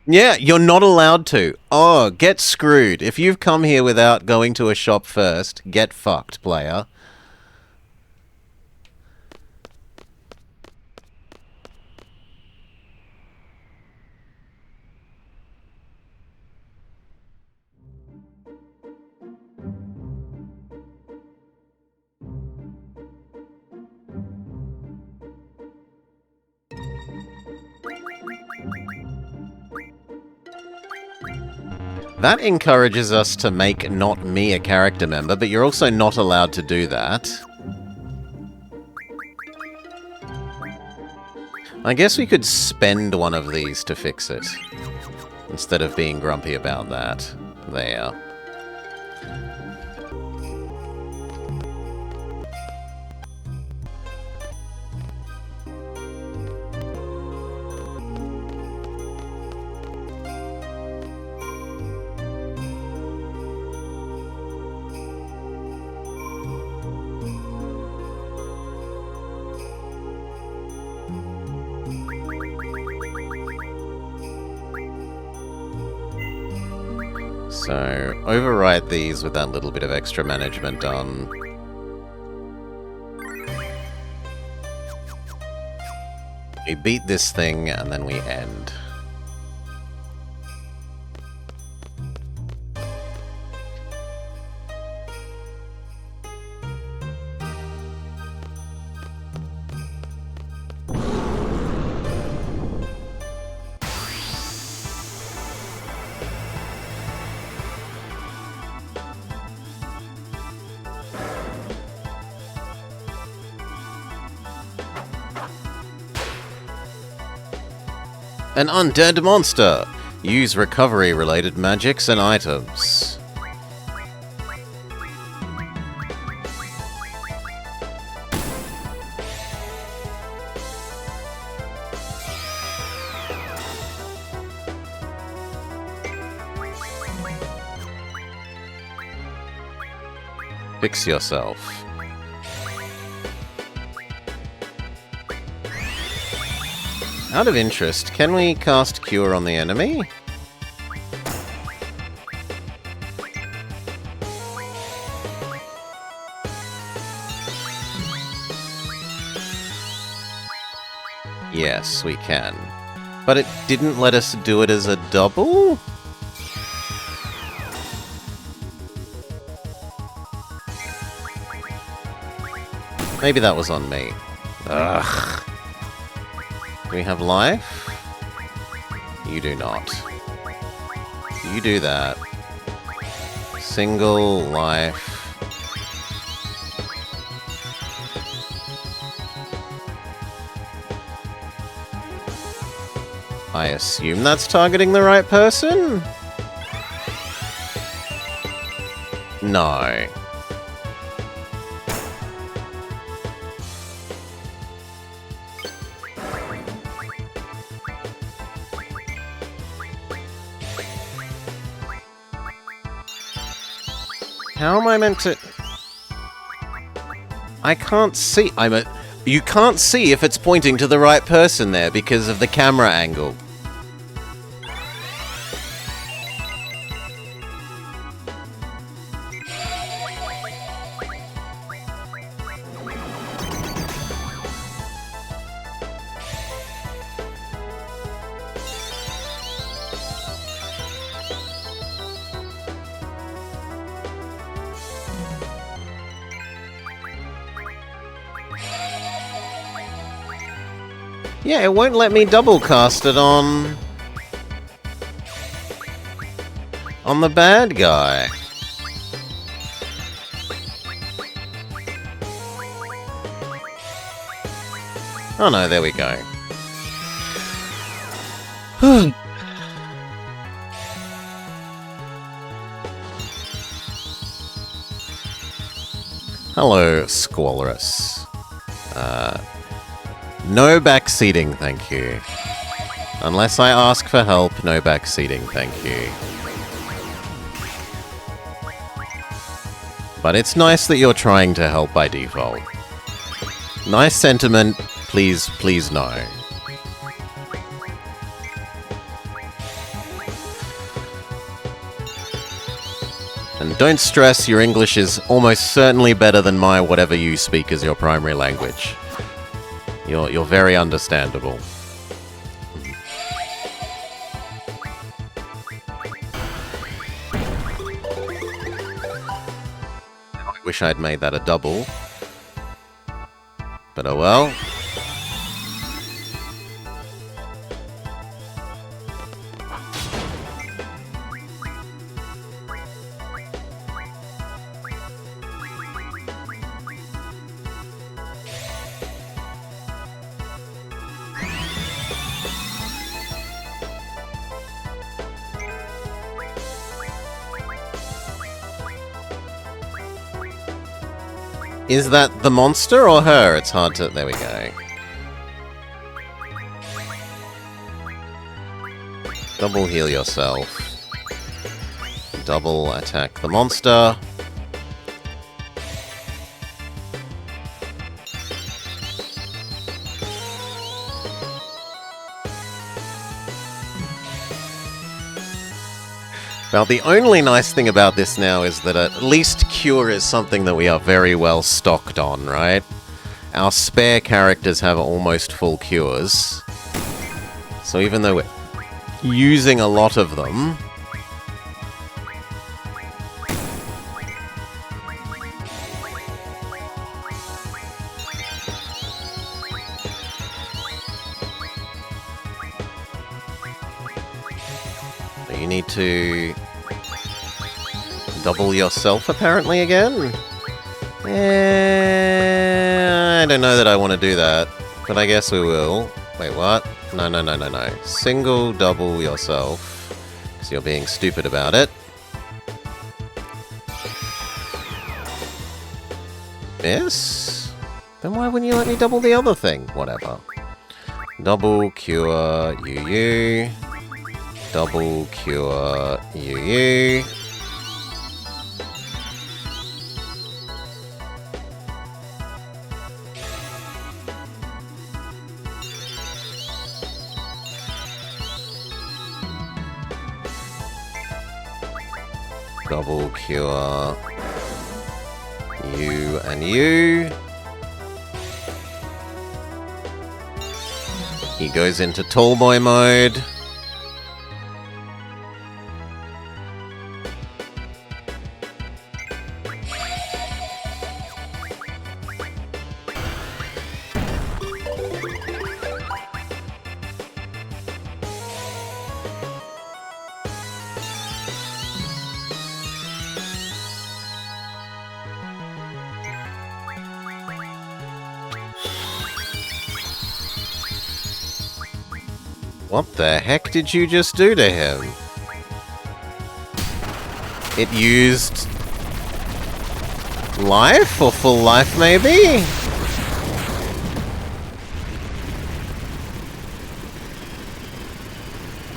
Yeah, you're not allowed to. Oh, get screwed. If you've come here without going to a shop first, get fucked, player. That encourages us to make not me a character member, but you're also not allowed to do that. I guess we could spend one of these to fix it, instead of being grumpy about that. There. So, overwrite these with that little bit of extra management done. We beat this thing, and then we end. An undead monster! Use recovery-related magics and items. Fix yourself. Out of interest, can we cast Cure on the enemy? Yes, we can. But it didn't let us do it as a double? Maybe that was on me. Ugh. Do we have life? You do not. You do that. Single life. I assume that's targeting the right person? No. How am I meant to... I can't see... You can't see if it's pointing to the right person there because of the camera angle. Yeah, it won't let me double cast it on the bad guy. Oh no, there we go. Hello, Squalorus. No backseating, thank you. Unless I ask for help, no backseating, thank you. But it's nice that you're trying to help by default. Nice sentiment, please, please no. And don't stress, your English is almost certainly better than my whatever you speak as your primary language. You're very understandable. I wish I'd made that a double. But oh well. Is that the monster or her? It's hard to... There we go. Double heal yourself. Double attack the monster. Now, the only nice thing about this now is that at least Cure is something that we are very well stocked on, right? Our spare characters have almost full cures. So even though we're using a lot of them... You need to double yourself, apparently, again? I don't know that I want to do that, but I guess we will. Wait, what? No. Single double yourself, because you're being stupid about it. Yes? Then why wouldn't you let me double the other thing? Whatever. Double cure UU. Double cure UU. Double cure you and you. He goes into tall boy mode. What the heck did you just do to him? It used... life? Or full life, maybe?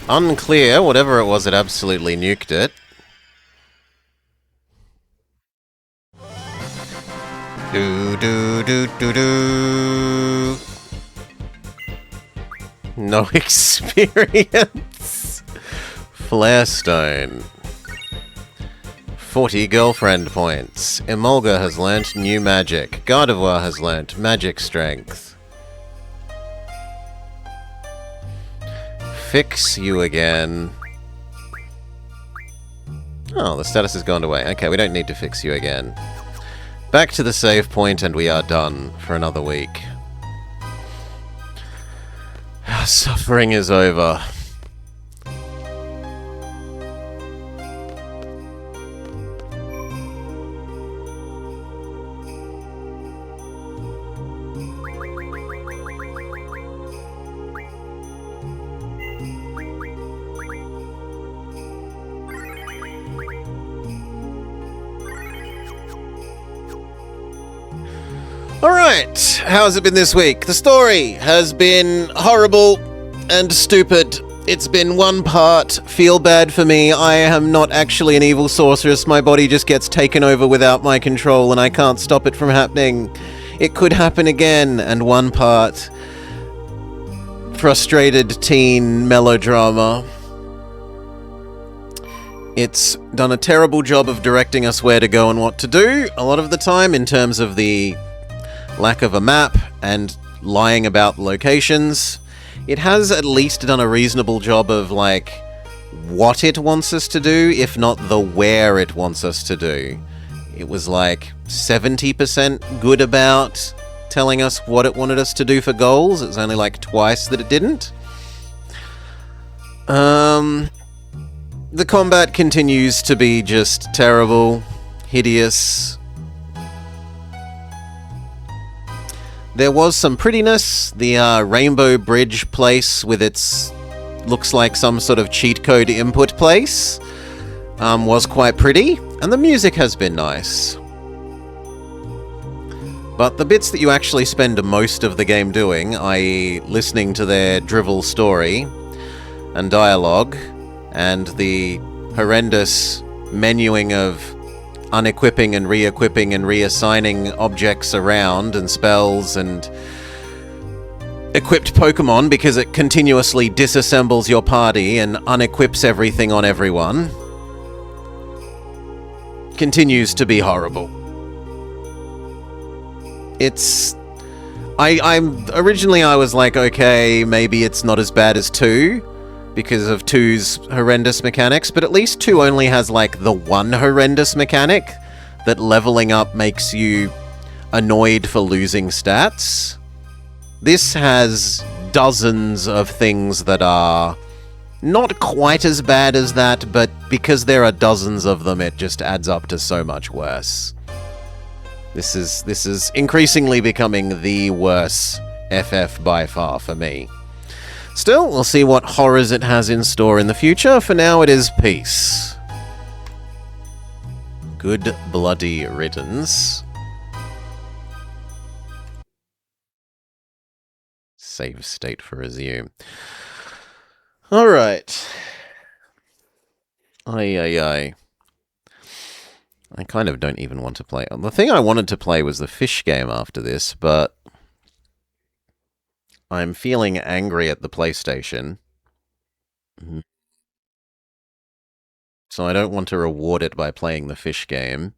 Unclear. Whatever it was, it absolutely nuked it. Do. No experience. Flarestone. 40 girlfriend points. Emolga has learnt new magic. Gardevoir has learnt magic strength. Fix you again. Oh, the status has gone away. Okay, we don't need to fix you again. Back to the save point and we are done for another week. Suffering is over. Alright, how has it been this week? The story has been horrible and stupid. It's been one part feel bad for me. I am not actually an evil sorceress. My body just gets taken over without my control and I can't stop it from happening. It could happen again. And one part frustrated teen melodrama. It's done a terrible job of directing us where to go and what to do a lot of the time in terms of the lack of a map and lying about locations. It has at least done a reasonable job of, like, what it wants us to do, if not the where it wants us to do. It was, like, 70% good about telling us what it wanted us to do for goals. It was only, like, twice that it didn't. The combat continues to be just terrible, hideous. There was some prettiness. The Rainbow Bridge place with its looks like some sort of cheat code input place was quite pretty, and the music has been nice. But the bits that you actually spend most of the game doing, i.e. listening to their drivel story and dialogue, and the horrendous menuing of unequipping and re-equipping and reassigning objects around and spells and equipped Pokemon because it continuously disassembles your party and unequips everything on everyone, continues to be horrible. Originally I was like, okay, maybe it's not as bad as 2 because of 2's horrendous mechanics, but at least 2 only has like the one horrendous mechanic that leveling up makes you annoyed for losing stats. This has dozens of things that are not quite as bad as that, but because there are dozens of them, it just adds up to so much worse. This is increasingly becoming the worst FF by far for me. Still, we'll see what horrors it has in store in the future. For now, it is peace. Good bloody riddance. Save state for resume. Alright. I kind of don't even want to play. The thing I wanted to play was the fish game after this, but I'm feeling angry at the PlayStation. So I don't want to reward it by playing the fish game.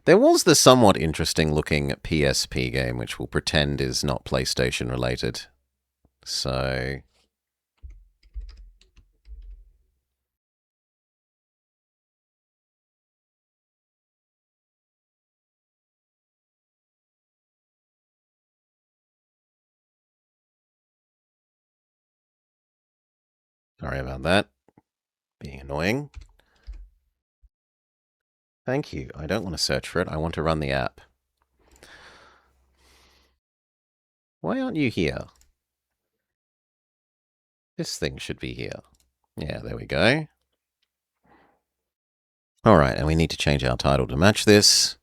There was the somewhat interesting looking PSP game, which we'll pretend is not PlayStation related. So... Sorry about that. Being annoying. Thank you. I don't want to search for it. I want to run the app. Why aren't you here? This thing should be here. Yeah, there we go. Alright, and we need to change our title to match this.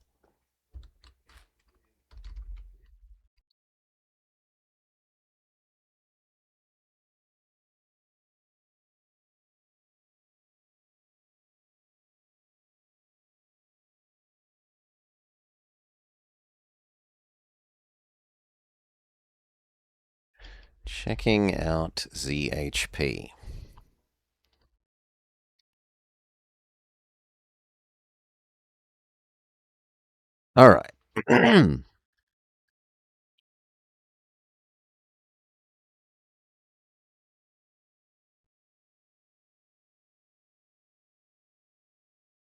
Checking out ZHP. Alright.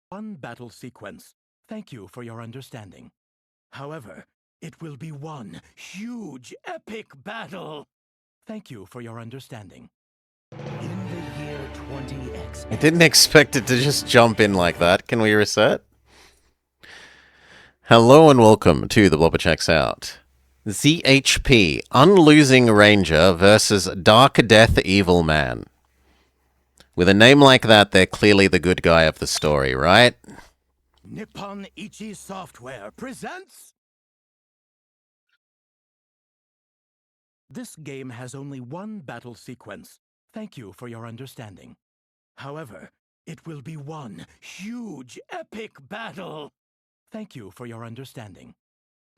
One battle sequence. Thank you for your understanding. However, it will be one huge epic battle. Thank you for your understanding. In the year 20X. I didn't expect it to just jump in like that. Can we reset? Hello and welcome to The Blobber Checks Out. ZHP, Unlosing Ranger versus Dark Death Evil Man. With a name like that, they're clearly the good guy of the story, right? Nippon Ichi Software presents... This game has only one battle sequence. Thank you for your understanding. However, it will be one huge epic battle. Thank you for your understanding.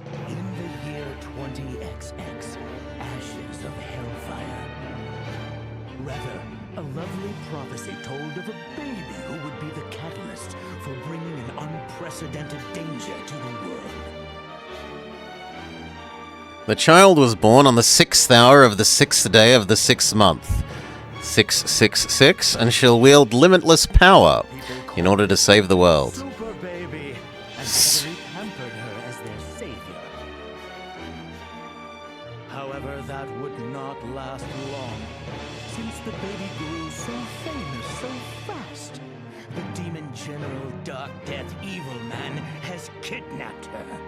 In the year 20XX, ashes of hellfire. Rather, a lovely prophecy told of a baby who would be the catalyst for bringing an unprecedented danger to the world. The child was born on the 6th hour of the 6th day of the 6th month. 666, and she'll wield limitless power in order to save the world. Super baby, and heavily pampered her as their savior. However, that would not last long, since the baby grew so famous so fast. The demon general Dark Death Evil Man has kidnapped her.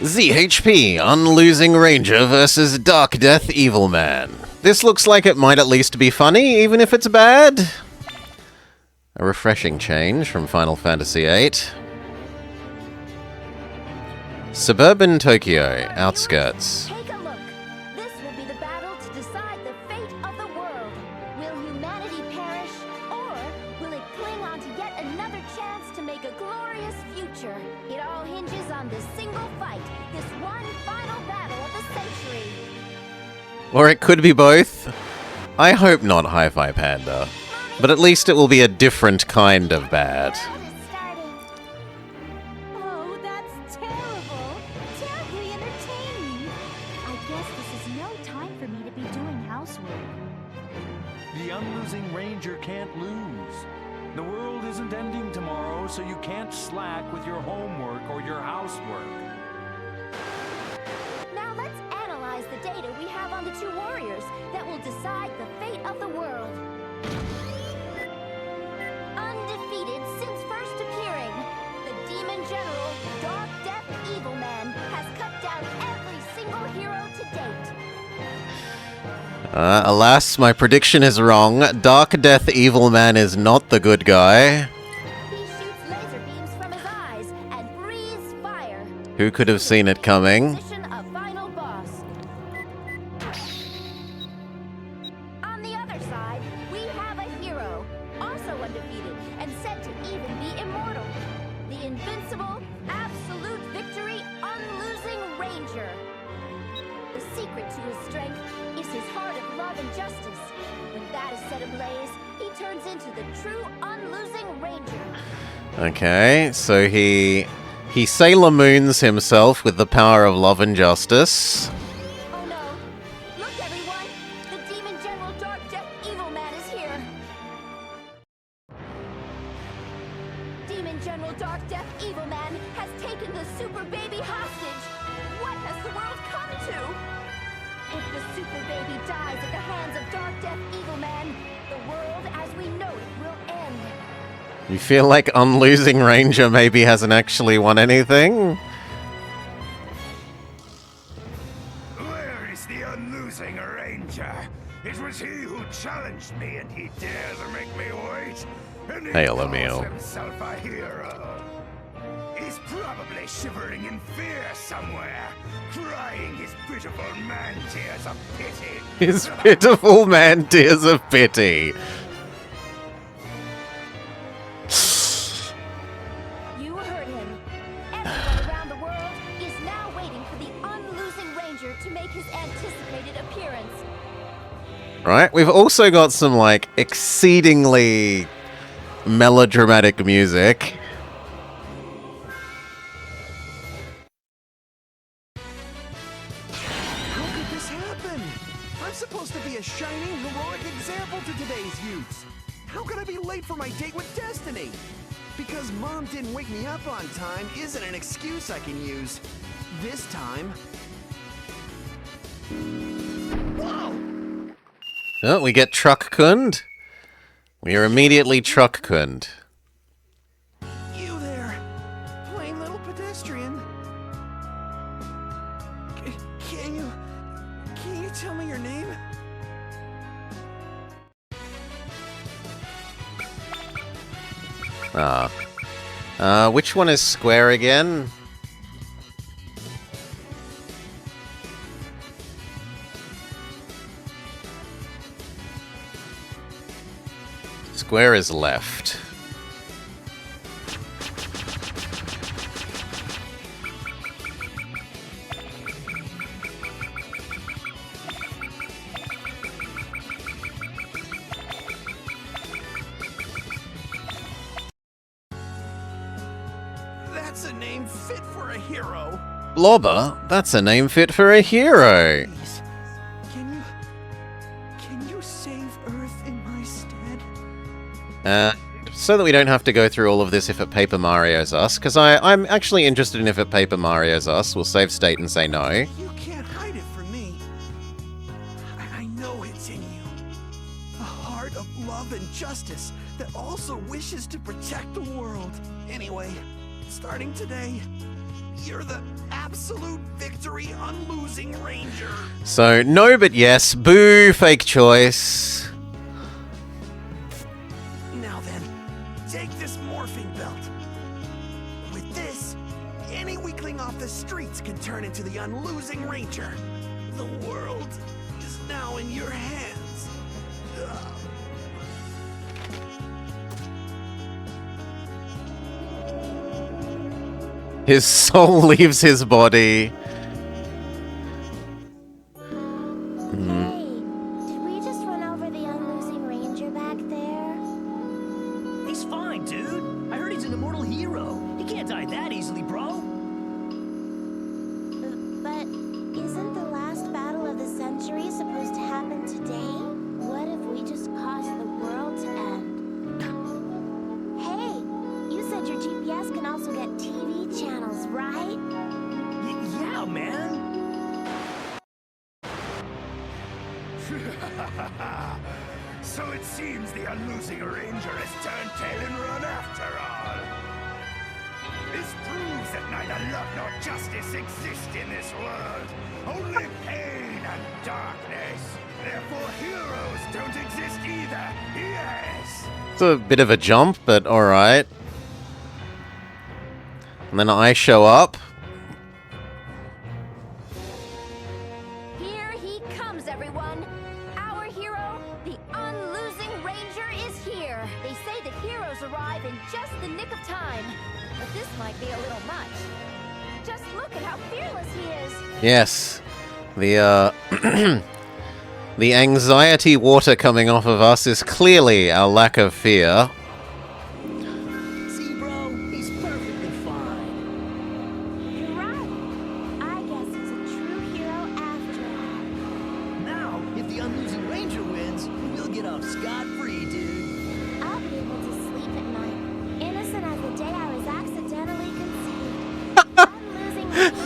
ZHP, Unlosing Ranger versus Dark Death Evil Man. This looks like it might at least be funny, even if it's bad. A refreshing change from Final Fantasy VIII. Suburban Tokyo, outskirts. Take a look. This will be the battle to decide the fate of the world. Will humanity perish, or will it cling on to yet another chance to make a glorious future? It all hinges on this single fight, this one final battle of the century. Or it could be both. I hope not Hi-Fi Panda. But at least it will be a different kind of bad. Oh, that's terrible. Terribly entertaining. I guess this is no time for me to be doing housework. The unlosing ranger can't lose. The world isn't ending tomorrow, so you can't slack with your homework or your housework. Now let's analyze the data we have on the two warriors that will decide the fate of the world. Undefeated since first appearing, the Demon General, Dark Death Evil Man, has cut down every single hero to date. Alas, my prediction is wrong. Dark Death Evil Man is not the good guy. He shoots laser beams from his eyes and breathes fire. Who could have seen it coming? Position of final boss. On the other side, we have a hero, also undefeated and said to even be immortal. The invincible, absolute victory, unlosing Ranger. The secret to his strength is his heart of love and justice. When that is set ablaze, he turns into the true unlosing Ranger. Okay, so he Sailor Moons himself with the power of love and justice. Oh no! Look, everyone! The Demon General Dark Death Evil Man is here! Demon General Dark Death Evil Man has taken the Super Baby hostage! What has the world come to? If the Super Baby dies at the hands of Dark Death Evil Man, the world as we know it will end. You feel like Unlosing Ranger maybe hasn't actually won anything? Where is the unlosing Ranger? It was he who challenged me, and he dared to make me wait. And he Hail, calls Emil. himself a hero. He's probably shivering in fear somewhere, crying his pitiful man tears of pity. His pitiful man tears of pity. You heard him. Everyone around the world is now waiting for the unlosing Ranger to make his anticipated appearance. Right? We've also got some, like, exceedingly melodramatic music. How could this happen? I'm supposed to be a shining, heroic example to today's youths. How could I be late for my date with Destiny? Because Mom didn't wake me up on time isn't an excuse I can use. This time... Whoa! Oh, we get Truck-Kund. We are immediately Truck-Kund. You there, plain little pedestrian. Can you tell me your name? Which one is Square again? Square is left. That's a name fit for a hero. Blobber? That's a name fit for a hero. Please, can you save Earth in my stead? So that we don't have to go through all of this if it Paper Mario's us, because I'm actually interested in if it Paper Mario's us. We'll save state and say no. You can't hide it from me. I know it's in you. A heart of love and justice that also wishes to protect the world. Anyway, starting today, You're the absolute victory unlosing ranger. So, no but yes. Boo, fake choice. Now then, take this morphing belt. With this, any weakling off the streets can turn into the unlosing ranger. The world is now in your hands. Ugh. His soul leaves his body. Hey, did we just run over the unlosing ranger back there? He's fine, dude. I heard he's an immortal hero. He can't die that easily, bro. But isn't the last battle of the century supposed to happen today? What if we just caused the world to end? Hey, you said your GPS can also get TV channels, right? Yeah, man. So it seems the unlosing ranger has turned tail and run after all. This proves that neither love nor justice exist in this world. Only pain and darkness. Therefore heroes don't exist either. Yes! It's a bit of a jump, but alright. And then I show up. Here he comes, everyone. Our hero, the unlosing ranger, is here. They say that heroes arrive in just the nick of time. But this might be a little much. Just look at how fearless he is. Yes. The, the anxiety water coming off of us is clearly our lack of fear. See, bro, he's perfectly fine. You're right. I guess he's a true hero after all. Now, if the unlosing ranger wins, we'll get off scot-free, dude. I'll be able to sleep at night, innocent as the day I was accidentally conceived. Unlosing ranger.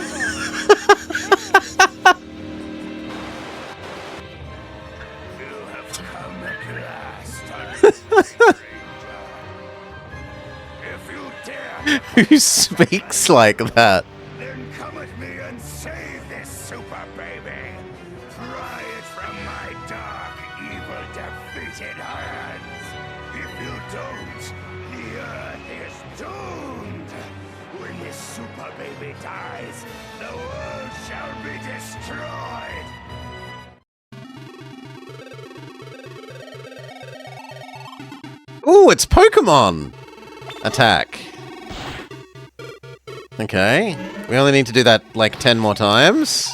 You have come at last, unlosing ranger. If you dare, Who speaks like that? then come at me and save this super baby. Pry it from my dark, evil, defeated hands. If you don't, the earth is doomed. When this super baby dies, the world shall be destroyed. Ooh, it's Pokemon! Attack. Okay. We only need to do that like 10 more times.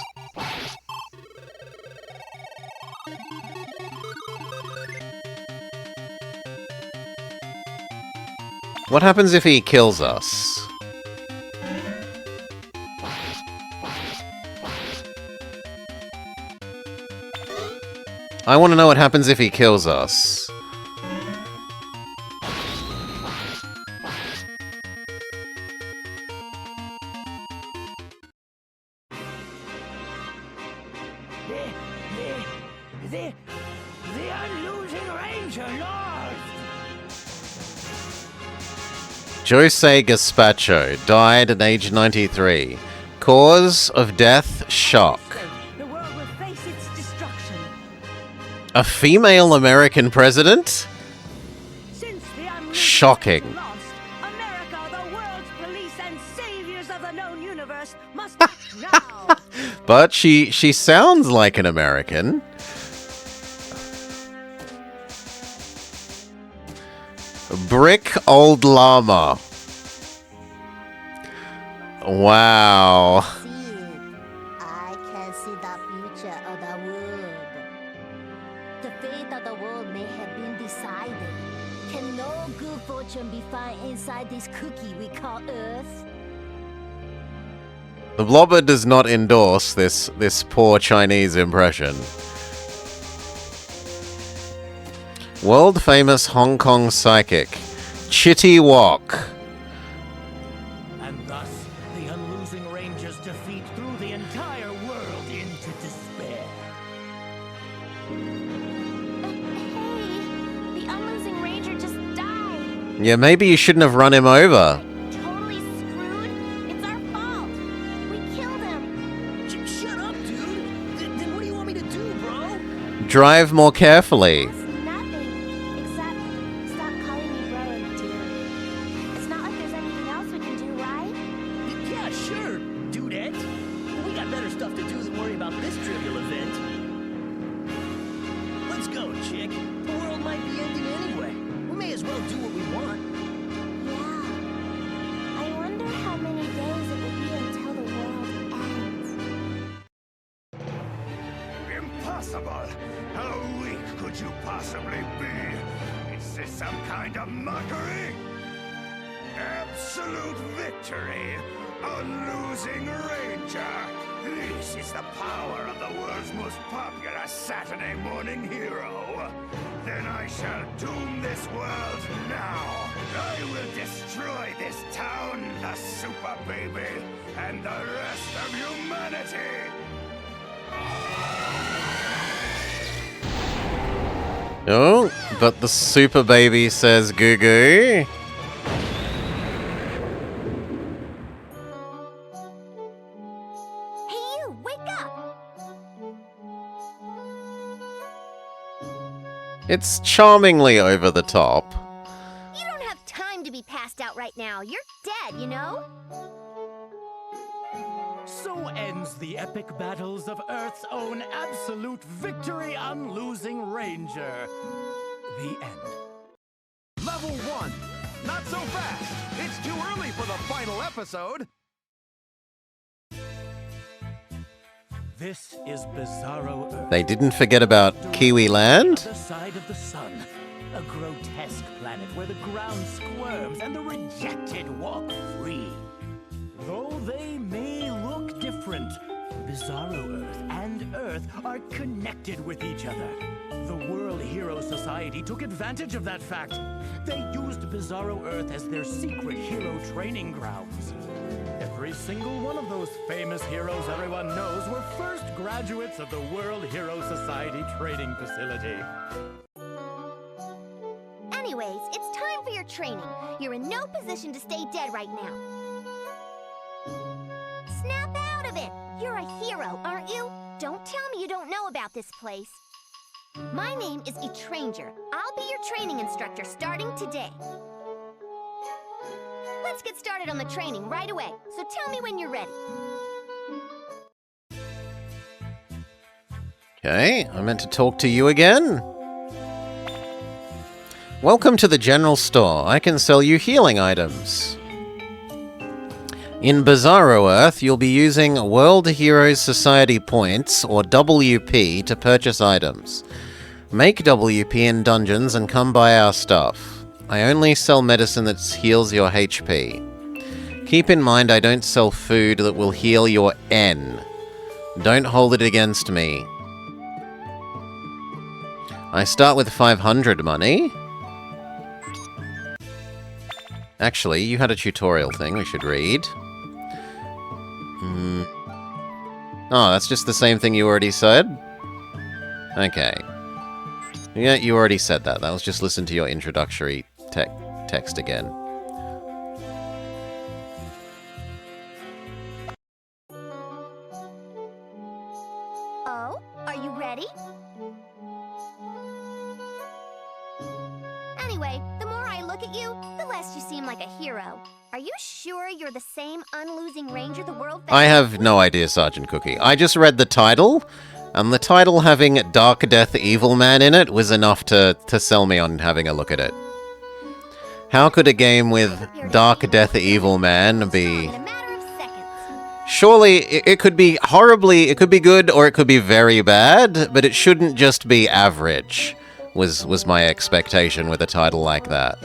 What happens if he kills us? I want to know what happens if he kills us. The unlosing ranger lost. Jose Gaspacho died at age 93. Cause of death, shock. The world will face its destruction. A female American president? Since the unlosing Shocking. ranger lost, America, the world's police and saviors of the known universe, must act now. But she sounds like an American. Brick Old Llama. Wow. See it. I can see the future of the world. The fate of the world may have been decided. Can no good fortune be found inside this cookie we call Earth? The Blobber does not endorse this poor Chinese impression. World famous Hong Kong psychic, Chitty Wok. And thus, the unlosing ranger's defeat threw the entire world into despair. Hey, the unlosing ranger just died. Yeah, maybe you shouldn't have run him over. Totally screwed. It's our fault. Drive more carefully. It's nothing, except stop calling me bro and dear. It's not like there's anything else we can do, right? Yeah, sure, dudette. We got better stuff to do than worry about this trivial event. Let's go, chick. The world might be ending anyway. We may as well do what we want. Yeah. I wonder how many days it will be until the world ends. Impossible! How weak could you possibly be? Is this some kind of mockery? Absolute victory! A losing ranger! This is the power of the world's most popular Saturday morning hero! Then I shall doom this world now! I will destroy this town, the Super Baby, and the rest of humanity! Oh, but the super baby says goo goo. Hey you, wake up! It's charmingly over the top. You don't have time to be passed out right now. You're dead, you know? So ends the epic battles of Earth's own absolute victory on losing Ranger. The end. Level 1. Not so fast. It's too early for the final episode. This is Bizarro Earth. They didn't forget about Kiwi Land? The side of the sun. A grotesque planet where the ground squirms and the rejected walk free. Though they may look different, Bizarro Earth and Earth are connected with each other. The World Hero Society took advantage of that fact. They used Bizarro Earth as their secret hero training grounds. Every single one of those famous heroes everyone knows were first graduates of the World Hero Society training facility. Anyways, it's time for your training. You're in no position to stay dead right now. Snap out of it! You're a hero, aren't you? Don't tell me you don't know about this place. My name is Etranger. I'll be your training instructor starting today. Let's get started on the training right away, so tell me when you're ready. Okay, I meant to talk to you again. Welcome to the general store. I can sell you healing items. In Bizarro Earth, you'll be using World Heroes Society points, or WP, to purchase items. Make WP in dungeons and come buy our stuff. I only sell medicine that heals your HP. Keep in mind I don't sell food that will heal your N. Don't hold it against me. I start with 500 money. Actually, you had a tutorial thing we should read. Oh, that's just the same thing you already said? Okay. Yeah, you already said that. That was just listen to your introductory text again. Oh, are you ready? Anyway, the more I look at you, the less you seem like a hero. Are you sure you're the same unlosing ranger the world found? I have no idea, Sergeant Cookie. I just read the title, and the title having Dark Death Evil Man in it was enough to sell me on having a look at it. How could a game with Dark Death Evil Man be... In a matter of seconds. Surely, it could be horribly... It could be good, or it could be very bad, but it shouldn't just be average, was my expectation with a title like that.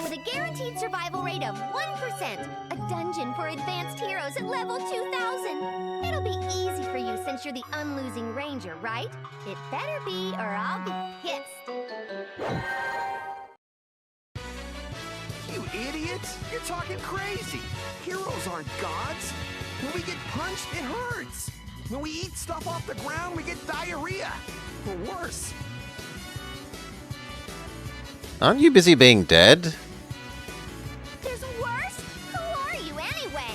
With a guaranteed survival rate of 1%, a dungeon for advanced heroes at level 2000. It'll be easy for you since you're the unlosing ranger, right? It better be, or I'll be pissed. You idiots! You're talking crazy! Heroes aren't gods! When we get punched, it hurts! When we eat stuff off the ground, we get diarrhea! Or worse. Aren't you busy being dead? There's worse? Who are you anyway?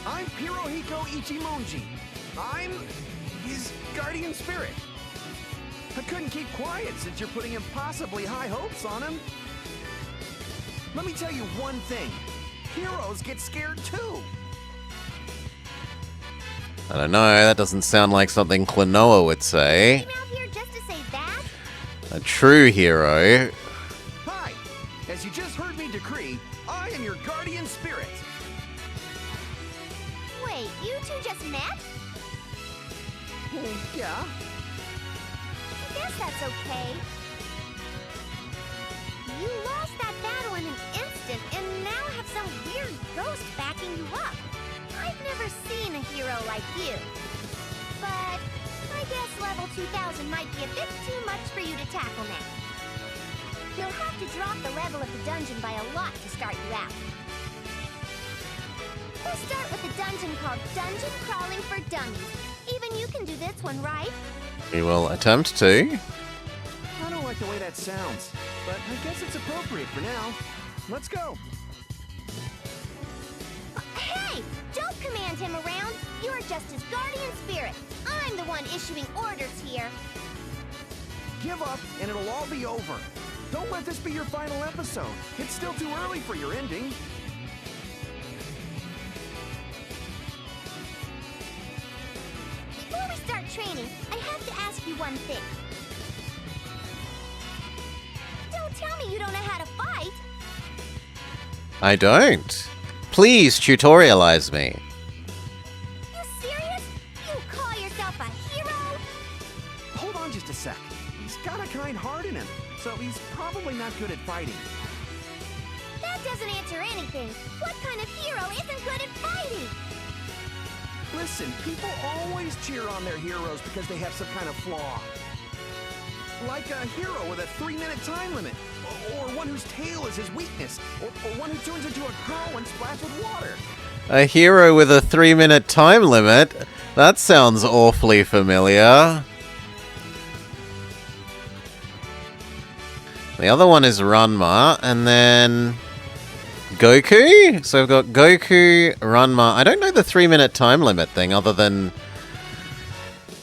I'm Pirohiko Ichimonji. I'm his guardian spirit. I couldn't keep quiet since you're putting impossibly high hopes on him. Let me tell you one thing. Heroes get scared too. I don't know, that doesn't sound like something Klonoa would say. Came out here just to say that? A true hero. Hi! As you just heard me decree, I am your guardian spirit. Wait, you two just met? Yeah? I guess that's okay. You lost that battle in an instant and now have some weird ghost backing you up. I've never seen a hero like you. But I guess level 2000 might be a bit too much for you to tackle now. You'll have to drop the level of the dungeon by a lot to start you out. We'll start with a dungeon called Dungeon Crawling for Dummies. Even you can do this one, right? We will attempt to. I don't like the way that sounds, but I guess it's appropriate for now. Let's go. Hey! Don't command him around! You're just his guardian spirit. I'm the one issuing orders here. Give up, and it'll all be over. Don't let this be your final episode. It's still too early for your ending. Before we start training, I have to ask you one thing. Don't tell me you don't know how to fight! I don't. Please tutorialize me. You serious? You call yourself a hero? Hold on just a sec. He's got a kind heart in him, so he's probably not good at fighting. That doesn't answer anything. What kind of hero isn't good at fighting? Listen, people always cheer on their heroes because they have some kind of flaw. Like a hero with a 3-minute time limit, or one whose tail is his weakness, or one who turns into a girl when splashed with water. A hero with a 3-minute time limit? That sounds awfully familiar. The other one is Ranma, and then Goku? So I've got Goku, Ranma. I don't know the 3-minute time limit thing other than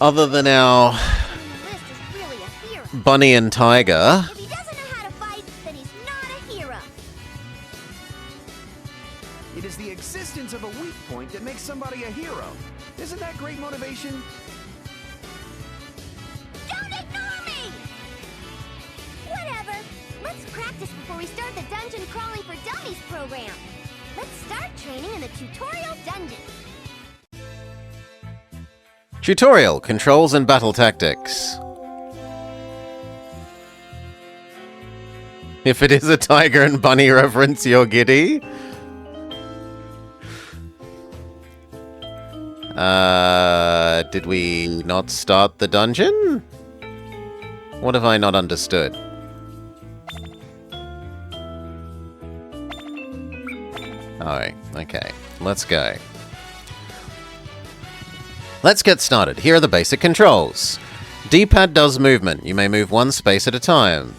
our The list is really a hero. Bunny and Tiger. If he doesn't know how to fight, then he's not a hero. It is the existence of a weak point that makes somebody a hero. Isn't that great motivation? Don't ignore me! Whatever. Let's practice before we start the Dungeon Crawling for Dummies program. Let's start training in the tutorial dungeon. Tutorial, controls and battle tactics. If it is a Tiger and Bunny reference, you're giddy. Did we not start the dungeon? What have I not understood? Oh, okay. Let's go. Let's get started. Here are the basic controls. D-pad does movement. You may move one space at a time.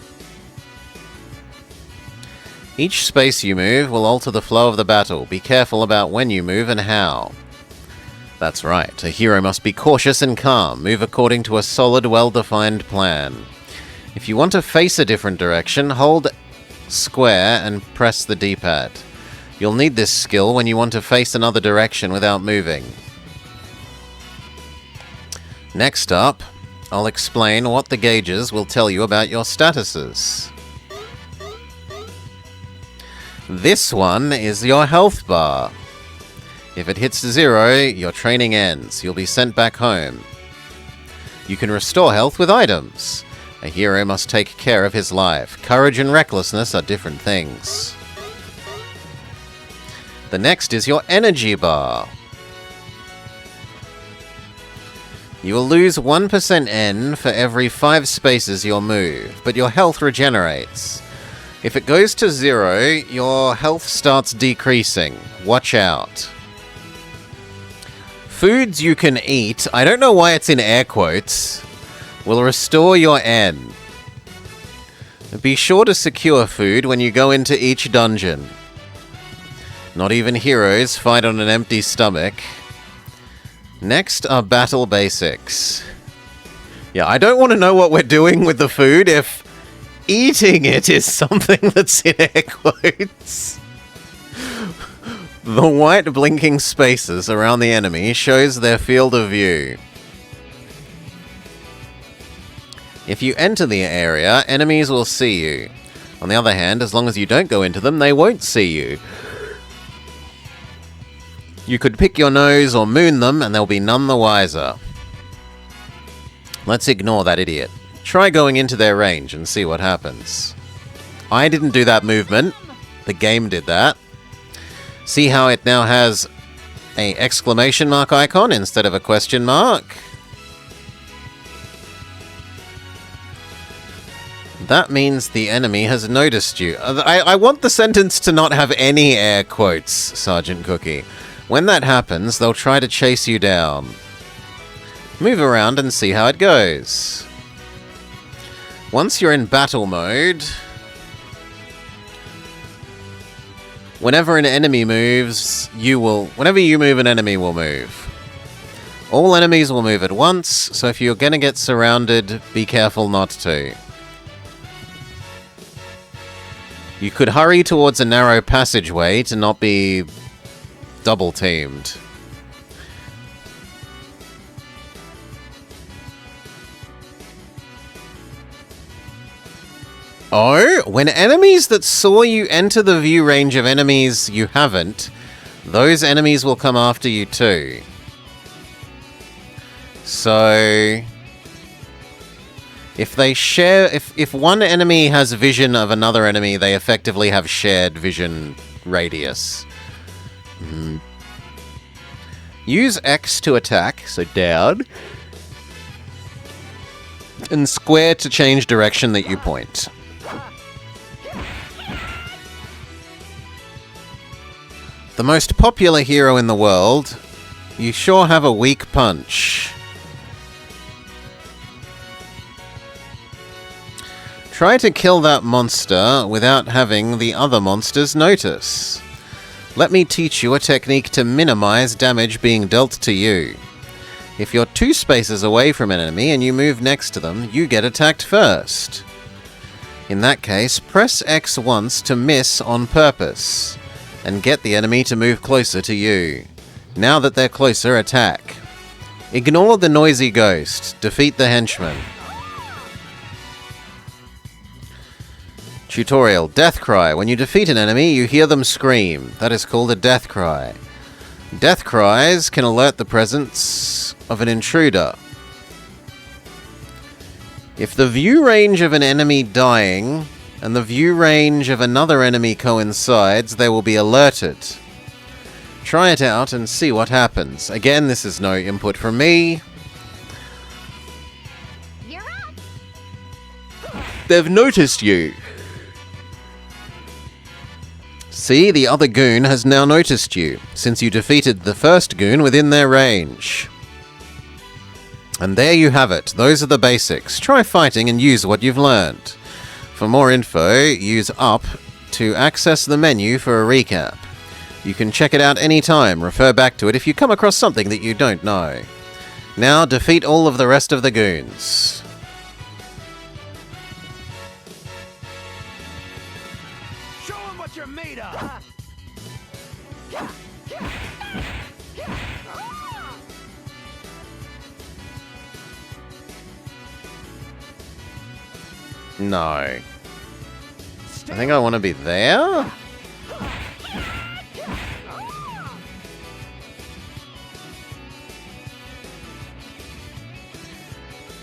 Each space you move will alter the flow of the battle. Be careful about when you move and how. That's right. A hero must be cautious and calm. Move according to a solid, well-defined plan. If you want to face a different direction, hold square and press the D-pad. You'll need this skill when you want to face another direction without moving. Next up, I'll explain what the gauges will tell you about your statuses. This one is your health bar. If it hits 0, your training ends. You'll be sent back home. You can restore health with items. A hero must take care of his life. Courage and recklessness are different things. The next is your energy bar. You will lose 1% N for every 5 spaces you'll move, but your health regenerates. If it goes to 0, your health starts decreasing. Watch out. Foods you can eat, I don't know why it's in air quotes, will restore your N. Be sure to secure food when you go into each dungeon. Not even heroes fight on an empty stomach. Next are battle basics. Yeah, I don't want to know what we're doing with the food if eating it is something that's in air quotes. The white blinking spaces around the enemy shows their field of view. If you enter the area, enemies will see you. On the other hand, as long as you don't go into them, they won't see you. You could pick your nose or moon them, and they'll be none the wiser. Let's ignore that idiot. Try going into their range and see what happens. I didn't do that movement. The game did that. See how it now has an exclamation mark icon instead of a question mark? That means the enemy has noticed you. I want the sentence to not have any air quotes, Sergeant Cookie. When that happens, they'll try to chase you down. Move around and see how it goes. Once you're in battle mode, whenever an enemy moves, whenever you move, an enemy will move. All enemies will move at once, so if you're gonna get surrounded, be careful not to. You could hurry towards a narrow passageway to not be double-teamed. Oh, when enemies that saw you enter the view range of enemies you haven't, those enemies will come after you too. So if they share, if one enemy has vision of another enemy, they effectively have shared vision radius. Use X to attack, so down, and square to change direction that you point. The most popular hero in the world, you sure have a weak punch. Try to kill that monster without having the other monsters notice. Let me teach you a technique to minimize damage being dealt to you. If you're 2 spaces away from an enemy and you move next to them, you get attacked first. In that case, press X once to miss on purpose, and get the enemy to move closer to you. Now that they're closer, attack. Ignore the noisy ghost. Defeat the henchman. Tutorial. Death cry. When you defeat an enemy, you hear them scream. That is called a death cry. Death cries can alert the presence of an intruder. If the view range of an enemy dying and the view range of another enemy coincides, they will be alerted. Try it out and see what happens. Again, this is no input from me. You're up. They've noticed you. See, the other goon has now noticed you, since you defeated the first goon within their range. And there you have it. Those are the basics. Try fighting and use what you've learned. For more info, use up to access the menu for a recap. You can check it out anytime, refer back to it if you come across something that you don't know. Now defeat all of the rest of the goons. Show 'em what you're made of! No. I think I want to be there?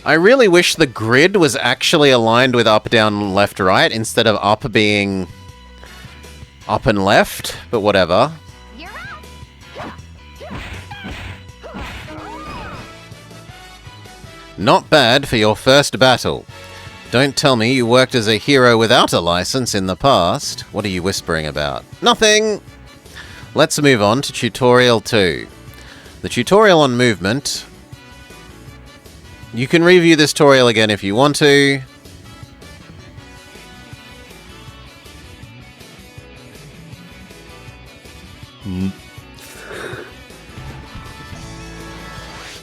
I really wish the grid was actually aligned with up, down, left, right, instead of up being up and left, but whatever. You're up. Not bad for your first battle. Don't tell me you worked as a hero without a license in the past. What are you whispering about? Nothing! Let's move on to Tutorial 2. The tutorial on movement. You can review this tutorial again if you want to.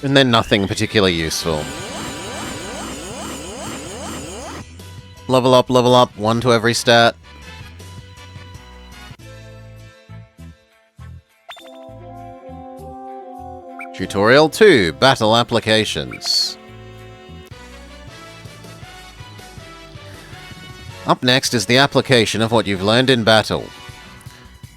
And then nothing particularly useful. level up, level up. 1 to every stat. Tutorial 2, Battle Applications. Up next is the application of what you've learned in battle.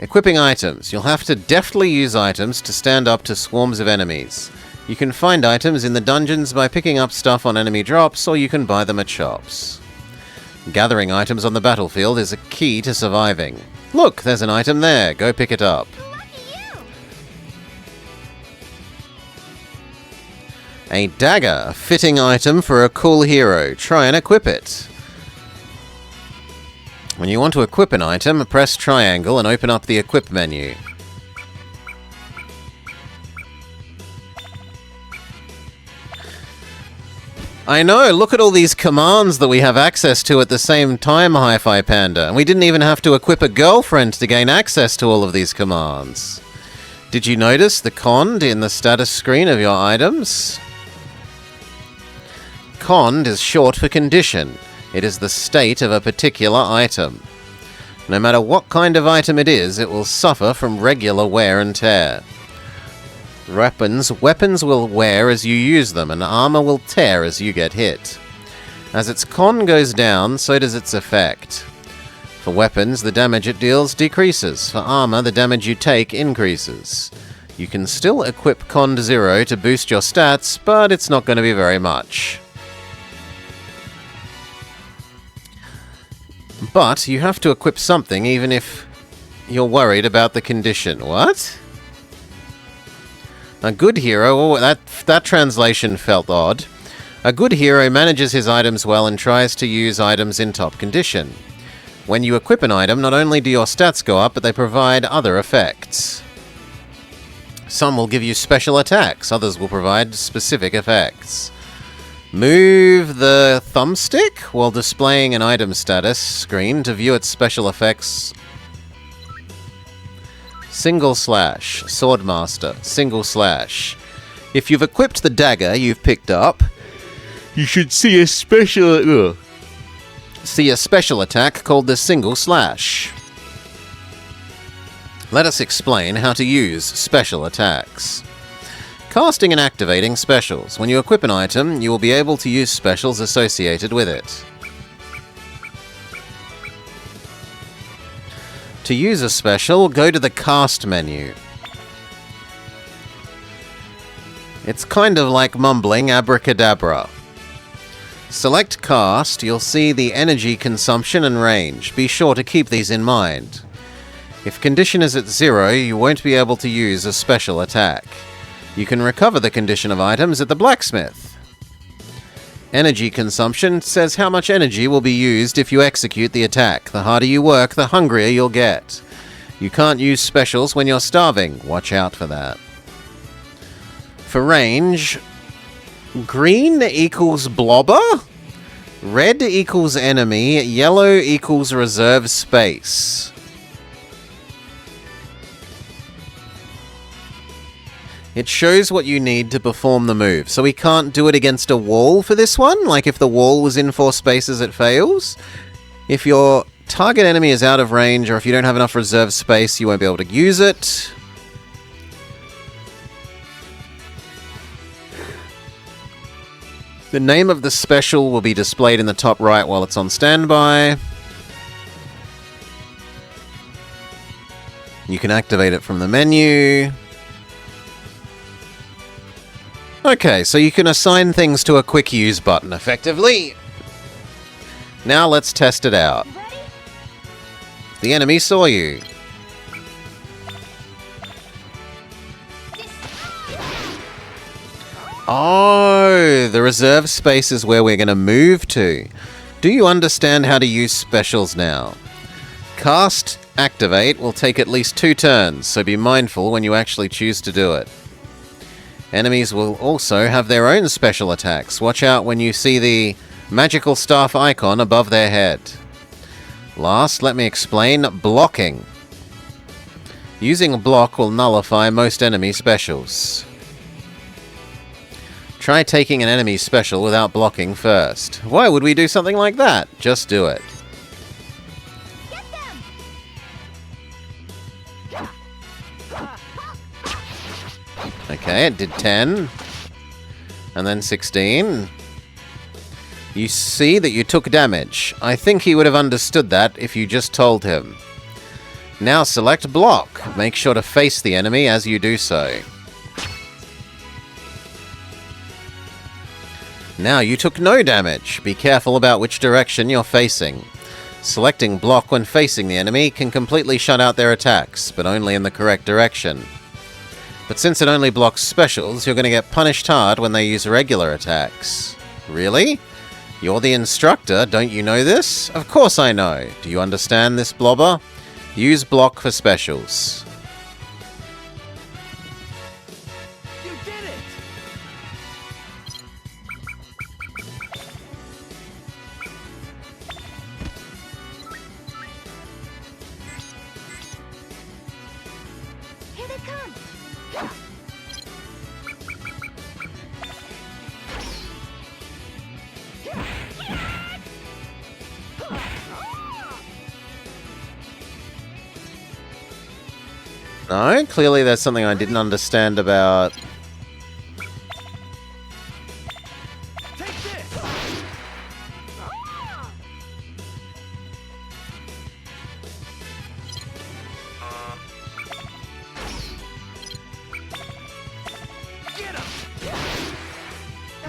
Equipping items. You'll have to deftly use items to stand up to swarms of enemies. You can find items in the dungeons by picking up stuff on enemy drops, or you can buy them at shops. Gathering items on the battlefield is a key to surviving. Look, there's an item there. Go pick it up. A dagger, a fitting item for a cool hero. Try and equip it. When you want to equip an item, press triangle and open up the equip menu. I know, look at all these commands that we have access to at the same time, Hi-Fi Panda. And we didn't even have to equip a girlfriend to gain access to all of these commands. Did you notice the cond in the status screen of your items? Cond is short for condition. It is the state of a particular item. No matter what kind of item it is, it will suffer from regular wear and tear. Weapons will wear as you use them, and armor will tear as you get hit. As its con goes down, so does its effect. For weapons, the damage it deals decreases. For armor, the damage you take increases. You can still equip Con 0 to boost your stats, but it's not going to be very much. But you have to equip something even if you're worried about the condition. What? A good hero... Oh, that translation felt odd. A good hero manages his items well and tries to use items in top condition. When you equip an item, not only do your stats go up, but they provide other effects. Some will give you special attacks, others will provide specific effects. Move the thumbstick while displaying an item status screen to view its special effects. Single slash, Swordmaster, single slash. If you've equipped the dagger you've picked up, you should see a special attack called the single slash. Let us explain how to use special attacks. Casting and activating specials. When you equip an item, you will be able to use specials associated with it. To use a special, go to the cast menu. It's kind of like mumbling abracadabra. Select cast, you'll see the energy consumption and range. Be sure to keep these in mind. If condition is at 0, you won't be able to use a special attack. You can recover the condition of items at the blacksmith. Energy consumption says how much energy will be used if you execute the attack. The harder you work, the hungrier you'll get. You can't use specials when you're starving. Watch out for that. For range, green equals blobber, red equals enemy, yellow equals reserve space. It shows what you need to perform the move. So we can't do it against a wall for this one. Like if the wall was in 4 spaces, it fails. If your target enemy is out of range, or if you don't have enough reserve space, you won't be able to use it. The name of the special will be displayed in the top right while it's on standby. You can activate it from the menu. Okay, so you can assign things to a quick use button effectively. Now let's test it out. The enemy saw you. Oh, the reserve space is where we're going to move to. Do you understand how to use specials now? Cast activate will take at least 2 turns, so be mindful when you actually choose to do it. Enemies will also have their own special attacks. Watch out when you see the magical staff icon above their head. Last, let me explain blocking. Using a block will nullify most enemy specials. Try taking an enemy special without blocking first. Why would we do something like that? Just do it. Get them! Okay, it did 10. And then 16. You see that you took damage. I think he would have understood that if you just told him. Now select block. Make sure to face the enemy as you do so. Now you took no damage. Be careful about which direction you're facing. Selecting block when facing the enemy can completely shut out their attacks, but only in the correct direction. But since it only blocks specials, you're going to get punished hard when they use regular attacks. Really? You're the instructor, don't you know this? Of course I know. Do you understand this, Blobber? Use block for specials. You did it! Here they come! No, clearly there's something I didn't understand about... Take this! Get him!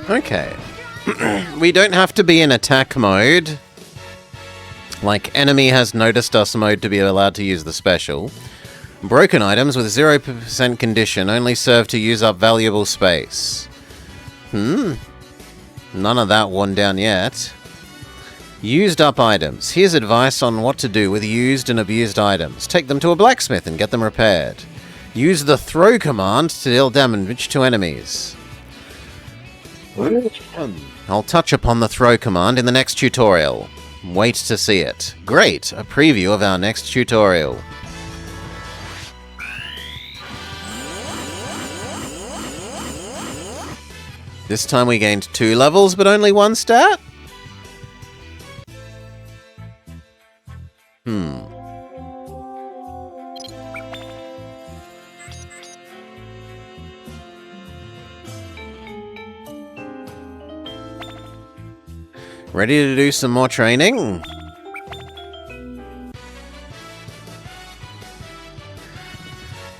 Okay. We don't have to be in attack mode. Like enemy has noticed us mode to be allowed to use the special. Broken items with 0% condition only serve to use up valuable space. None of that one down yet. Used up items. Here's advice on what to do with used and abused items. Take them to a blacksmith and get them repaired. Use the throw command to deal damage to enemies. I'll touch upon the throw command in the next tutorial. Wait to see it. Great! A preview of our next tutorial. This time we gained 2 levels, but only 1 stat? Ready to do some more training?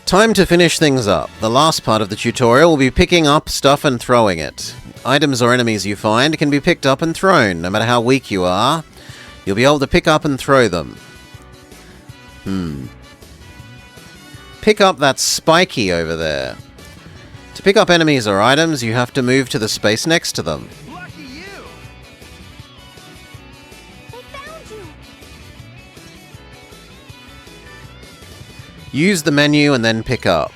Time to finish things up. The last part of the tutorial will be picking up stuff and throwing it. Items or enemies you find can be picked up and thrown, no matter how weak you are. You'll be able to pick up and throw them. Pick up that spiky over there. To pick up enemies or items, you have to move to the space next to them. Lucky you! They found you! Use the menu and then pick up.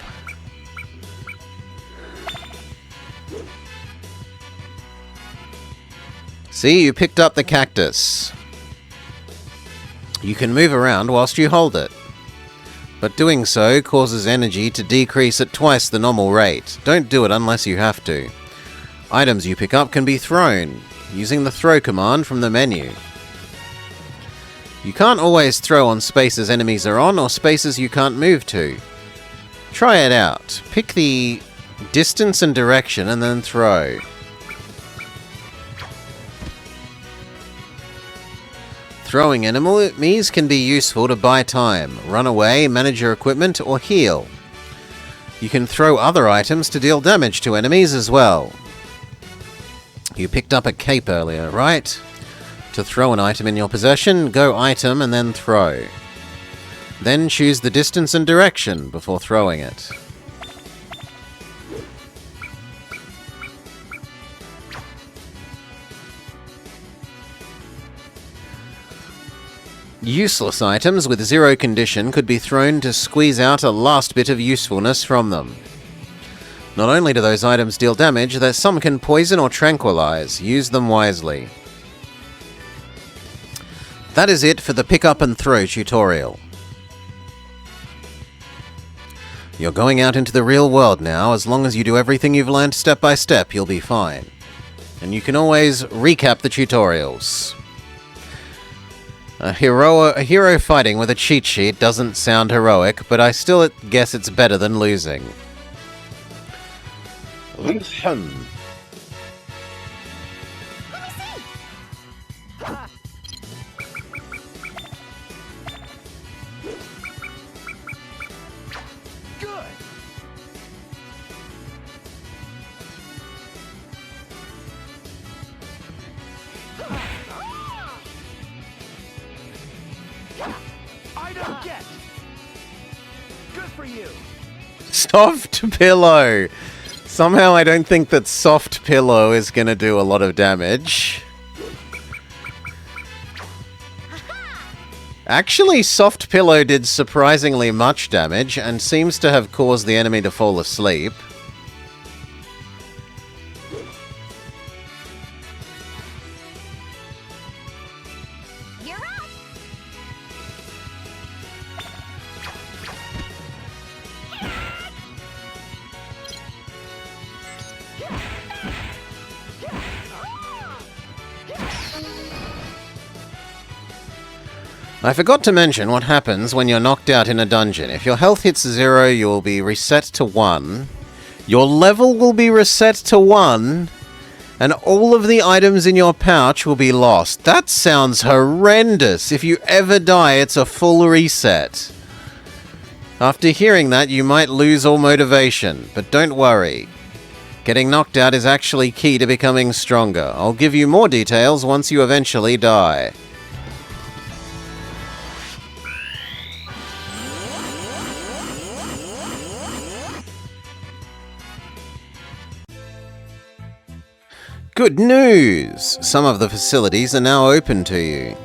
See, you picked up the cactus. You can move around whilst you hold it. But doing so causes energy to decrease at twice the normal rate. Don't do it unless you have to. Items you pick up can be thrown, using the throw command from the menu. You can't always throw on spaces enemies are on or spaces you can't move to. Try it out. Pick the distance and direction and then throw. Throwing enemies can be useful to buy time, run away, manage your equipment, or heal. You can throw other items to deal damage to enemies as well. You picked up a cape earlier, right? To throw an item in your possession, go item and then throw. Then choose the distance and direction before throwing it. Useless items with 0 condition could be thrown to squeeze out a last bit of usefulness from them. Not only do those items deal damage, that some can poison or tranquilize. Use them wisely. That is it for the pick up and throw tutorial. You're going out into the real world now. As long as you do everything you've learned step by step, you'll be fine. And you can always recap the tutorials. A hero fighting with a cheat sheet doesn't sound heroic, but I still guess it's better than losing. Soft Pillow! Somehow I don't think that Soft Pillow is going to do a lot of damage. Actually, Soft Pillow did surprisingly much damage and seems to have caused the enemy to fall asleep. I forgot to mention what happens when you're knocked out in a dungeon. If your health hits 0, you will be reset to 1. Your level will be reset to 1. And all of the items in your pouch will be lost. That sounds horrendous. If you ever die, it's a full reset. After hearing that, you might lose all motivation. But don't worry. Getting knocked out is actually key to becoming stronger. I'll give you more details once you eventually die. Good news! Some of the facilities are now open to you.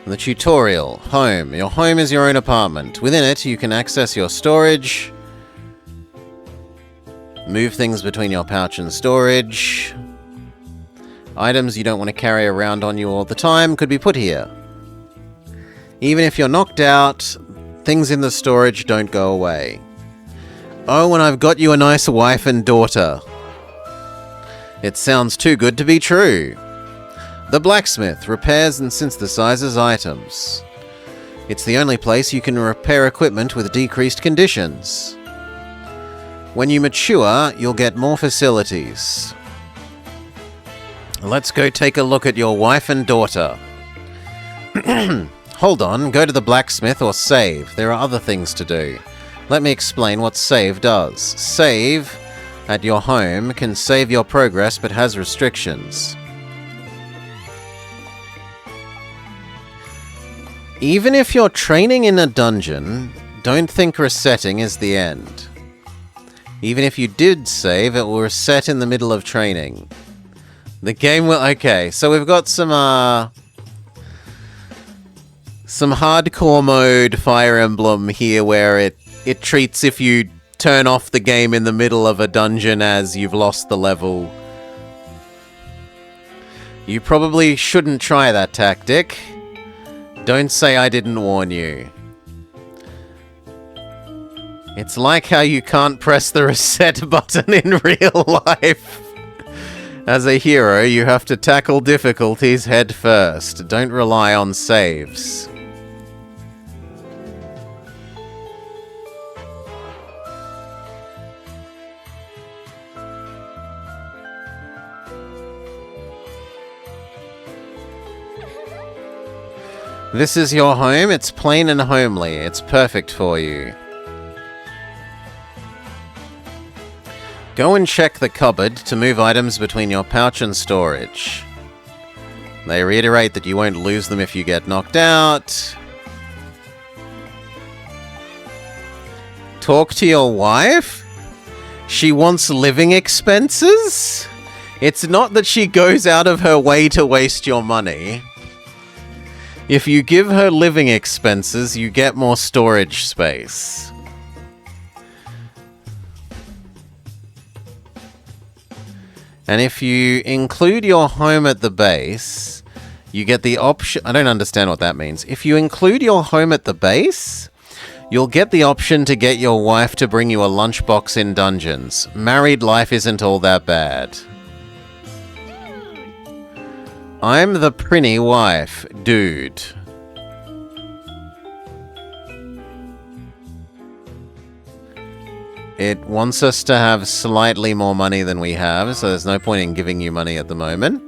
The tutorial. Home. Your home is your own apartment. Within it, you can access your storage, move things between your pouch and storage. Items you don't want to carry around on you all the time could be put here. Even if you're knocked out, things in the storage don't go away. Oh, and I've got you a nice wife and daughter. It sounds too good to be true. The blacksmith repairs and synthesizes items. It's the only place you can repair equipment with decreased conditions. When you mature, you'll get more facilities. Let's go take a look at your wife and daughter. Hold on, go to the blacksmith or save. There are other things to do. Let me explain what save does. Save at your home can save your progress but has restrictions. Even if you're training in a dungeon, don't think resetting is the end. Even if you did save, it will reset in the middle of training. The game will... Okay, so we've got some hardcore mode Fire Emblem here where it treats if you turn off the game in the middle of a dungeon as you've lost the level. You probably shouldn't try that tactic. Don't say I didn't warn you. It's like how you can't press the reset button in real life. As a hero, you have to tackle difficulties head first. Don't rely on saves. This is your home. It's plain and homely. It's perfect for you. Go and check the cupboard to move items between your pouch and storage. They reiterate that you won't lose them if you get knocked out. Talk to your wife? She wants living expenses? It's not that she goes out of her way to waste your money. If you give her living expenses, you get more storage space. And if you include your home at the base, you get the option... I don't understand what that means. If you include your home at the base, You'll get the option to get your wife to bring you a lunchbox in dungeons. Married life isn't all that bad. I'm the prinny wife, dude. It wants us to have slightly more money than we have, so there's no point in giving you money at the moment.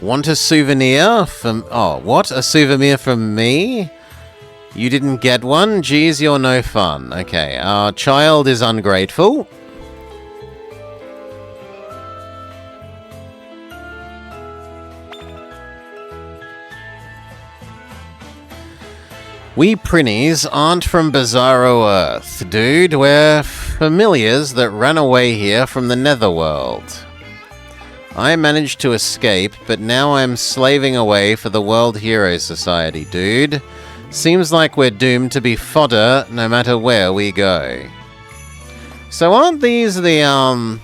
Want a souvenir from... Oh, what? A souvenir from me? You didn't get one? Geez, you're no fun. Okay, our child is ungrateful. We Prinnies aren't from Bizarro Earth, dude. We're familiars that ran away here from the Netherworld. I managed to escape, but now I'm slaving away for the World Hero Society, dude. Seems like we're doomed to be fodder no matter where we go. So aren't these the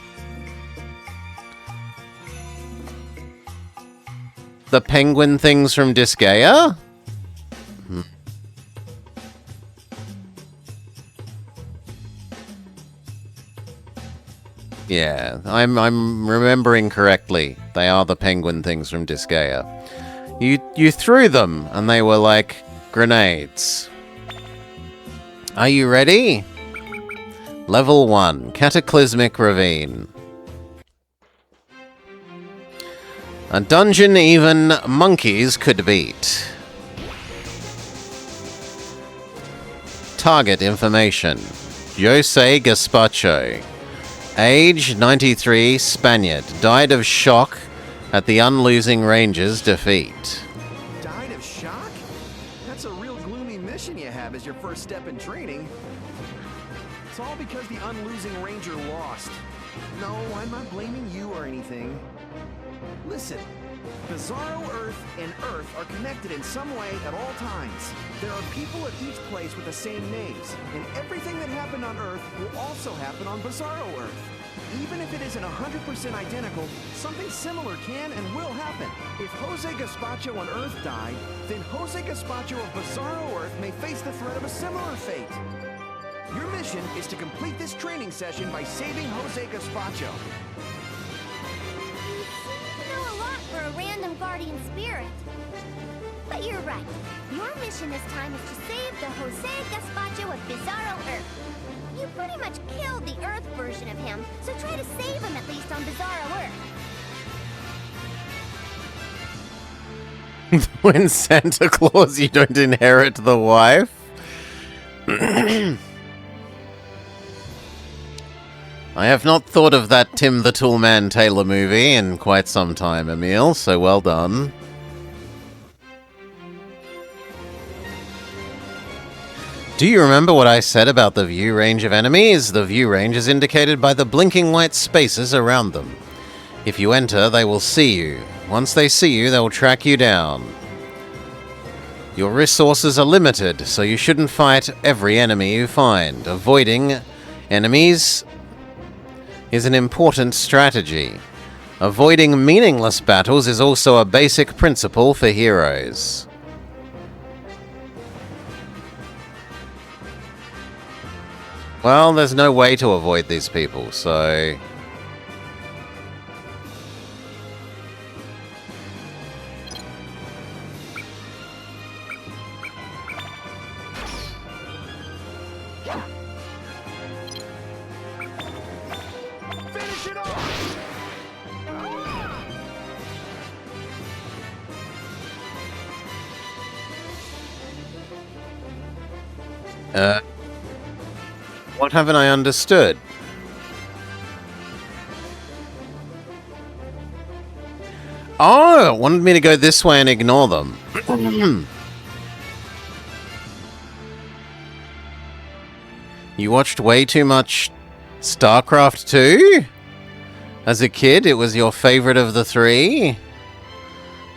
penguin things from Disgaea? Yeah, I'm remembering correctly. They are the penguin things from Disgaea. You threw them, and they were like grenades. Are you ready? Level 1, Cataclysmic Ravine. A dungeon even monkeys could beat. Target information. Jose Gaspacho. Age 93, Spaniard. Died of shock at the Unlosing Ranger's defeat. Died of shock? That's a real gloomy mission you have as your first step in training. It's all because the Unlosing Ranger lost. No, I'm not blaming you or anything. Listen, Bizarro Earth and Earth are connected in some way at all times. There are people at each place with the same names, and everything that happened on Earth will also happen on Bizarro Earth. Even if it isn't 100% identical, something similar can and will happen. If Jose Gaspacho on Earth died, then Jose Gaspacho of Bizarro Earth may face the threat of a similar fate. Your mission is to complete this training session by saving Jose Gaspacho. You know a lot for a random guardian spirit. But you're right. Your mission this time is to save the Jose Gaspacho of Bizarro Earth. You pretty much killed the Earth version of him, so try to save him at least on Bizarro Earth. When Santa Claus, you don't inherit the wife? I have not thought of that Tim the Toolman Taylor movie in quite some time, Emil, so well done. Do you remember what I said about the view range of enemies? The view range is indicated by the blinking white spaces around them. If you enter, they will see you. Once they see you, they will track you down. Your resources are limited, so you shouldn't fight every enemy you find. Avoiding enemies is an important strategy. Avoiding meaningless battles is also a basic principle for heroes. Well, there's no way to avoid these people, so... Finish it off! What haven't I understood? Oh, it wanted me to go this way and ignore them. You watched way too much StarCraft 2? As a kid, it was your favorite of the three?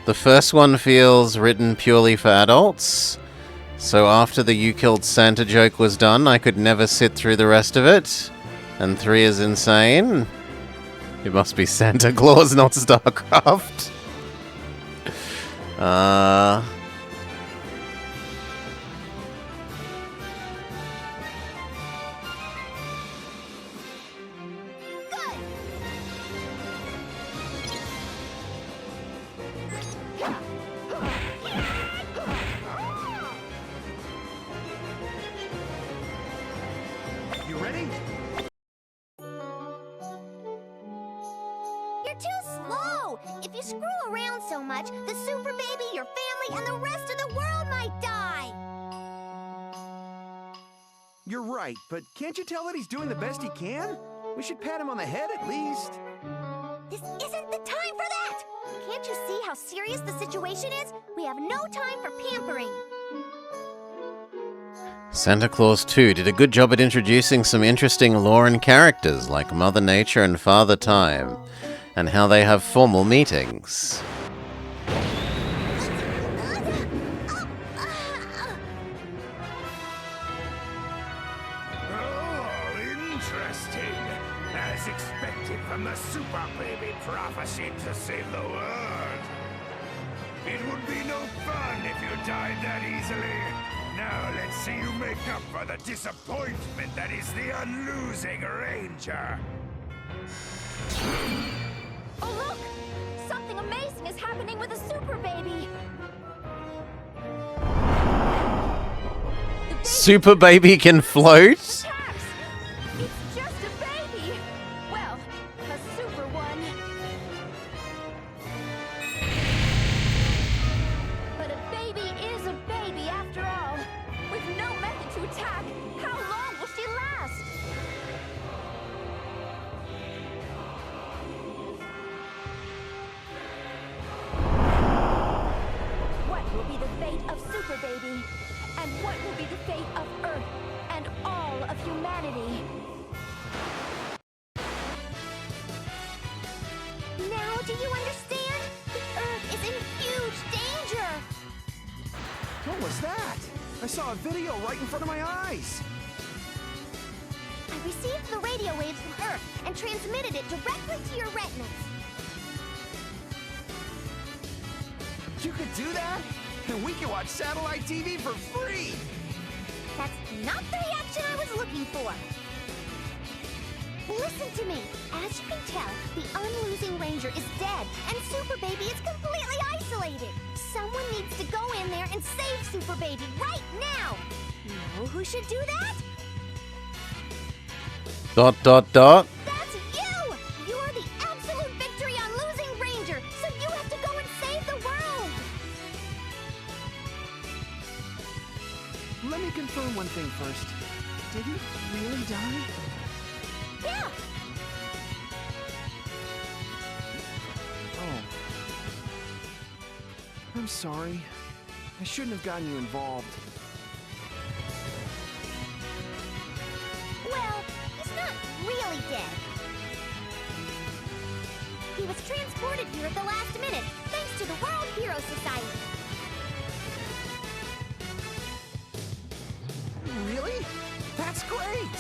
The first one feels written purely for adults. So after the "you killed Santa" joke was done, I could never sit through the rest of it. And 3 is insane. It must be Santa Claus, not StarCraft. You ready? You're too slow! If you screw around so much, the super baby, your family, and the rest of the world might die! You're right, but can't you tell that he's doing the best he can? We should pat him on the head at least. This isn't the time for that! Can't you see how serious the situation is? We have no time for pampering. Santa Claus 2 did a good job at introducing some interesting lore and characters like Mother Nature and Father Time, and how they have formal meetings. Oh, interesting. As expected from the Super Baby prophecy to save the world. It would be no fun if you died that easily. Now let's see you make up for the disappointment that is the unlosing Ranger. Oh, look! Something amazing is happening with the super baby! The baby Super Baby can float? attacks! It's just a baby! Well, a super one. But a baby is a baby after all. With no method to attack, how long will she last? What will be the fate of Super Baby? And what will be the fate of Earth and all of humanity? Now do you understand? The Earth is in huge danger! What was that? I saw a video right in front of my eyes. I received the radio waves from Earth and transmitted it directly to your retinas. You could do that? And we can watch satellite TV for free! That's not the reaction I was looking for. Listen to me. As you can tell, the unlosing Ranger is dead, and Super Baby is completely isolated. Someone needs to go in there and save Super Baby right now. Know who should do that? Dot dot dot. That's you! You're the absolute victory on losing Ranger, so you have to go and save the world! Let me confirm one thing first. Did he really die? Yeah! Oh. I'm sorry. I shouldn't have gotten you involved. Well, he's not really dead. He was transported here at the last minute, thanks to the World Hero Society. Really? That's great!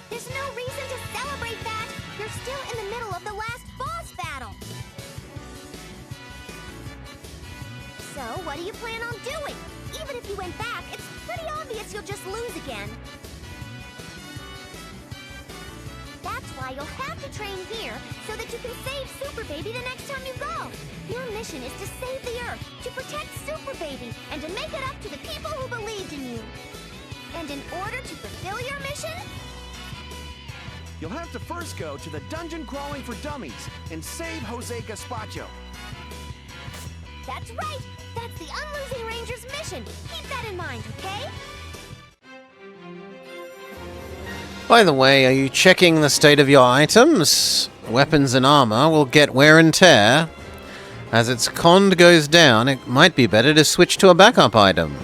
There's no reason to celebrate that. You're still in the middle of the last boss battle. So, what do you plan on doing? Even if you went back, it's pretty obvious you'll just lose again. That's why you'll have to train here, so that you can save Super Baby the next time you go. Your mission is to save the Earth, to protect Super Baby, and to make it up to the people who believed in you. And in order to fulfill your mission, You'll have to first go to the Dungeon Crawling for Dummies and save Jose Gaspacho. that's right. That's the Unlosing Ranger's mission. Keep that in mind, okay? By the way, are you checking the state of your items? Weapons and armor will get wear and tear. As its cond goes down, it might be better to switch to a backup item.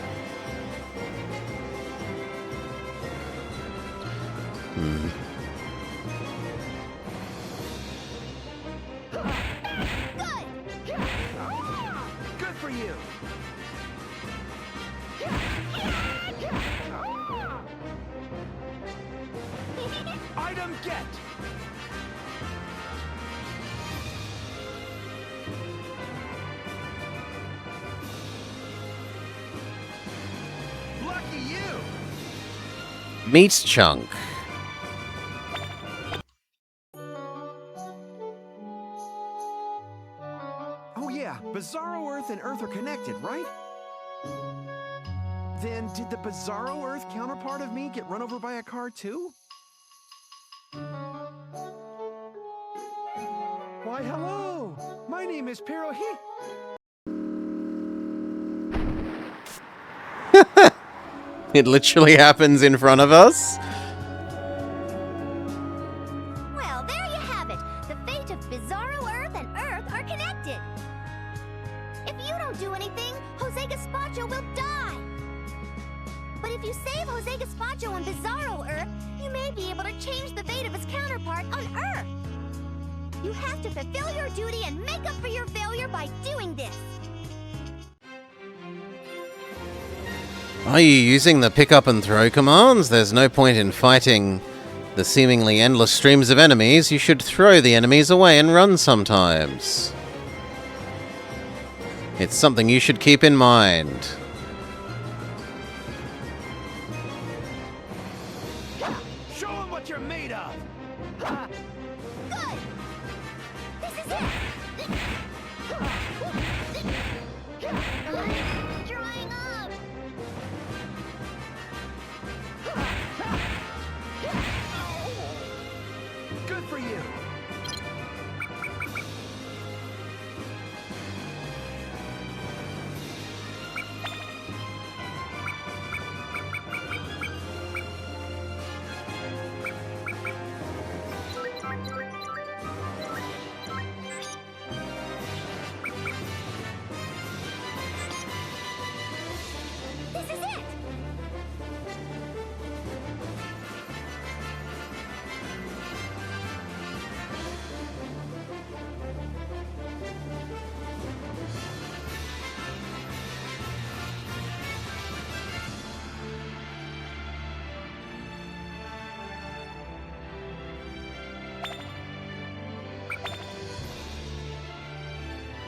Good for you! Item get! Lucky you! Meat chunk. Oh yeah, Bizarro Earth and Earth are connected, right? Then did the Bizarro Earth counterpart of me get run over by a car too? Why, hello! My name is Perohi. It literally happens in front of us. Well, there you have it. The fate of Bizarro Earth and Earth are connected. If you don't do anything, Jose Gazpacho will die. But if you save Jose Gazpacho on Bizarro Earth, you may be able to change the fate of his counterpart on Earth. You have to fulfill your duty and make up for your failure by doing this. Are you using the pick up and throw commands? There's no point in fighting the seemingly endless streams of enemies. You should throw the enemies away and run sometimes. It's something you should keep in mind. Show them what you're made of! Good! This is it! Drying up! Good for you! This is it!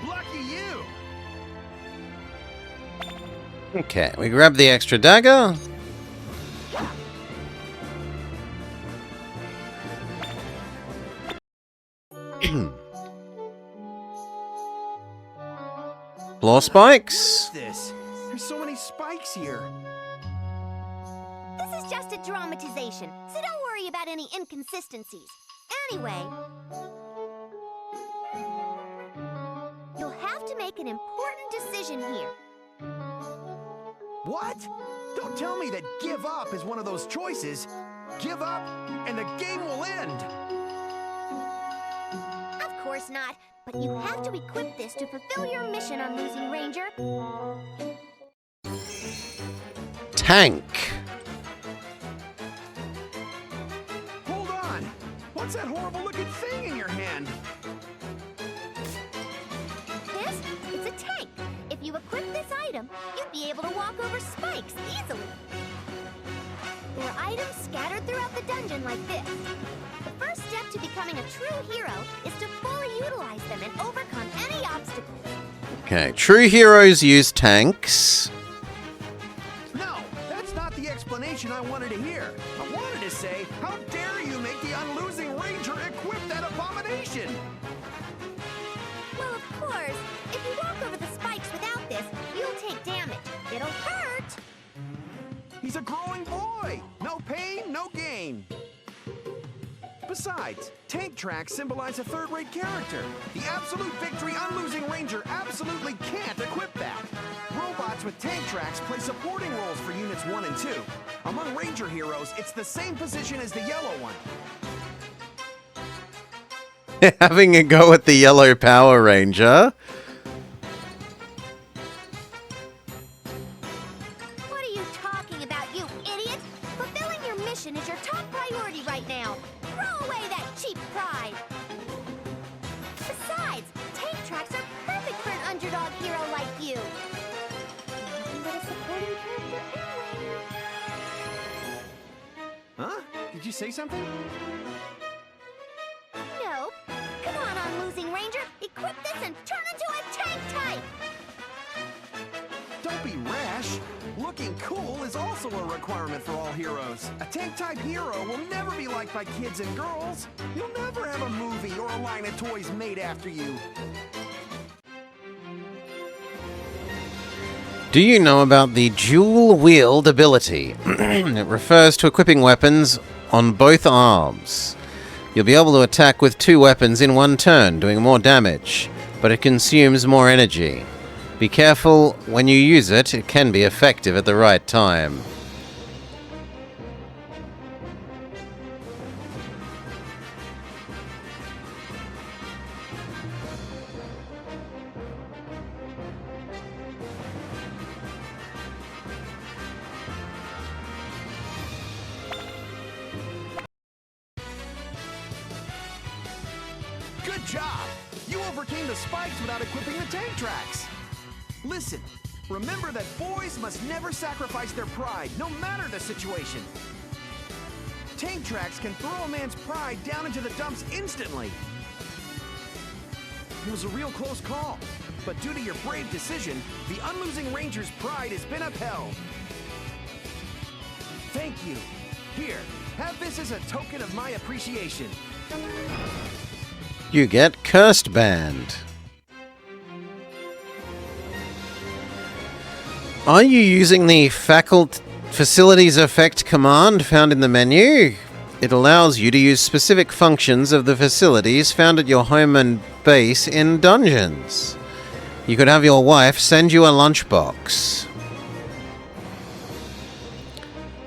Lucky you! Okay, we grab the extra dagger. Floor spikes. This. There's so many spikes here. This is just a dramatization, so don't worry about any inconsistencies. Anyway, you'll have to make an important decision here. What? Don't tell me that give up is one of those choices. Give up, and the game will end. Of course not, but you have to equip this to fulfill your mission on Losing Ranger. Tank. Hold on. What's that horrible-looking thing in your hand? This? It's a tank. If you equip this item, you'd be able to walk over spikes easily. There are items scattered throughout the dungeon like this. The first step to becoming a true hero is to fully utilize them and overcome any obstacles. Okay, true heroes use tanks. No, that's not the explanation I wanted to hear. I wanted to say, how dare you make the unlosing Ranger equip that abomination? Well, of course, if you walk over the spikes without this, you'll take damage. It'll hurt. He's a growing boy. No pain, no gain. Besides, tank tracks symbolize a third-rate character. The absolute victory unlosing Ranger absolutely can't equip that. Robots with tank tracks play supporting roles for Units 1 and 2. Among Ranger heroes, it's the same position as the yellow one. Having a go at the yellow Power Ranger. What are you talking about, you idiot? Fulfilling your mission is your top priority right now. Throw away that cheap pride. Besides, tank tracks are perfect for an underdog hero like you. Nothing but a supporting character anyway. Huh? Did you say something? No. Come on, Losing Ranger. Equip this and turn into a tank type. Don't be rash. Looking cool is also a requirement for all heroes. A tank-type hero will never be liked by kids and girls. You'll never have a movie or a line of toys made after you. Do you know about the dual-wield ability? It refers to equipping weapons on both arms. You'll be able to attack with 2 weapons in one turn, doing more damage, but it consumes more energy. Be careful when you use it, it can be effective at the right time. Good job! You overcame the spikes without equipping the tank tracks! Listen, remember that boys must never sacrifice their pride, no matter the situation. Tank tracks can throw a man's pride down into the dumps instantly. It was a real close call, but due to your brave decision, the unlosing Ranger's pride has been upheld. Thank you. Here, have this as a token of my appreciation. You get Cursed Band. Are you using the Facilities Effect command found in the menu? It allows you to use specific functions of the facilities found at your home and base in dungeons. You could have your wife send you a lunchbox.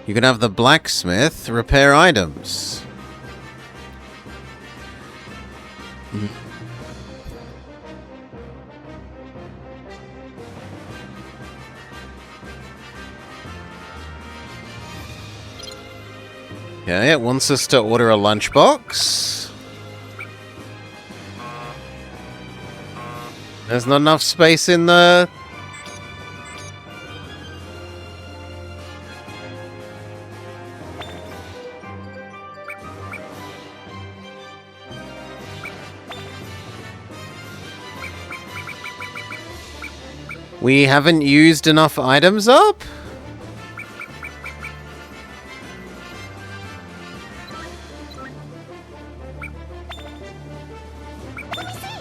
You could have the blacksmith repair items. Okay, it wants us to order a lunchbox. There's not enough space in the... We haven't used enough items up? Let me see.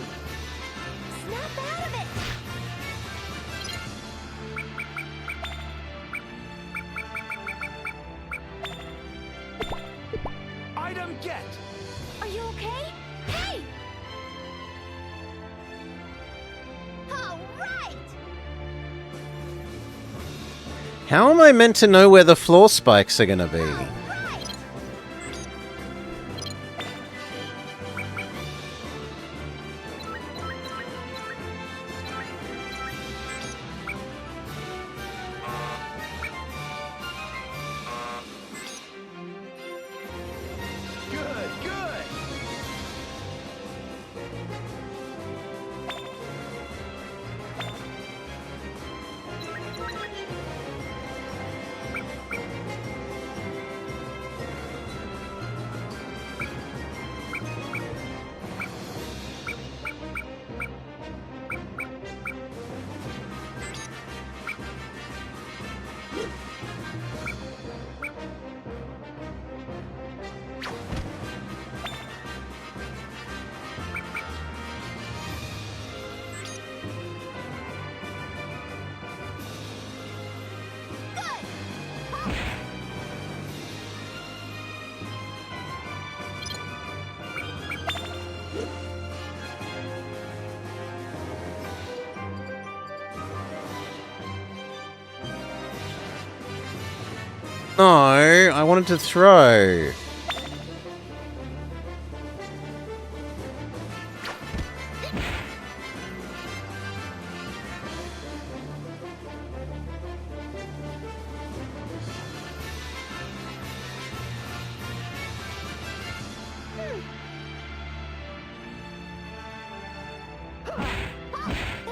Snap out of it. Item get! Are you okay? Hey! All right. How am I meant to know where the floor spikes are gonna be? Right. Good, good! No, I wanted to throw.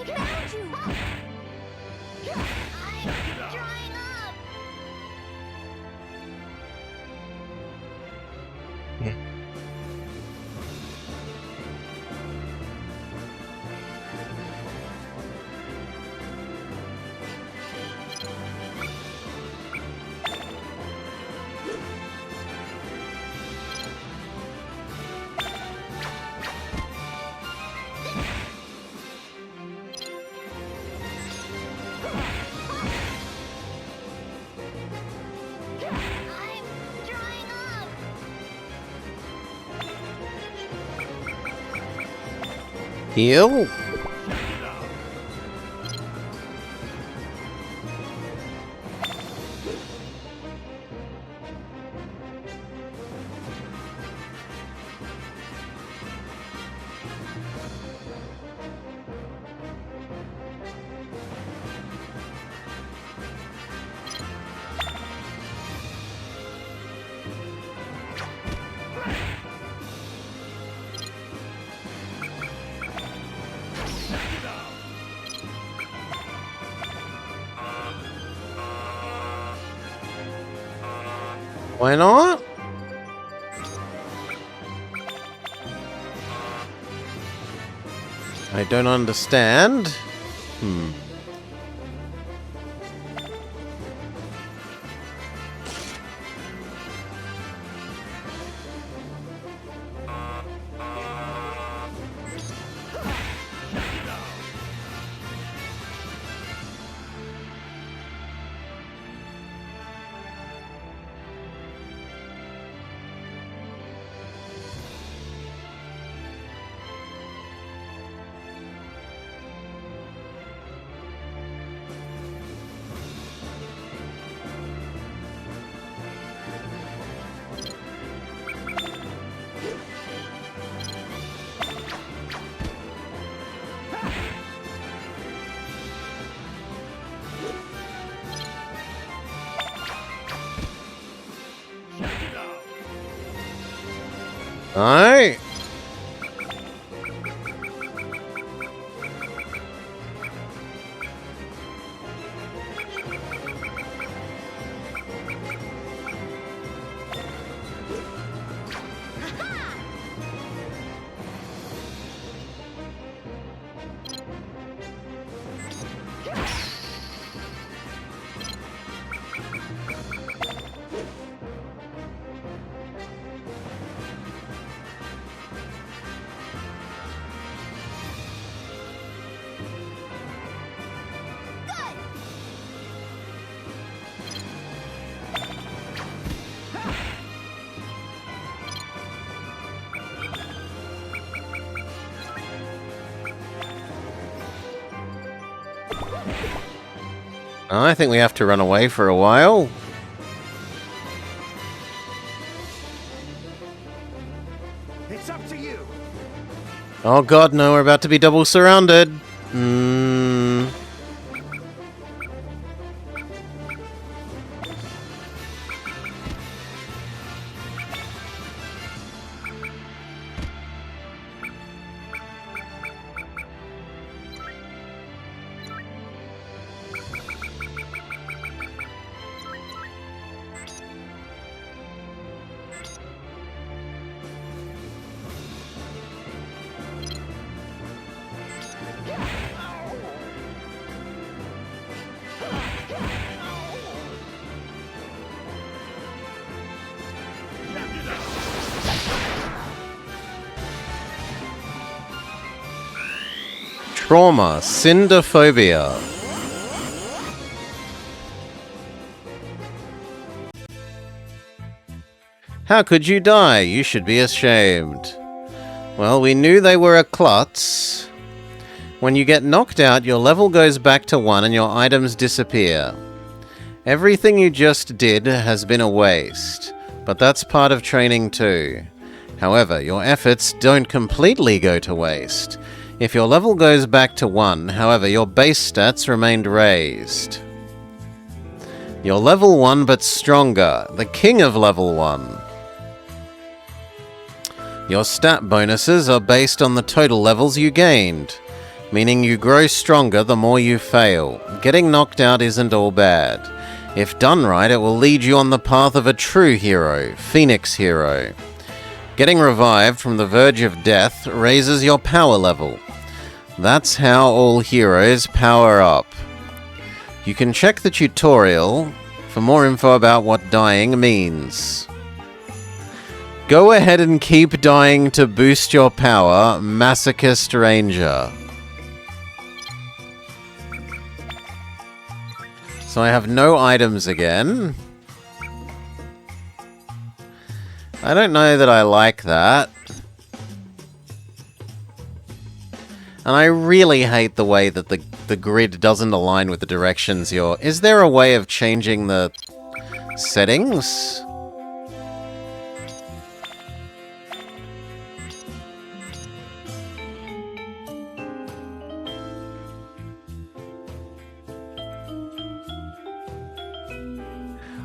They found you. I'm drying up. Heal. Why not? I don't understand. Alright. I think we have to run away for a while. It's up to you. Oh god, no, we're about to be double surrounded. Trauma, Cinderphobia. How could you die? You should be ashamed. Well, we knew they were a klutz. When you get knocked out, your level goes back to 1 and your items disappear. Everything you just did has been a waste, but that's part of training too. However, your efforts don't completely go to waste. If your level goes back to 1, however, your base stats remained raised. You're level 1 but stronger, the king of level 1. Your stat bonuses are based on the total levels you gained, meaning you grow stronger the more you fail. Getting knocked out isn't all bad. If done right, it will lead you on the path of a true hero, Phoenix Hero. Getting revived from the verge of death raises your power level. That's how all heroes power up. You can check the tutorial for more info about what dying means. Go ahead and keep dying to boost your power, Masochist Ranger. So I have no items again. I don't know that I like that. And I really hate the way that the grid doesn't align with the directions you're... Is there a way of changing the settings?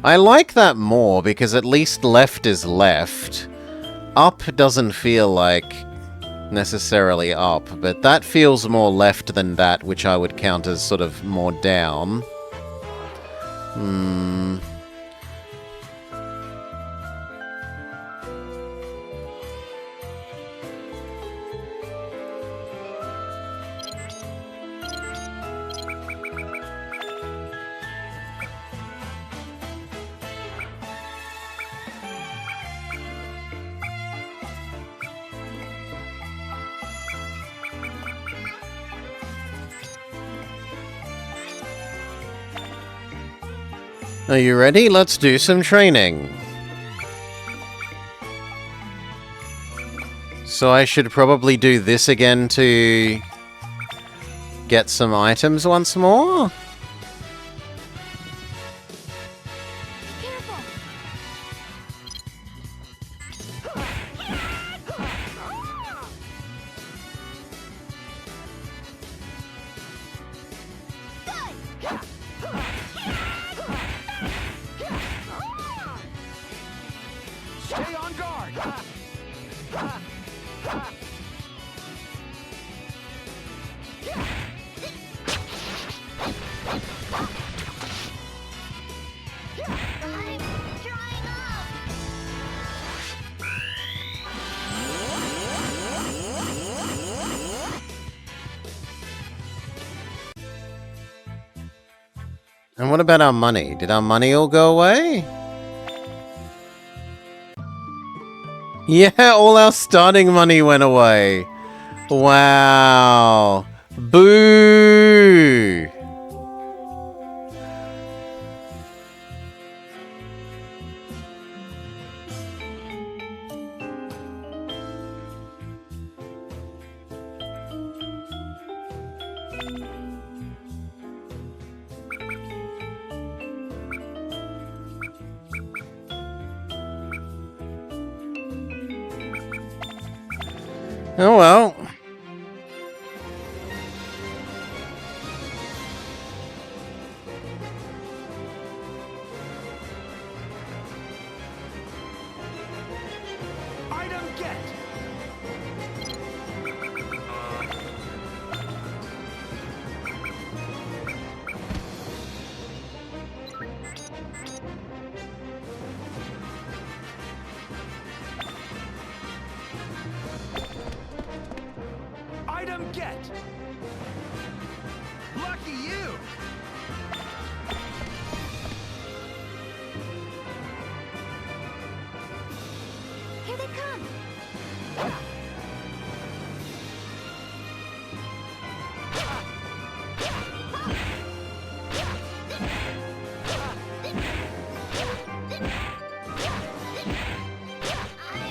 I like that more, because at least left is left. Up doesn't feel like necessarily up, but that feels more left than that, which I would count as sort of more down. Are you ready? Let's do some training. So I should probably do this again to get some items once more? Careful! Good! Stay on guard! I'm drying up! And what about our money? Did our money all go away? Yeah, all our starting money went away. Wow. Boo! Oh well. Item get! Item get! Lucky you! Here they come!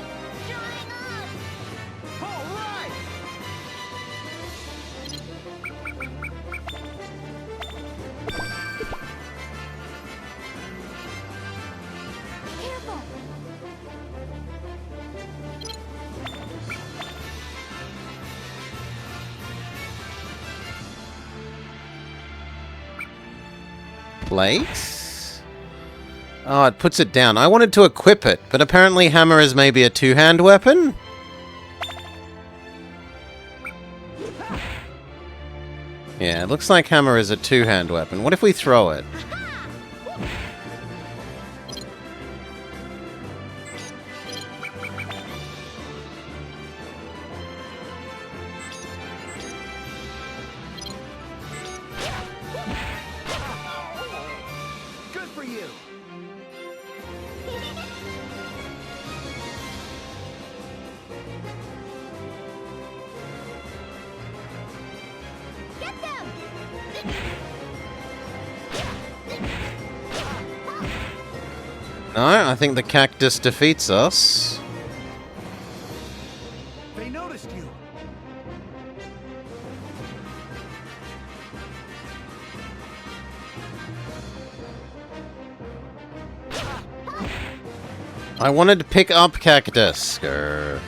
I'm drying up! All right! Careful! Place? Oh, it puts it down. I wanted to equip it, but apparently hammer is maybe a two-hand weapon? Yeah, it looks like hammer is a two-hand weapon. What if we throw it? Good for you! Get them! No, I think the cactus defeats us. They noticed you! I wanted to pick up Cactus. Grr.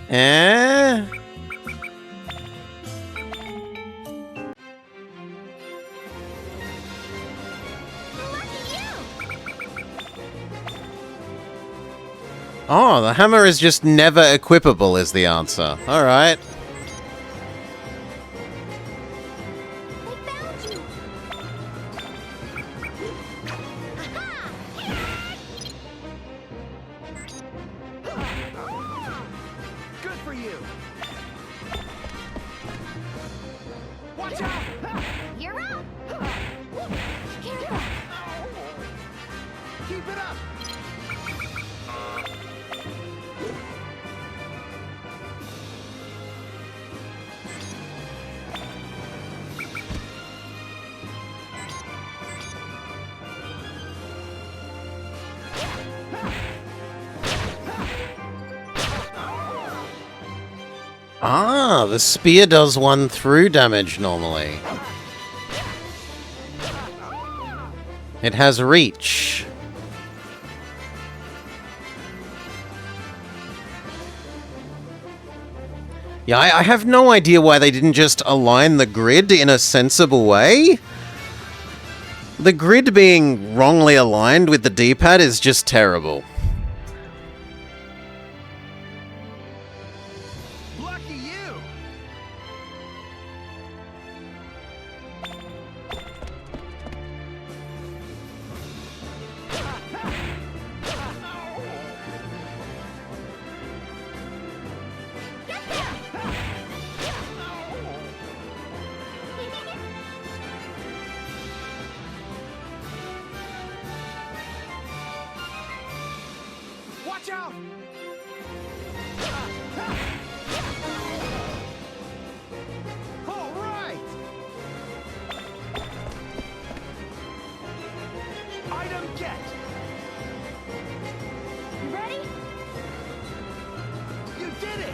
Eh? Oh, the hammer is just never equipable is the answer. Alright. They found you. Good for you. Watch out! You're up. Careful. Keep it up. Ah, the spear does 1 through damage normally. It has reach. Yeah, I have no idea why they didn't just align the grid in a sensible way. The grid being wrongly aligned with the D-pad is just terrible. Lucky you. Watch out! All right. Item get. You ready? You did it.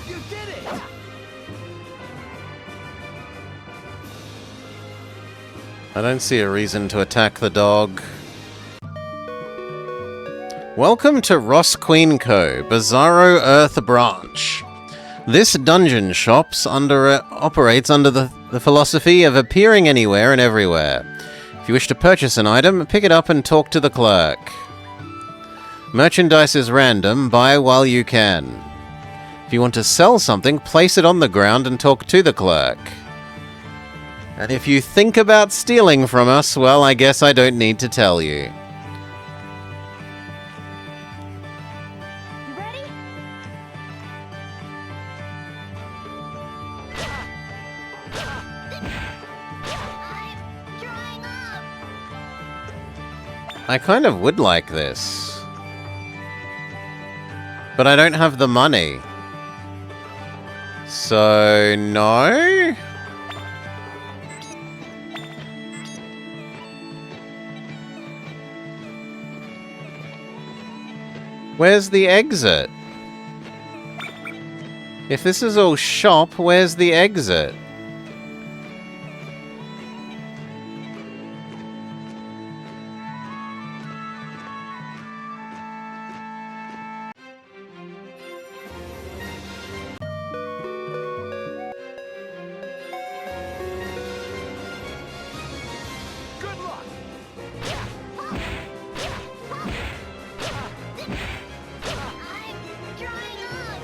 You did it. I don't see a reason to attack the dog. Welcome to Ross Queen Co., Bizarro Earth Branch. This dungeon operates under the philosophy of appearing anywhere and everywhere. If you wish to purchase an item, pick it up and talk to the clerk. Merchandise is random, buy while you can. If you want to sell something, place it on the ground and talk to the clerk. And if you think about stealing from us, well, I guess I don't need to tell you. You ready? I'm drying up. I kind of would like this. But I don't have the money. So, no? Where's the exit? If this is all shop, where's the exit? Good luck. I'm drying up.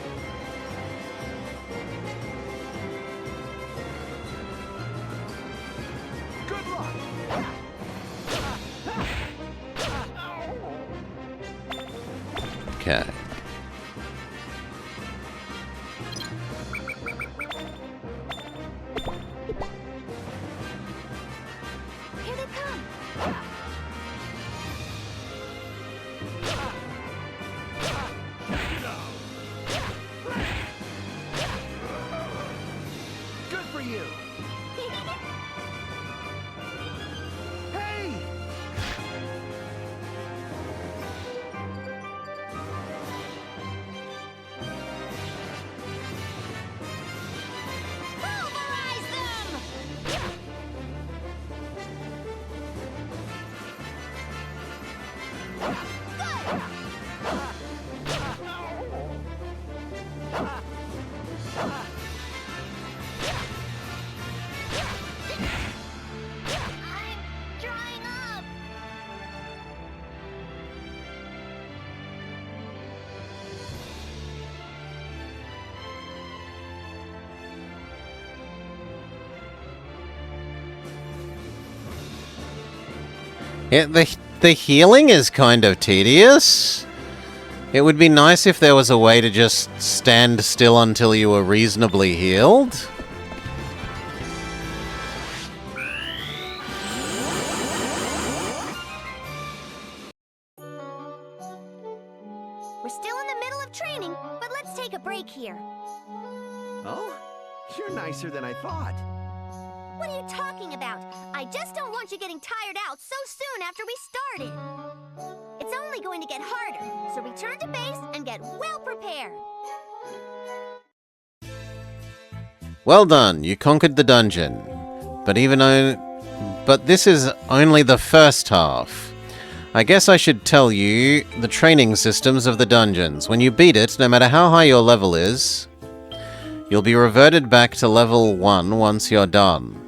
The healing is kind of tedious. It would be nice if there was a way to just stand still until you were reasonably healed. We're still in the middle of training, but let's take a break here. Oh? You're nicer than I thought. What are you talking about? I just don't want you getting tired out so soon after we started. It's only going to get harder, so return to base and get well prepared. Well done, you conquered the dungeon. But this is only the first half. I guess I should tell you the training systems of the dungeons. When you beat it, no matter how high your level is, you'll be reverted back to level 1 once you're done.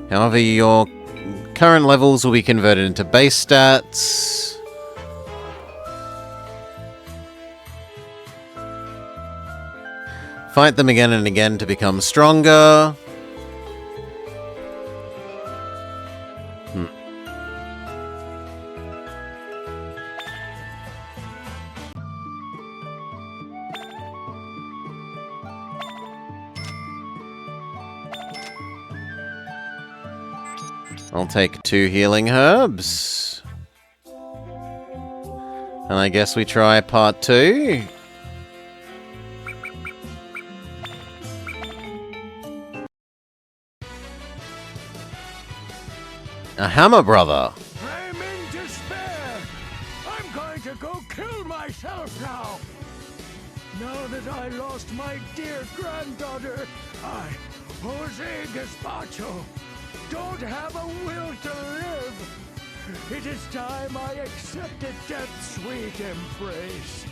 However, your current levels will be converted into base stats. Fight them again and again to become stronger. I'll take 2 healing herbs. And I guess we try part 2. A hammer brother. I'm in despair. I'm going to go kill myself now. Now that I lost my dear granddaughter, I, Jose Gazpacho, don't have a will to live. It is time I accepted death's sweet embrace.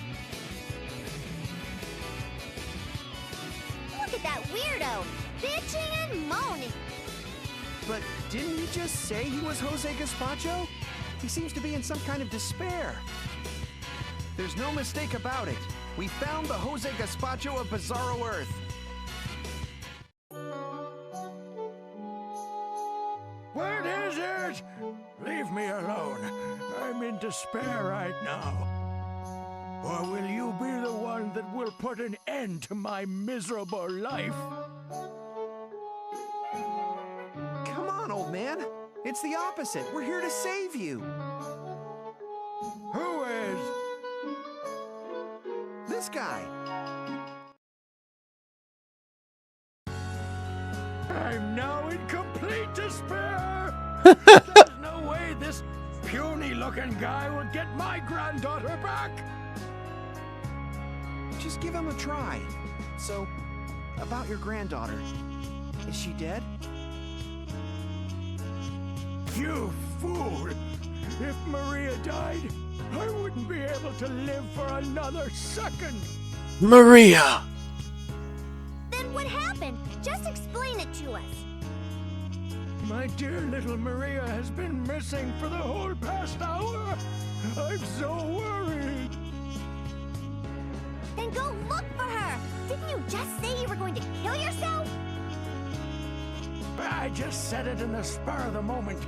Look at that weirdo, bitching and moaning. But didn't you just say he was Jose Gazpacho? He seems to be in some kind of despair. There's no mistake about it. We found the Jose Gazpacho of Bizarro Earth. What is it? Leave me alone. I'm in despair right now. Or will you be the one that will put an end to my miserable life? Come on, old man. It's the opposite. We're here to save you. Who is? This guy. I'm now in complete despair! There's no way this puny-looking guy will get my granddaughter back! Just give him a try. So, about your granddaughter. Is she dead? You fool! If Maria died, I wouldn't be able to live for another second! Maria! Then what happened? Just explain it to us. My dear little Maria has been missing for the whole past hour! I'm so worried! Then go look for her! Didn't you just say you were going to kill yourself? I just said it in the spur of the moment.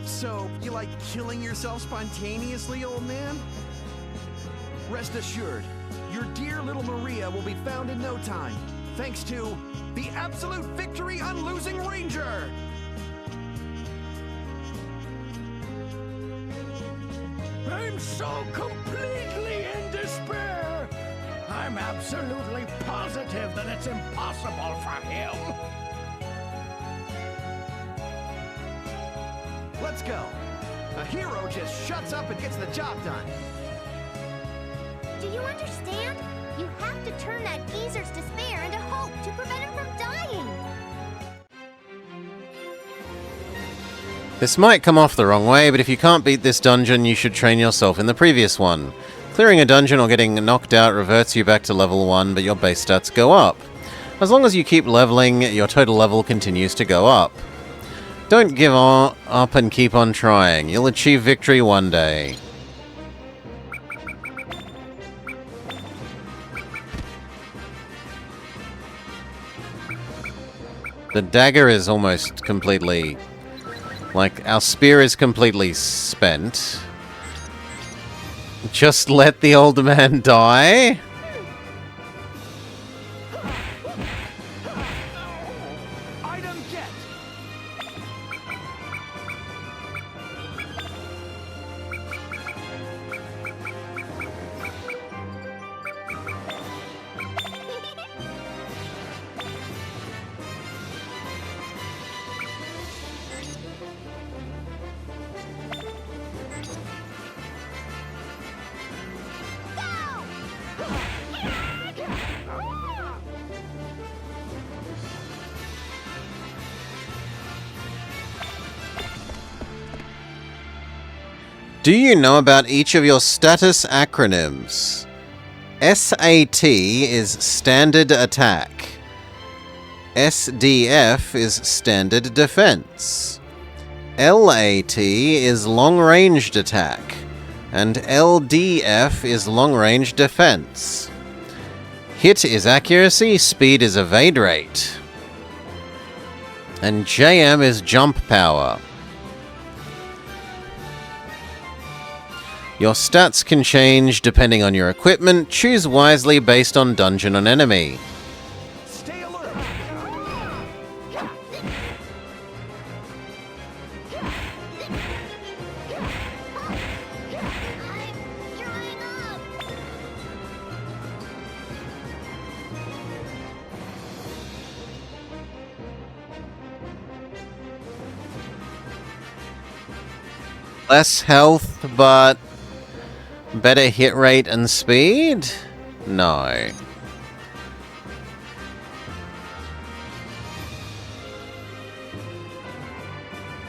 So, you like killing yourself spontaneously, old man? Rest assured, your dear little Maria will be found in no time, thanks to the absolute victory on Losing Ranger! I'm so completely in despair! I'm absolutely positive that it's impossible for him! Let's go. A hero just shuts up and gets the job done. Do you understand? You have to turn that geezer's despair into hope to prevent him from dying. This might come off the wrong way, but if you can't beat this dungeon, you should train yourself in the previous one. Clearing a dungeon or getting knocked out reverts you back to level 1, but your base stats go up. As long as you keep leveling, your total level continues to go up. Don't give up and keep on trying. You'll achieve victory one day. The dagger is almost completely... Like, our spear is completely spent. Just let the old man die? Item get. Do you know about each of your status acronyms? SAT is Standard Attack. SDF is Standard Defense. LAT is Long Ranged Attack. And LDF is Long Range Defense. Hit is Accuracy, Speed is Evade Rate. And JM is Jump Power. Your stats can change depending on your equipment. Choose wisely based on dungeon and enemy. Stay alert. Less health, but better hit rate and speed? No.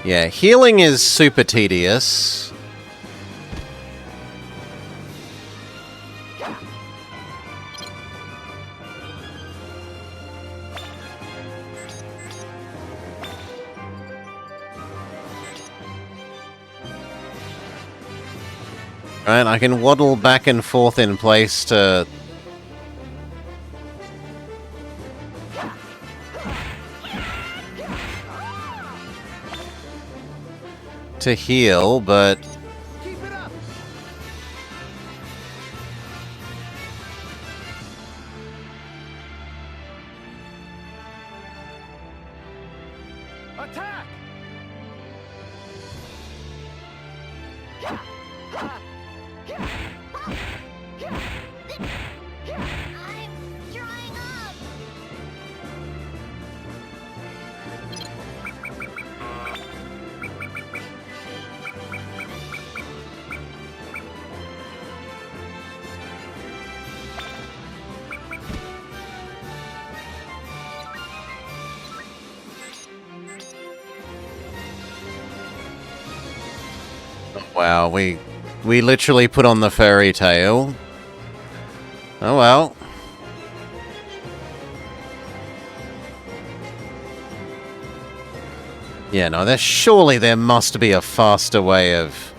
Yeah, healing is super tedious. Right, I can waddle back and forth in place to heal, but Keep it up. Attack. I'm drying up. wow, we literally put on the fairy tale. Oh well. Yeah, no, surely there must be a faster way of...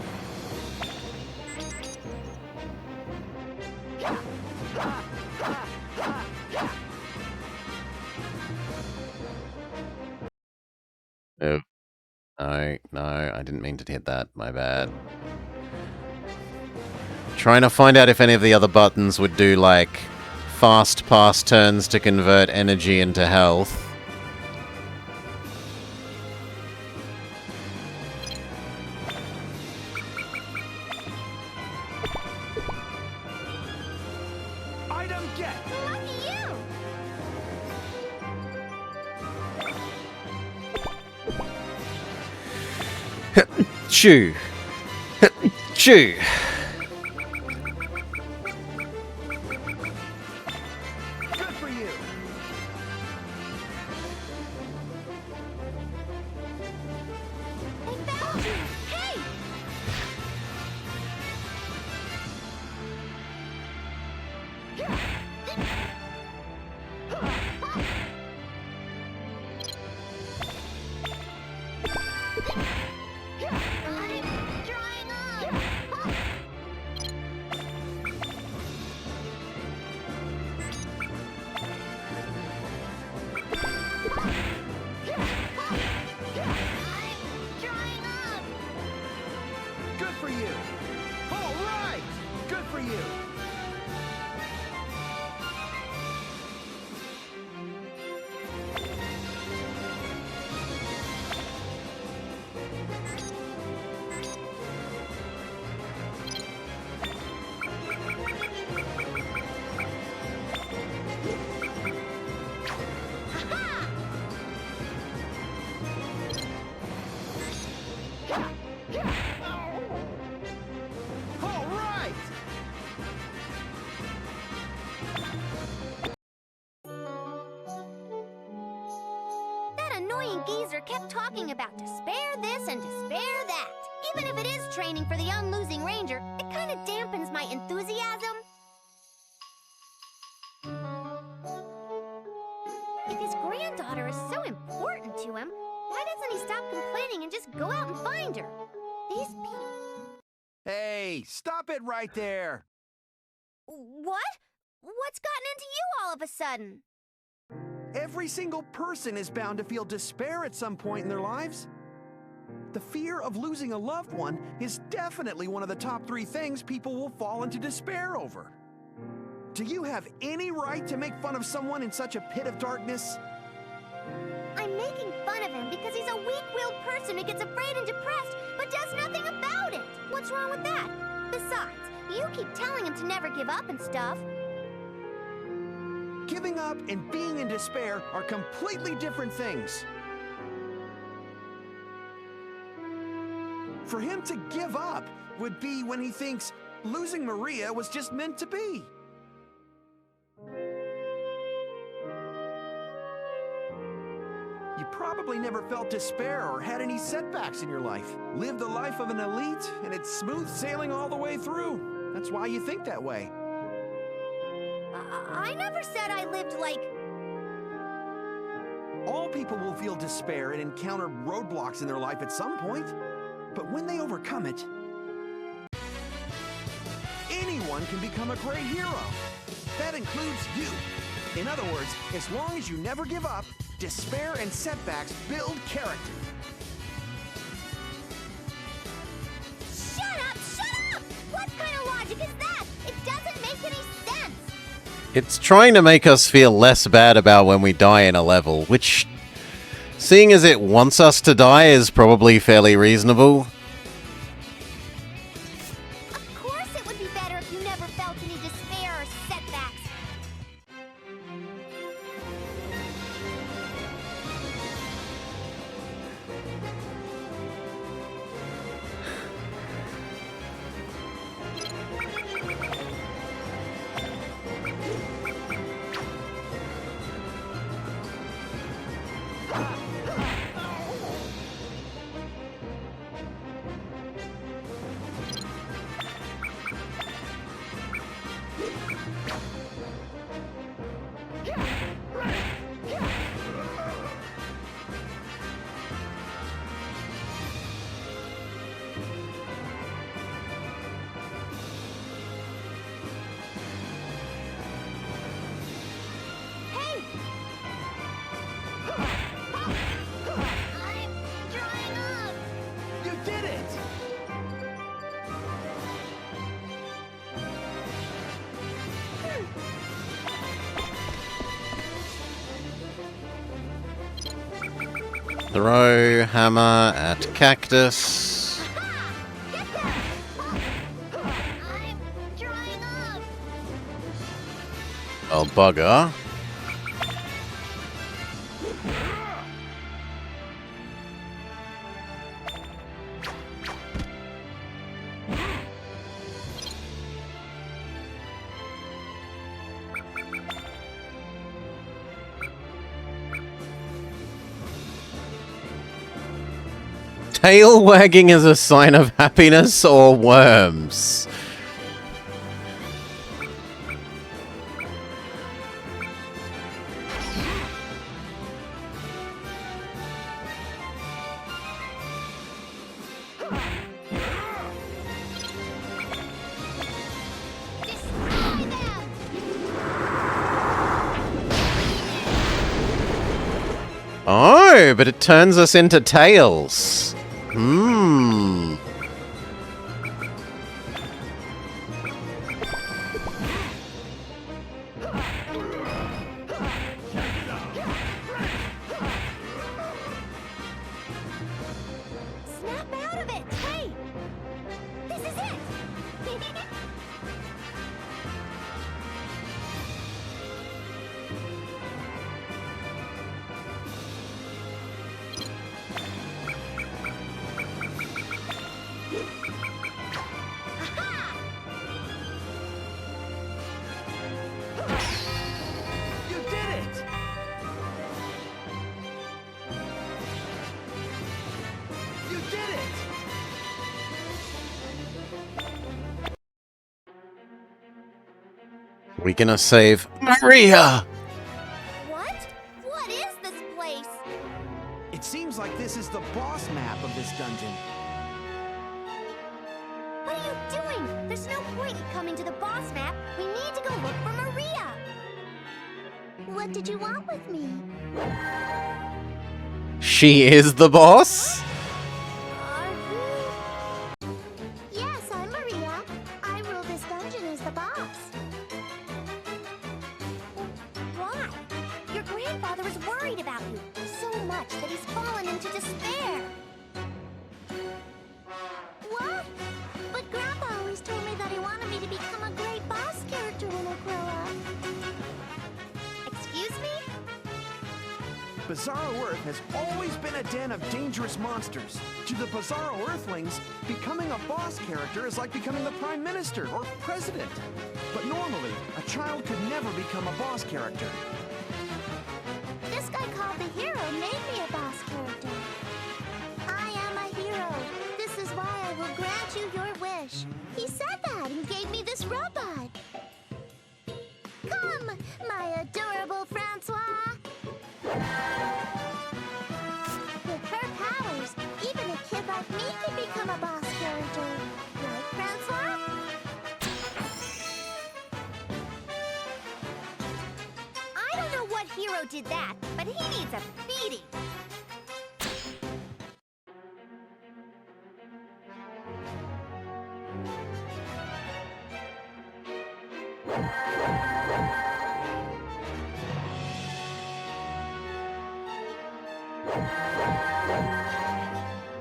Oh. No, I didn't mean to hit that. My bad. Trying to find out if any of the other buttons would do, like, fast pass turns to convert energy into health. Item get. Lucky you. Chew. Chew. Good for you. I found you. Hey. I'm drying up. you. All right! Good for you. All right! That annoying geezer kept talking about despair this and despair that. Even if it is training for the unlosing ranger, it kind of dampens my enthusiasm. If his granddaughter is so important to him, why doesn't he stop complaining and just go out and find her? These people... Hey, stop it right there. What? What's gotten into you all of a sudden? Every single person is bound to feel despair at some point in their lives. The fear of losing a loved one is definitely one of the top 3 things people will fall into despair over. Do you have any right to make fun of someone in such a pit of darkness? I'm making fun of him because he's a weak-willed person who gets afraid and depressed, but does nothing about it. What's wrong with that? Besides, you keep telling him to never give up and stuff. Giving up and being in despair are completely different things. For him to give up would be when he thinks losing Maria was just meant to be. You probably never felt despair or had any setbacks in your life. Lived the life of an elite, and it's smooth sailing all the way through. That's why you think that way. I never said I lived like... All people will feel despair and encounter roadblocks in their life at some point. But when they overcome it, anyone can become a great hero. That includes you. In other words, as long as you never give up, despair and setbacks build character. Shut up! Shut up! What kind of logic is that? It doesn't make any sense! It's trying to make us feel less bad about when we die in a level, which, seeing as it wants us to die, is probably fairly reasonable. Of course it would be better if you never felt any despair or setbacks. Hey! I'm drying up! You did it! Throw hammer at cactus. I'm drying up! Oh, bugger. Tail wagging is a sign of happiness or worms? Destroy them! Oh, but it turns us into tails. Hmm. out of it! Hey! This is it! You did it! You did it! We gonna save Maria! What? What is this place? It seems like this is the boss map of this dungeon. What are you doing? There's no point in coming to the boss map. We need to go look for Maria. What did you want with me? She is the boss? Are you? Yes, I'm Maria. I rule this dungeon as the boss. Why? Your grandfather is worried about you so much that he's fallen into despair. What? But Grandpa always told me that he wanted me to become a great boss character when I grow up. Excuse me? Bizarro Earth has always been a den of dangerous monsters. To the Bizarro Earthlings, becoming a boss character is like becoming the Prime Minister or President. But normally, a child could never become a boss character. This guy called the hero made me a boss character. I am a hero. This is why I will grant you your wish. He said that and gave me this robot. Come, my adorable Francois. With her powers, even a kid like me can become a boss character. Right, Francois? I don't know what hero did that, but he needs a beating.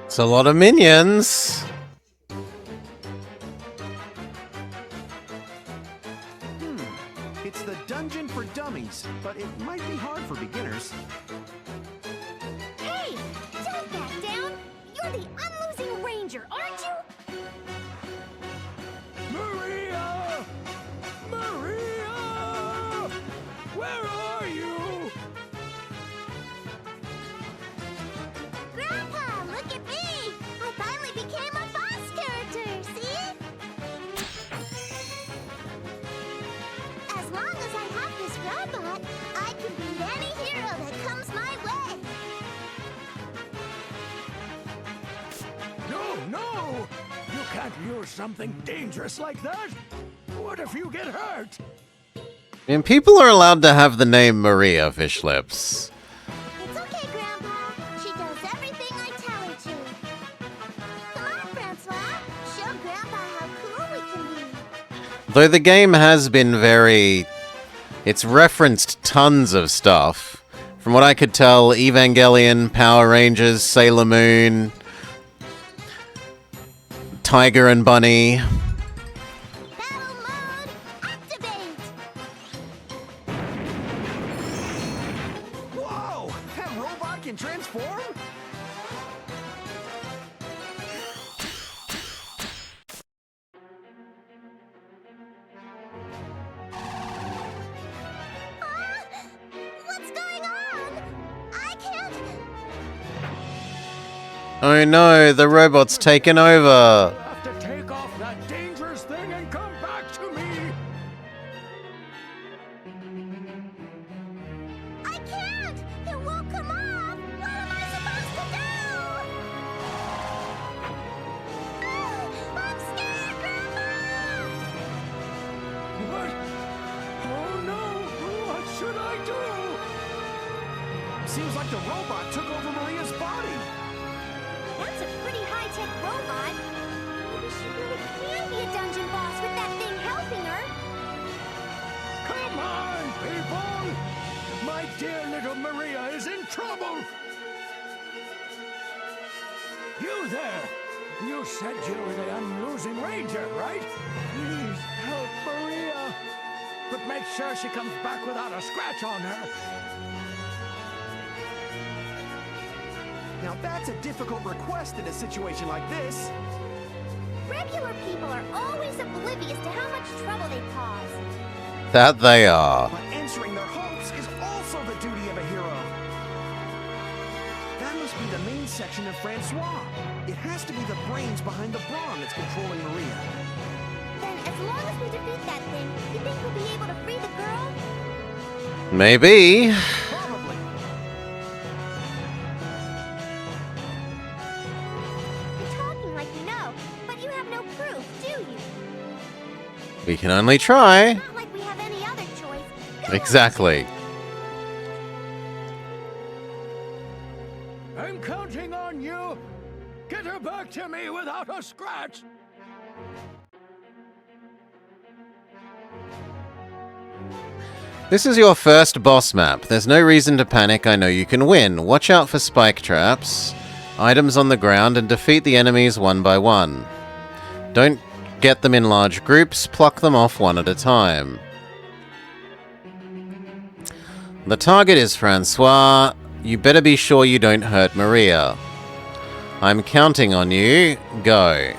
It's a lot of minions. It's the dungeon for dummies, but it might be hard for beginners. Hey, don't back down. You're the unlosing ranger, aren't you? Maria! Maria! Where are you? Grandpa, look at me! I finally became a boss character, see? As long as I have this robot, I can beat any hero that comes my way. No, no! You can't use something dangerous like that. What if you get hurt? And people are allowed to have the name Maria Fish Lips. It's okay, Grandpa. She does everything I tell her to. Come on, Francois. Show Grandpa how cool we can be. Though the game has been very... It's referenced tons of stuff. From what I could tell, Evangelion, Power Rangers, Sailor Moon, Tiger and Bunny. Battle mode, activate! Whoa! That robot can transform? What's going on? I can't... Oh no, the robot's taken over. Have to take off that dangerous thing and come back to me. I can't! It won't come off! What am I supposed to do? I'm scared, Grandpa! What? Oh no! What should I do? Seems like the robot took over Maria's body. That's a pretty high-tech robot. Maybe she really can be a dungeon boss with that thing helping her. Come on, people! My dear little Maria is in trouble! You there! You said you were the unlosing ranger, right? Please help Maria. But make sure she comes back without a scratch on her. Now that's a difficult request in a situation like this. Regular people are always oblivious to how much trouble they cause. That they are. But answering their hopes is also the duty of a hero. That must be the main section of Francois. It has to be the brains behind the brawn that's controlling Maria. Then, as long as we defeat that thing, you think we'll be able to free the girl? Maybe. Probably. You're talking like you know, but you have no proof, do you? We can only try. Not like we have any other choice. Go on. Exactly. I'm counting on you. Get her back to me without a scratch. This is your first boss map. There's no reason to panic. I know you can win. Watch out for spike traps, items on the ground, and defeat the enemies one by one. Don't get them in large groups. Pluck them off one at a time. The target is Francois. You better be sure you don't hurt Maria. I'm counting on you. Go.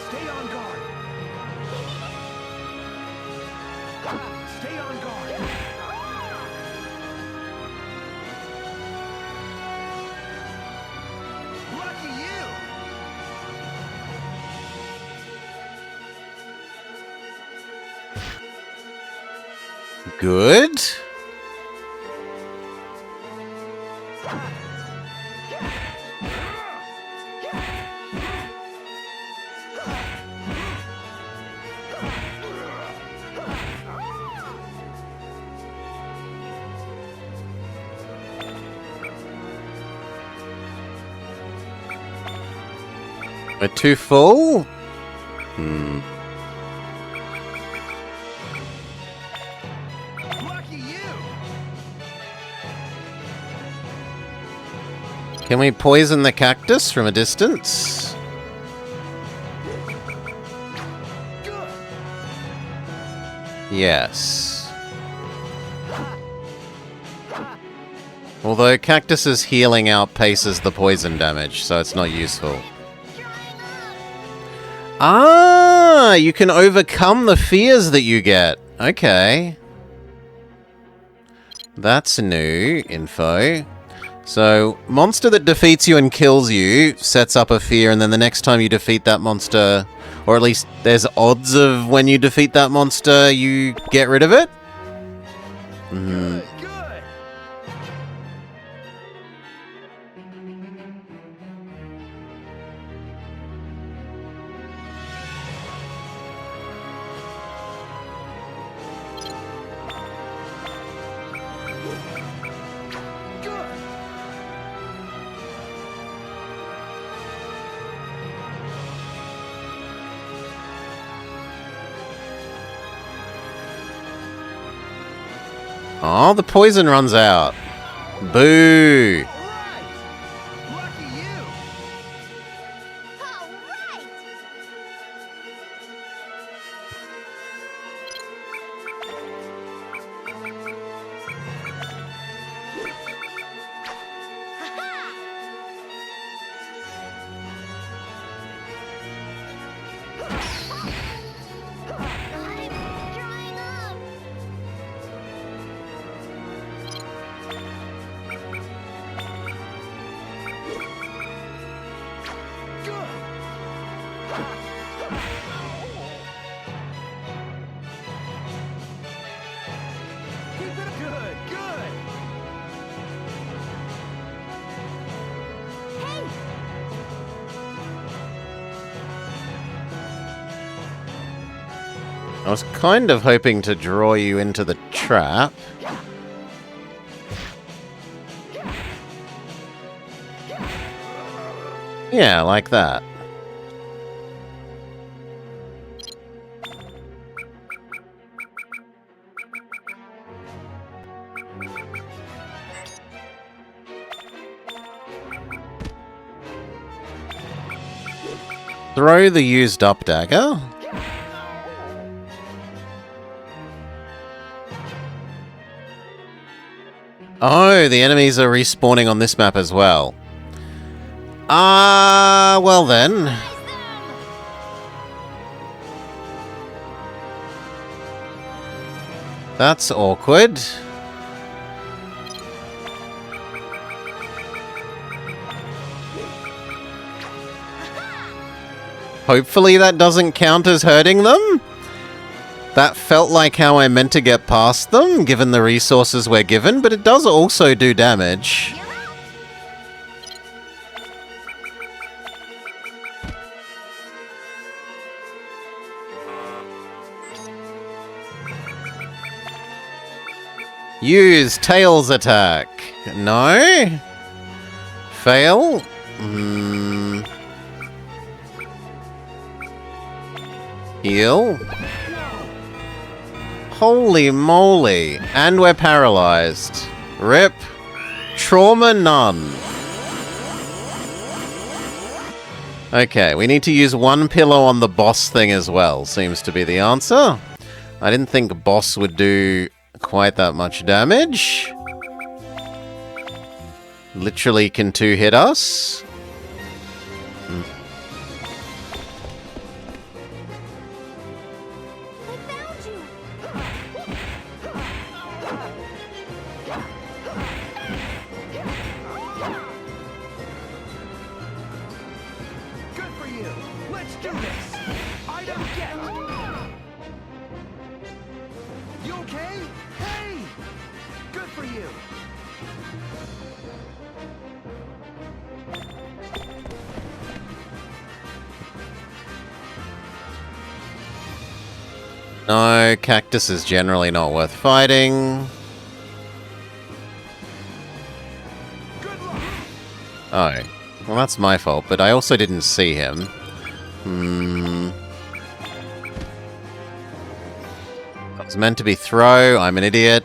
Stay on guard. Stay on guard. Lucky you. Good. We're too full? Hmm. Lucky you. Can we poison the cactus from a distance? Good. Yes. Although cactus's healing outpaces the poison damage, so it's not useful. Ah, you can overcome the fears that you get. Okay. That's new info. So, monster that defeats you and kills you sets up a fear, and then the next time you defeat that monster, or at least there's odds of when you defeat that monster, you get rid of it? Good. Good. Oh, the poison runs out. Boo! All right. Lucky you. All right! Ha-ha! I'm drying up. Good. Keep it good. Good. Hey! I was kind of hoping to draw you into the trap. Yeah, like that. Throw the used up dagger? Oh, the enemies are respawning on this map as well. Well then. That's awkward. Hopefully that doesn't count as hurting them. That felt like how I meant to get past them, given the resources we're given, but it does also do damage. Use Tails attack. No? Fail? Heal? Holy moly. And we're paralyzed. Rip. Trauma none. Okay, we need to use one pillow on the boss thing as well, seems to be the answer. I didn't think boss would do quite that much damage. Literally can two hit us. Good for you. Let's do this. Item get. You okay? Hey! Good for you. No, cactus is generally not worth fighting. Good luck. Oh. Well, that's my fault, but I also didn't see him. That was meant to be throw. I'm an idiot.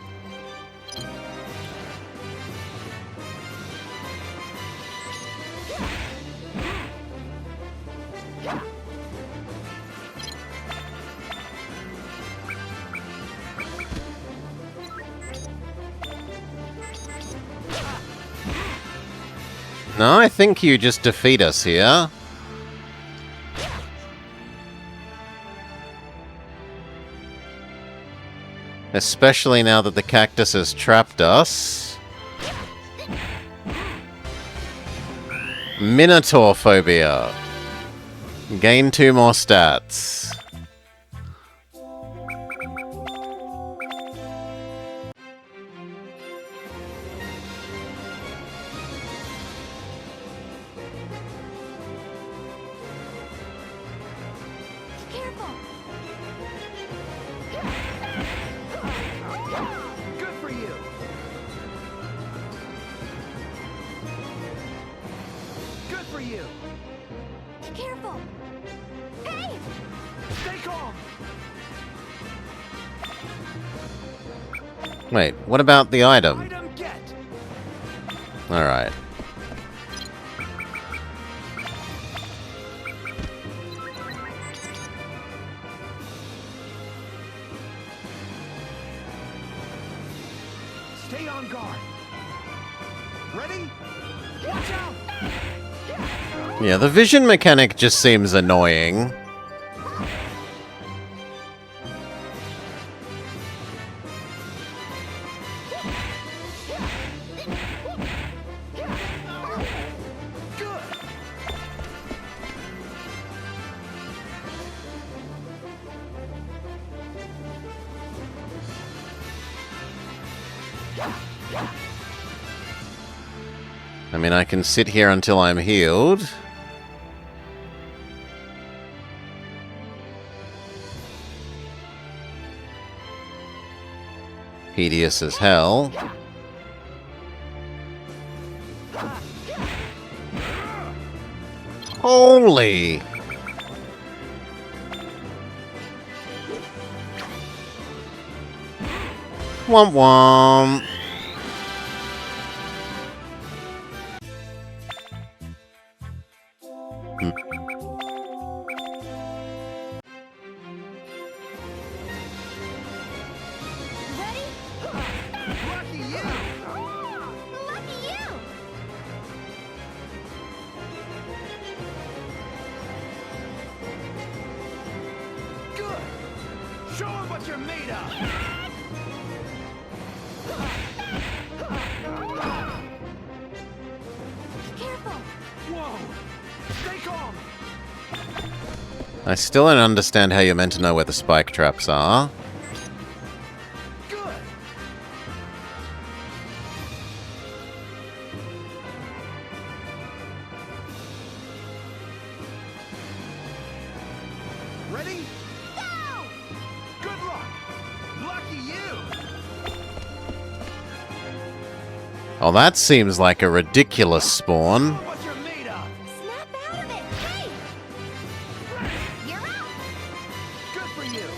No, I think you just defeat us here. Especially now that the cactus has trapped us. Minotaur phobia. Gain 2 more stats. Careful. Good for you. Good for you. Careful. Hey! Stay calm. Wait, what about the item? Item get. Alright. Stay on guard. Ready? Watch out! Yeah, the vision mechanic just seems annoying. Good. I mean, I can sit here until I'm healed. Hideous as hell. Holy! Womp womp. you're made of! Careful! Whoa! Stay calm! I still don't understand how you're meant to know where the spike traps are. Good! Ready? Go! Good luck! Lucky you! Oh, that seems like a ridiculous spawn. What you're made of! Snap out of it! Hey! You're out! Good for you!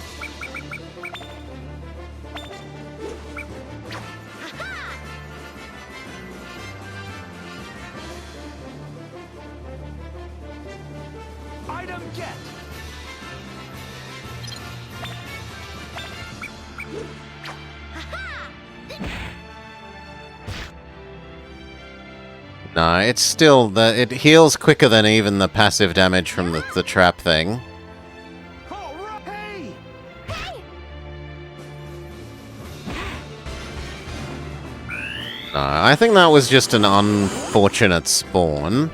Ha-ha! Item get! Ha-ha! No, it's still it heals quicker than even the passive damage from the trap thing. All right! Hey! Hey! No, I think that was just an unfortunate spawn.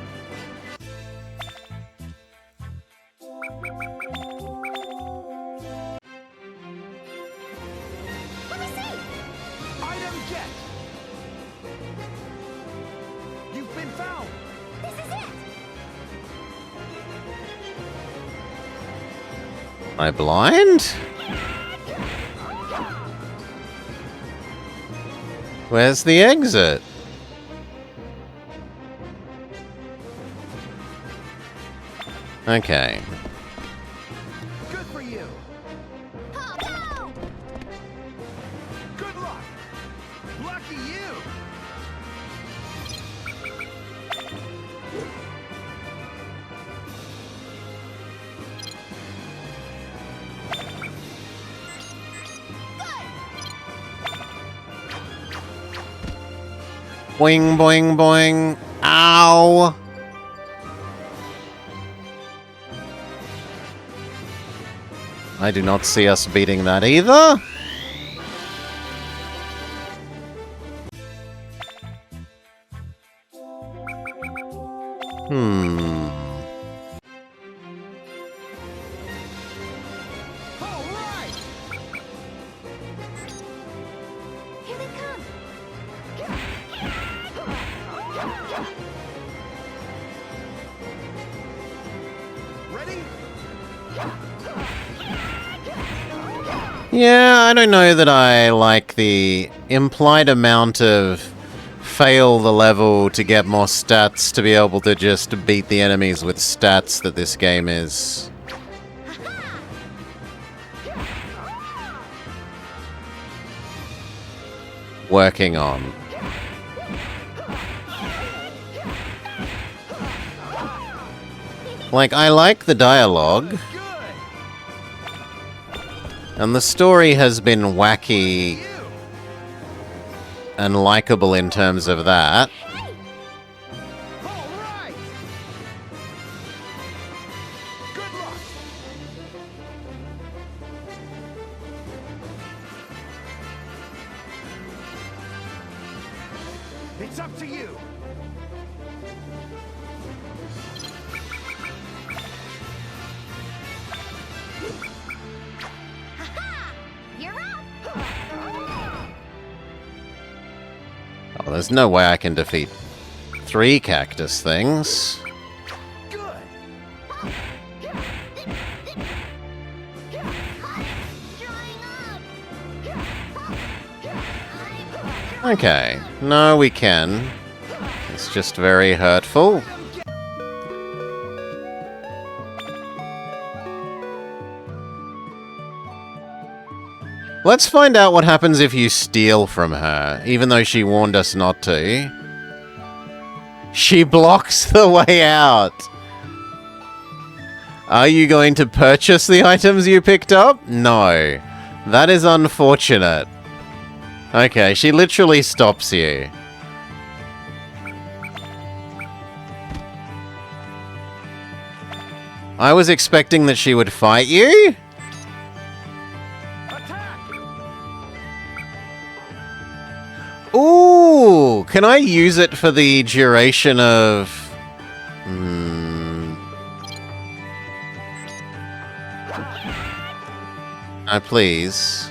Let me see! Item get! You've been found! This is it! Am I blind? Where's the exit? Okay. Good for you! Oh, no! Good luck! Lucky you! Boing, boing, boing. Ow! I do not see us beating that either. All right! Here they come! Ready? Yeah, I don't know that I like the implied amount of fail the level to get more stats to be able to just beat the enemies with stats that this game is working on. Like, I like the dialogue, Good! and the story has been wacky You! and likable in terms of that. Hey! All right! Good luck! It's up to you! Ha-ha! You're up! Oh, there's no way I can defeat 3 cactus things. Good! Drying up! Okay, no, we can. It's just very hurtful. Let's find out what happens if you steal from her, even though she warned us not to. She blocks the way out. Are you going to purchase the items you picked up? No. That is unfortunate. Okay, she literally stops you. I was expecting that she would fight you? Attack! Ooh! Can I use it for the duration of... please.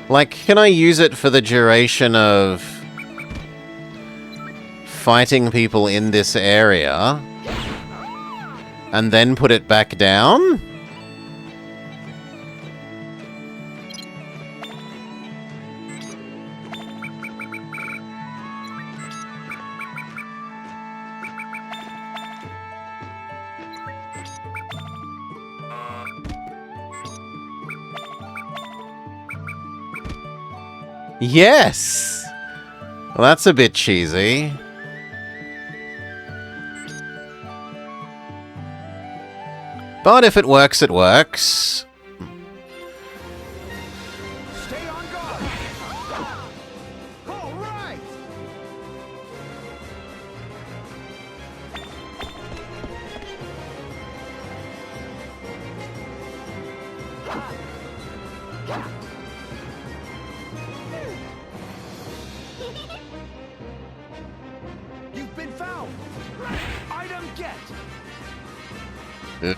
Like, can I use it for the duration of fighting people in this area and then put it back down? Yes! Well, that's a bit cheesy. But if it works, it works. Stay on guard. All right. You've been found. Item get. Ugh.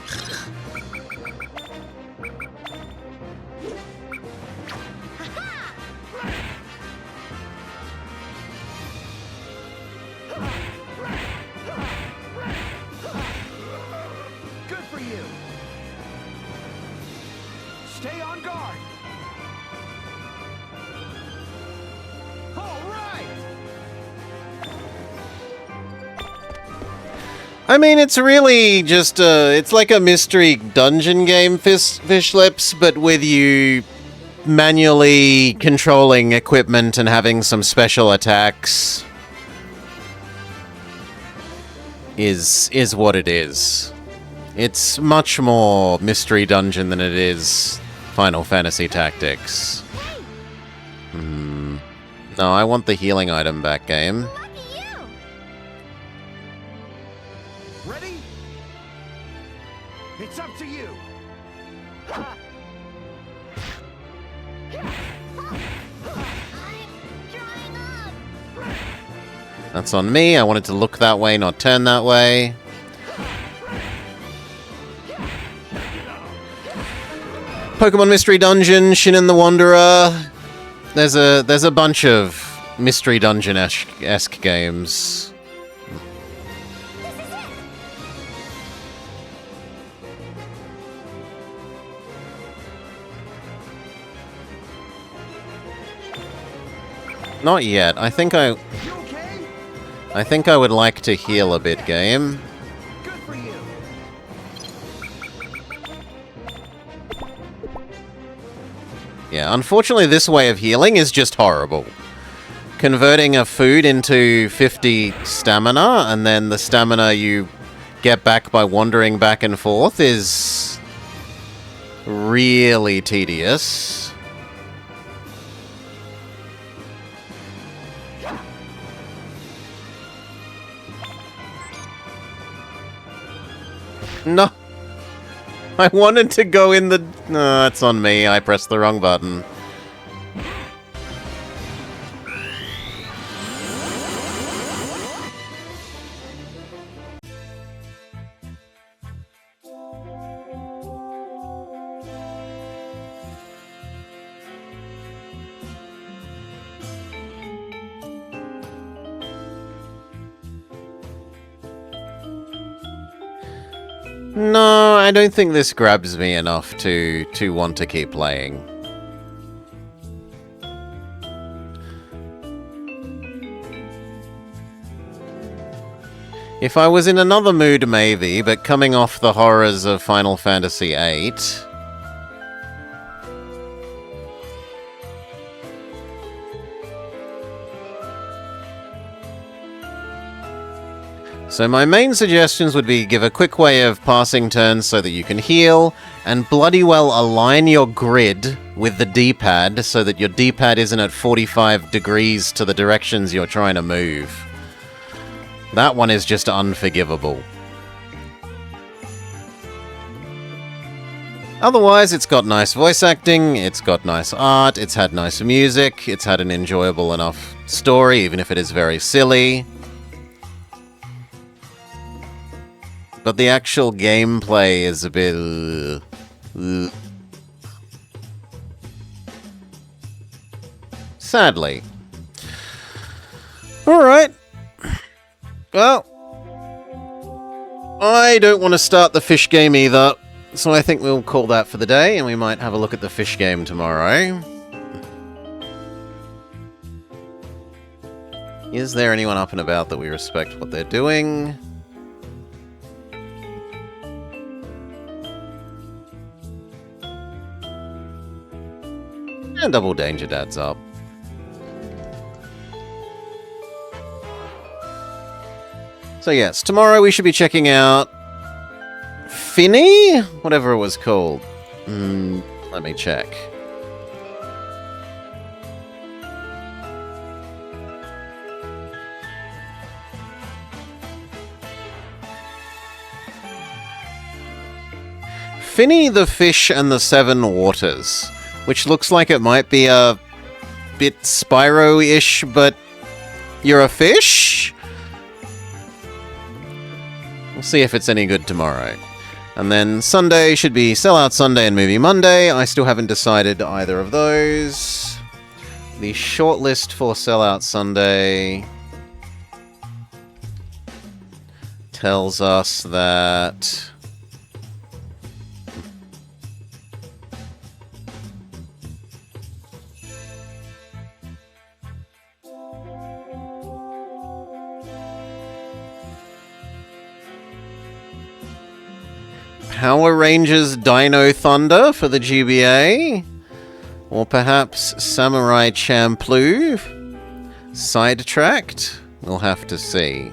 Good for you. Stay on guard. All right. I mean, it's really just it's like a mystery dungeon game, Fish Lips, but with you manually controlling equipment and having some special attacks is what it is. It's much more mystery dungeon than it is Final Fantasy Tactics. No, I want the healing item back, game. Lucky you! Ready? It's up to you. I'm drying up! That's on me. I want it to look that way, not turn that way. Pokemon Mystery Dungeon, Shinnen the Wanderer. There's a bunch of Mystery Dungeon-esque games. This is it! Not yet. I think You okay? I would like to heal a bit, game. Good for you. Yeah, unfortunately this way of healing is just horrible. Converting a food into 50 stamina, and then the stamina you get back by wandering back and forth is really tedious. No. I wanted to go in the... No, that's on me. I pressed the wrong button. No, I don't think this grabs me enough to want to keep playing. If I was in another mood, maybe, but coming off the horrors of Final Fantasy VIII... So my main suggestions would be give a quick way of passing turns so that you can heal, and bloody well align your grid with the D-pad so that your D-pad isn't at 45 degrees to the directions you're trying to move. That one is just unforgivable. Otherwise, it's got nice voice acting, it's got nice art, it's had nice music, it's had an enjoyable enough story, even if it is very silly. But the actual gameplay is a bit... Sadly. Alright. Well, I don't want to start the fish game either, so I think we'll call that for the day, and we might have a look at the fish game tomorrow. Is there anyone up and about that we respect what they're doing? And Double Danger Dad's up. So yes, tomorrow we should be checking out Finny? Whatever it was called. Let me check. Finny the Fish and the Seven Waters, which looks like it might be a bit Spyro-ish, but you're a fish? We'll see if it's any good tomorrow. And then Sunday should be Sellout Sunday and Movie Monday. I still haven't decided either of those. The shortlist for Sellout Sunday tells us that... Power Rangers Dino Thunder for the GBA? Or perhaps Samurai Champloo? Sidetracked? We'll have to see.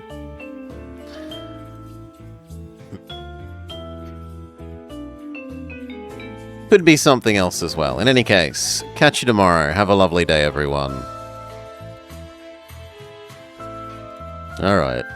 Could be something else as well. In any case, catch you tomorrow. Have a lovely day, everyone. Alright.